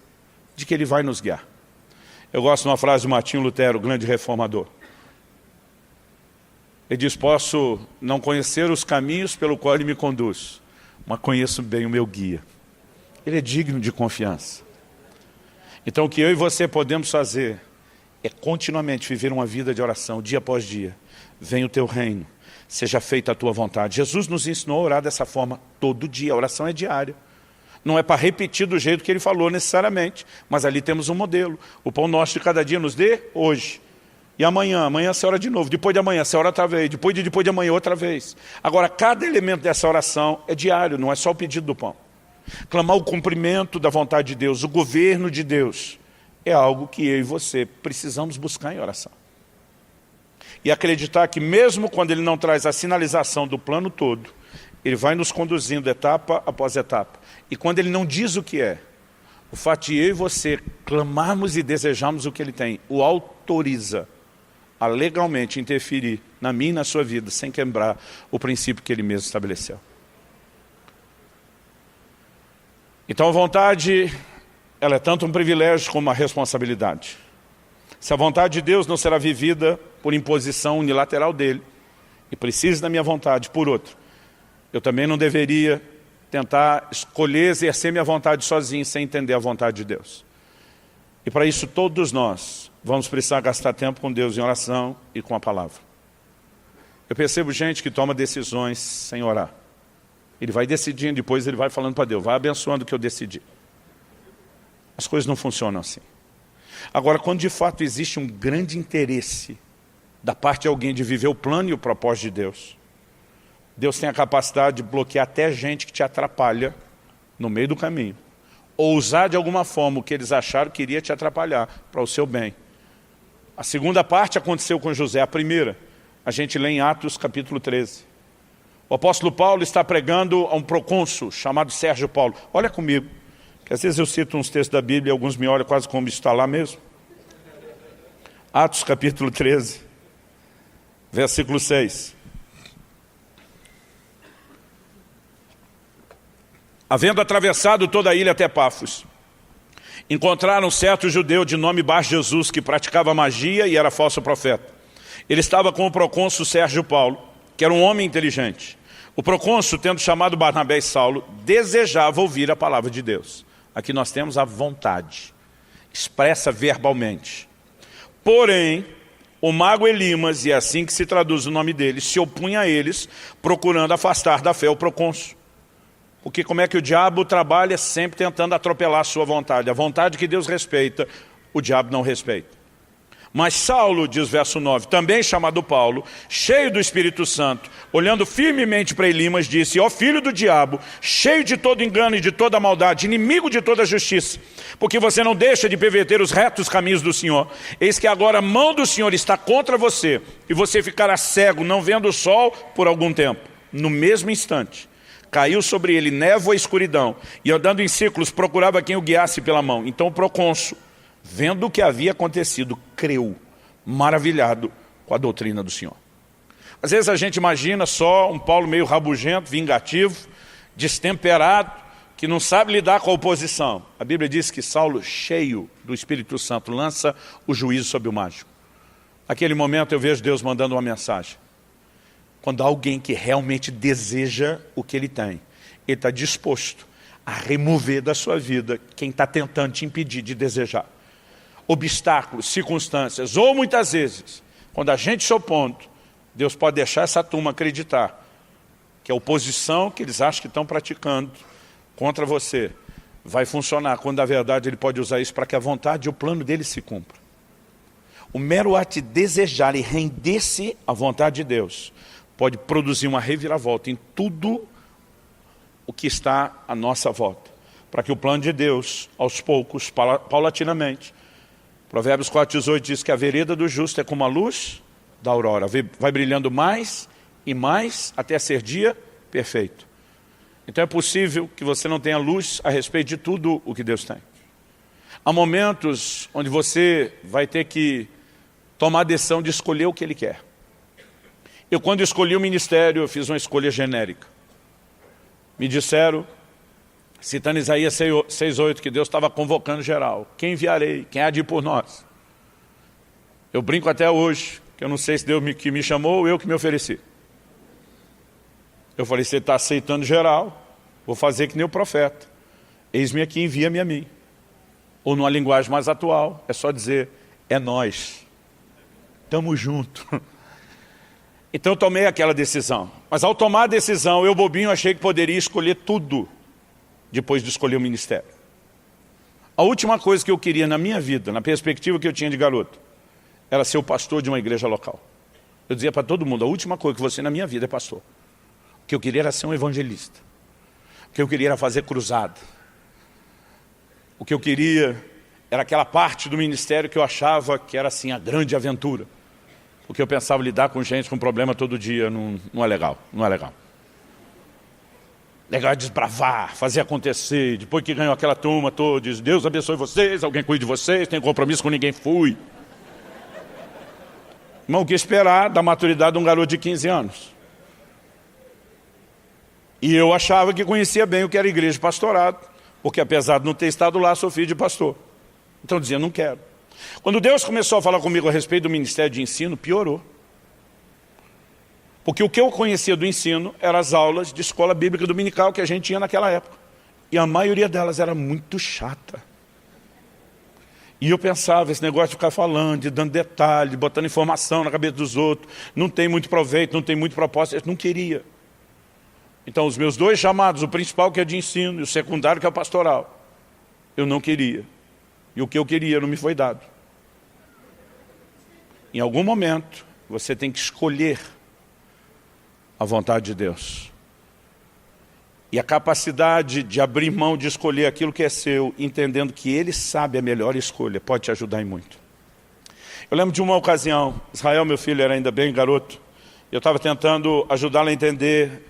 de que Ele vai nos guiar. Eu gosto de uma frase de Martinho Lutero, o grande reformador. Ele diz, posso não conhecer os caminhos pelo qual Ele me conduz, mas conheço bem o meu guia. Ele é digno de confiança. Então o que eu e você podemos fazer é continuamente viver uma vida de oração, dia após dia. Venha o teu reino, seja feita a tua vontade. Jesus nos ensinou a orar dessa forma todo dia, a oração é diária. Não é para repetir do jeito que Ele falou necessariamente, mas ali temos um modelo. O pão nosso de cada dia nos dê hoje. E amanhã você ora de novo, depois de amanhã você ora outra vez, depois de amanhã outra vez. Agora, cada elemento dessa oração é diário, não é só o pedido do pão. Clamar o cumprimento da vontade de Deus, o governo de Deus, é algo que eu e você precisamos buscar em oração. E acreditar que mesmo quando Ele não traz a sinalização do plano todo, Ele vai nos conduzindo etapa após etapa. E quando Ele não diz o que é, o fato de eu e você clamarmos e desejarmos o que Ele tem, o autoriza a legalmente interferir na minha e na sua vida, sem quebrar o princípio que Ele mesmo estabeleceu. Então a vontade, ela é tanto um privilégio como uma responsabilidade. Se a vontade de Deus não será vivida por imposição unilateral dEle, e precisa da minha vontade por outro, eu também não deveria tentar escolher exercer minha vontade sozinho, sem entender a vontade de Deus. E para isso todos nós vamos precisar gastar tempo com Deus em oração e com a palavra. Eu percebo gente que toma decisões sem orar. Ele vai decidindo, depois ele vai falando para Deus, vai abençoando o que eu decidi. As coisas não funcionam assim. Agora, quando de fato existe um grande interesse da parte de alguém de viver o plano e o propósito de Deus, Deus tem a capacidade de bloquear até gente que te atrapalha no meio do caminho, ou usar de alguma forma o que eles acharam que iria te atrapalhar para o seu bem. A segunda parte aconteceu com José. A primeira, a gente lê em Atos capítulo 13. O apóstolo Paulo está pregando a um procônsul chamado Sérgio Paulo. Olha comigo, que às vezes eu cito uns textos da Bíblia e alguns me olham quase como está lá mesmo. Atos capítulo 13, versículo 6. Havendo atravessado toda a ilha até Pafos, encontraram um certo judeu de nome Bar-Jesus, que praticava magia e era falso profeta. Ele estava com o procônsul Sérgio Paulo, que era um homem inteligente. O procônsul, tendo chamado Barnabé e Saulo, desejava ouvir a palavra de Deus. Aqui nós temos a vontade, expressa verbalmente. Porém, o mago Elimas, e é assim que se traduz o nome dele, se opunha a eles, procurando afastar da fé o procônsul. Porque como é que o diabo trabalha? Sempre tentando atropelar a sua vontade. A vontade que Deus respeita, o diabo não respeita. Mas Saulo, diz verso 9, também chamado Paulo, cheio do Espírito Santo, olhando firmemente para Elimas, disse: ó filho do diabo, cheio de todo engano e de toda maldade, inimigo de toda justiça, porque você não deixa de perverter os retos caminhos do Senhor. Eis que agora a mão do Senhor está contra você, e você ficará cego, não vendo o sol por algum tempo. No mesmo instante, caiu sobre ele névoa e escuridão, e andando em círculos procurava quem o guiasse pela mão. Então o procônsul, vendo o que havia acontecido, creu, maravilhado com a doutrina do Senhor. Às vezes a gente imagina só um Paulo meio rabugento, vingativo, destemperado, que não sabe lidar com a oposição. A Bíblia diz que Saulo, cheio do Espírito Santo, lança o juízo sobre o mágico. Naquele momento eu vejo Deus mandando uma mensagem. Quando há alguém que realmente deseja o que ele tem, ele está disposto a remover da sua vida quem está tentando te impedir de desejar. Obstáculos, circunstâncias, ou muitas vezes, quando a gente se opondo, Deus pode deixar essa turma acreditar que a oposição que eles acham que estão praticando contra você vai funcionar, quando na verdade Ele pode usar isso para que a vontade e o plano dele se cumpra. O mero ato de desejar e render-se à vontade de Deus pode produzir uma reviravolta em tudo o que está à nossa volta, para que o plano de Deus, aos poucos, paulatinamente, Provérbios 4,18 diz que a vereda do justo é como a luz da aurora, vai brilhando mais e mais até ser dia perfeito. Então é possível que você não tenha luz a respeito de tudo o que Deus tem. Há momentos onde você vai ter que tomar a decisão de escolher o que Ele quer. Eu, quando escolhi o ministério, eu fiz uma escolha genérica. Me disseram, citando Isaías 6,8, que Deus estava convocando geral. Quem enviarei? Quem há de ir por nós? Eu brinco até hoje, que eu não sei se Deus que me chamou ou eu que me ofereci. Eu falei, você está aceitando geral, vou fazer que nem o profeta. Eis-me aqui, envia-me a mim. Ou numa linguagem mais atual, é só dizer, é nós. Estamos juntos. Então eu tomei aquela decisão. Mas ao tomar a decisão, eu bobinho achei que poderia escolher tudo depois de escolher o ministério. A última coisa que eu queria na minha vida, na perspectiva que eu tinha de garoto, era ser o pastor de uma igreja local. Eu dizia para todo mundo, a última coisa que você na minha vida é pastor. O que eu queria era ser um evangelista. O que eu queria era fazer cruzada. O que eu queria era aquela parte do ministério que eu achava que era assim a grande aventura. Porque eu pensava lidar com gente com problema todo dia não é legal, não é legal. Legal é desbravar, fazer acontecer. Depois que ganhou aquela turma toda, diz, Deus abençoe vocês, alguém cuide de vocês, tem compromisso com ninguém, fui. Irmão, o que esperar da maturidade de um garoto de 15 anos? E eu achava que conhecia bem o que era igreja de pastorado, porque apesar de não ter estado lá, sou filho de pastor. Então eu dizia, não quero. Quando Deus começou a falar comigo a respeito do ministério de ensino, piorou. Porque o que eu conhecia do ensino eram as aulas de escola bíblica dominical que a gente tinha naquela época. E a maioria delas era muito chata. E eu pensava, esse negócio de ficar falando, de dando detalhe, botando informação na cabeça dos outros, não tem muito proveito, não tem muito propósito, eu não queria. Então os meus dois chamados, o principal que é de ensino e o secundário que é o pastoral, eu não queria. E o que eu queria não me foi dado. Em algum momento, você tem que escolher a vontade de Deus. E a capacidade de abrir mão de escolher aquilo que é seu, entendendo que Ele sabe a melhor escolha, pode te ajudar em muito. Eu lembro de uma ocasião, Israel, meu filho, era ainda bem garoto, eu estava tentando ajudá-lo a entender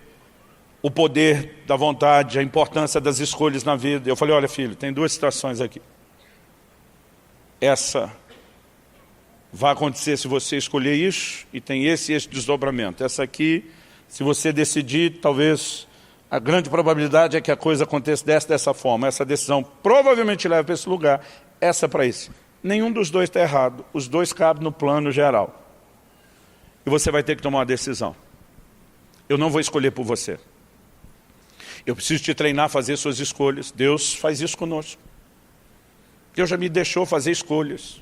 o poder da vontade, a importância das escolhas na vida. Eu falei, olha filho, tem duas situações aqui. Essa vai acontecer se você escolher isso, e tem esse desdobramento. Essa aqui, se você decidir, talvez a grande probabilidade é que a coisa aconteça dessa forma. Essa decisão provavelmente leva para esse lugar, essa para esse. Nenhum dos dois está errado, os dois cabem no plano geral. E você vai ter que tomar uma decisão. Eu não vou escolher por você. Eu preciso te treinar a fazer suas escolhas. Deus faz isso conosco. Deus já me deixou fazer escolhas.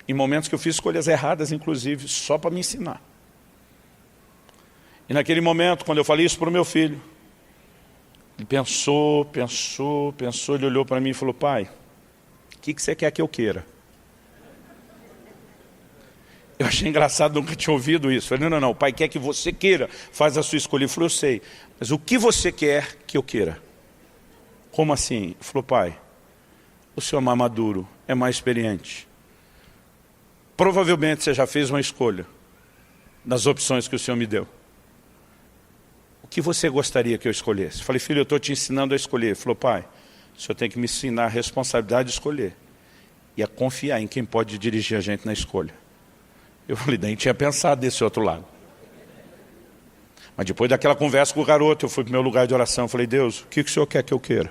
Em momentos que eu fiz escolhas erradas, inclusive, só para me ensinar. E naquele momento, quando eu falei isso para o meu filho, ele pensou, ele olhou para mim e falou, pai, o que você quer que eu queira? Eu achei engraçado, nunca tinha ouvido isso. Eu falei, não, o pai quer que você queira, faz a sua escolha. Ele falou, eu sei, mas o que você quer que eu queira? Como assim? Ele falou, pai, o senhor é mais maduro, é mais experiente. Provavelmente você já fez uma escolha nas opções que o senhor me deu. O que você gostaria que eu escolhesse? Eu falei, filho, eu estou te ensinando a escolher. Ele falou, pai, o senhor tem que me ensinar a responsabilidade de escolher e a confiar em quem pode dirigir a gente na escolha. Eu falei, nem tinha pensado desse outro lado. Mas depois daquela conversa com o garoto, eu fui para o meu lugar de oração. Eu falei, Deus, o que o senhor quer que eu queira?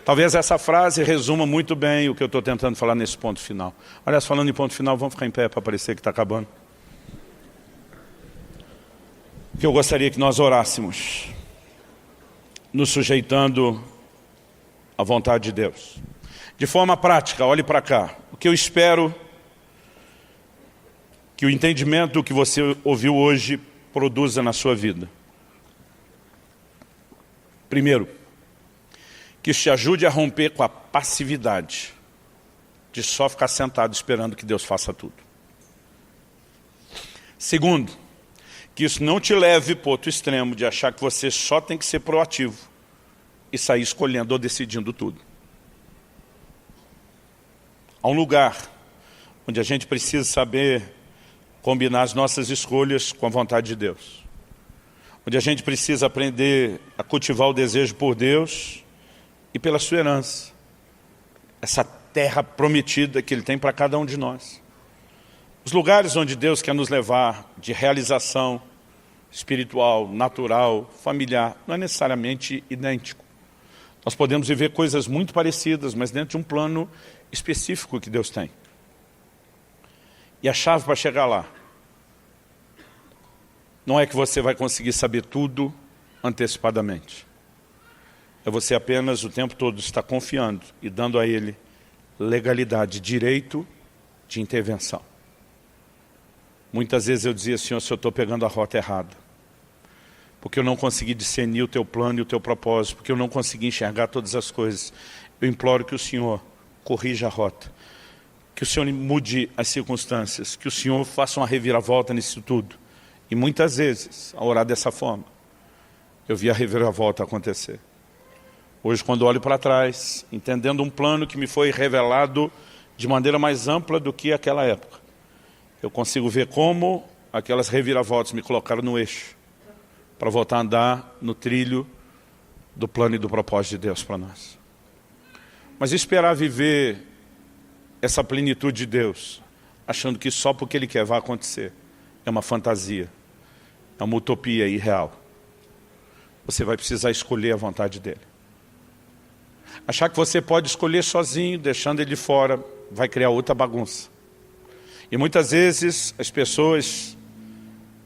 Talvez essa frase resuma muito bem o que eu estou tentando falar nesse ponto final. Aliás, falando em ponto final, vamos ficar em pé para parecer que está acabando. Que eu gostaria que nós orássemos, nos sujeitando à vontade de Deus. De forma prática, olhe para cá. O que eu espero que o entendimento do que você ouviu hoje produza na sua vida. Primeiro, que isso te ajude a romper com a passividade de só ficar sentado esperando que Deus faça tudo. Segundo, que isso não te leve para o outro extremo de achar que você só tem que ser proativo e sair escolhendo ou decidindo tudo. Há um lugar onde a gente precisa saber combinar as nossas escolhas com a vontade de Deus. Onde a gente precisa aprender a cultivar o desejo por Deus e pela sua herança. Essa terra prometida que Ele tem para cada um de nós. Os lugares onde Deus quer nos levar de realização espiritual, natural, familiar, não é necessariamente idêntico. Nós podemos viver coisas muito parecidas, mas dentro de um plano específico que Deus tem. E a chave para chegar lá não é que você vai conseguir saber tudo antecipadamente. É você apenas o tempo todo estar confiando e dando a Ele legalidade, direito de intervenção. Muitas vezes eu dizia, Senhor, se eu estou pegando a rota errada, porque eu não consegui discernir o Teu plano e o Teu propósito, porque eu não consegui enxergar todas as coisas, eu imploro que o Senhor corrija a rota, que o Senhor mude as circunstâncias, que o Senhor faça uma reviravolta nisso tudo. E muitas vezes, ao orar dessa forma, eu vi a reviravolta acontecer. Hoje, quando olho para trás, entendendo um plano que me foi revelado de maneira mais ampla do que aquela época, eu consigo ver como aquelas reviravoltas me colocaram no eixo para voltar a andar no trilho do plano e do propósito de Deus para nós. Mas esperar viver essa plenitude de Deus, achando que só porque Ele quer vai acontecer. É uma fantasia, é uma utopia irreal. Você vai precisar escolher a vontade dEle. Achar que você pode escolher sozinho, deixando Ele de fora, vai criar outra bagunça. E muitas vezes as pessoas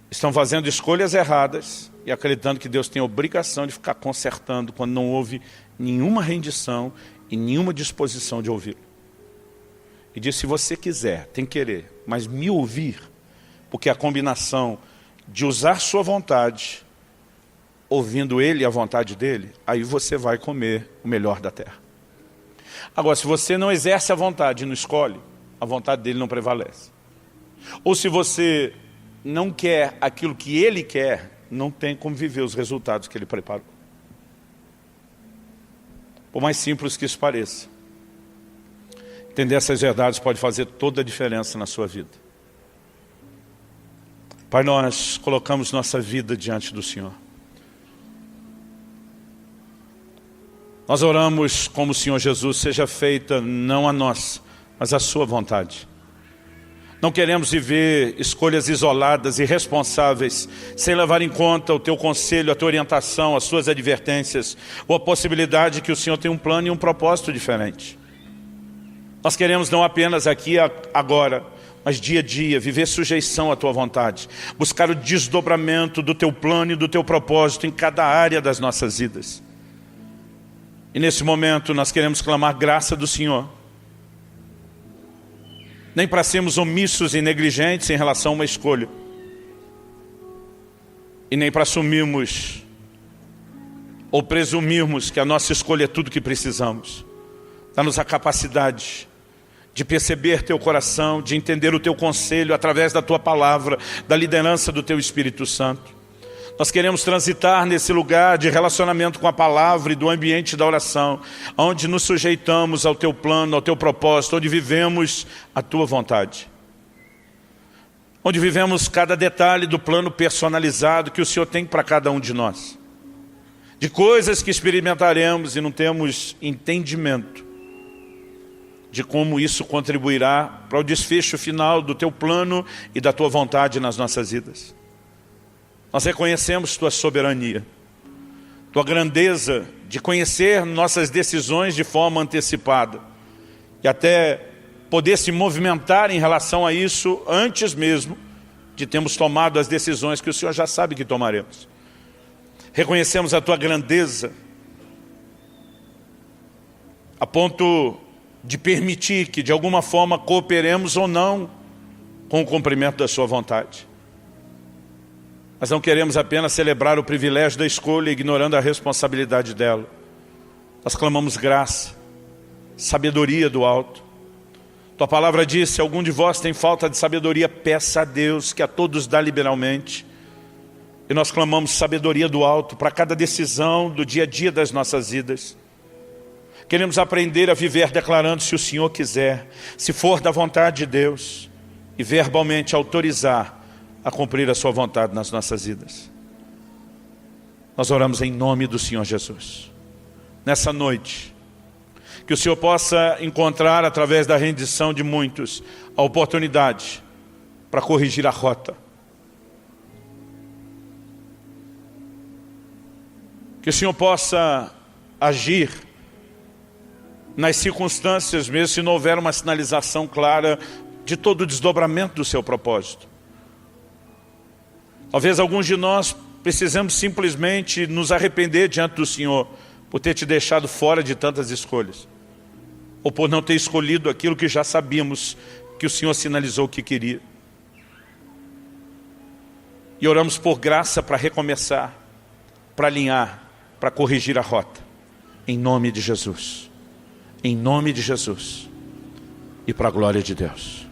estão fazendo escolhas erradas e acreditando que Deus tem a obrigação de ficar consertando quando não houve nenhuma rendição e nenhuma disposição de ouvi-lo. E diz, se você quiser, tem que querer, mas me ouvir, porque a combinação de usar sua vontade, ouvindo Ele e a vontade dEle, aí você vai comer o melhor da terra. Agora, se você não exerce a vontade e não escolhe, a vontade dEle não prevalece. Ou se você não quer aquilo que Ele quer, não tem como viver os resultados que Ele preparou. Por mais simples que isso pareça, entender essas verdades pode fazer toda a diferença na sua vida. Pai, nós colocamos nossa vida diante do Senhor. Nós oramos como o Senhor Jesus, seja feita não a nossa, mas a sua vontade. Não queremos viver escolhas isoladas, irresponsáveis, sem levar em conta o teu conselho, a tua orientação, as suas advertências, ou a possibilidade que o Senhor tem um plano e um propósito diferente. Nós queremos não apenas aqui agora, mas dia a dia, viver sujeição à tua vontade, buscar o desdobramento do teu plano e do teu propósito em cada área das nossas vidas. E nesse momento nós queremos clamar graça do Senhor, nem para sermos omissos e negligentes em relação a uma escolha, e nem para assumirmos ou presumirmos que a nossa escolha é tudo que precisamos. Dá-nos a capacidade de perceber teu coração, de entender o teu conselho através da tua palavra, da liderança do teu Espírito Santo. Nós queremos transitar nesse lugar de relacionamento com a palavra e do ambiente da oração, onde nos sujeitamos ao teu plano, ao teu propósito, onde vivemos a tua vontade. Onde vivemos cada detalhe do plano personalizado que o Senhor tem para cada um de nós. De coisas que experimentaremos e não temos entendimento de como isso contribuirá para o desfecho final do teu plano e da tua vontade nas nossas vidas. Nós reconhecemos tua soberania, tua grandeza de conhecer nossas decisões de forma antecipada e até poder se movimentar em relação a isso antes mesmo de termos tomado as decisões que o Senhor já sabe que tomaremos. Reconhecemos a tua grandeza a ponto de permitir que de alguma forma cooperemos ou não com o cumprimento da sua vontade. Nós não queremos apenas celebrar o privilégio da escolha, ignorando a responsabilidade dela. Nós clamamos graça, sabedoria do alto. Tua palavra diz, se algum de vós tem falta de sabedoria, peça a Deus, que a todos dá liberalmente. E nós clamamos sabedoria do alto para cada decisão do dia a dia das nossas vidas. Queremos aprender a viver declarando, se o Senhor quiser, se for da vontade de Deus, e verbalmente autorizar a cumprir a sua vontade nas nossas vidas. Nós oramos em nome do Senhor Jesus. Nessa noite, que o Senhor possa encontrar através da rendição de muitos a oportunidade para corrigir a rota. Que o Senhor possa agir nas circunstâncias, mesmo se não houver uma sinalização clara de todo o desdobramento do seu propósito. Talvez alguns de nós precisamos simplesmente nos arrepender diante do Senhor por ter te deixado fora de tantas escolhas, ou por não ter escolhido aquilo que já sabíamos que o Senhor sinalizou que queria. E oramos por graça para recomeçar, para alinhar, para corrigir a rota, em nome de Jesus, e para a glória de Deus.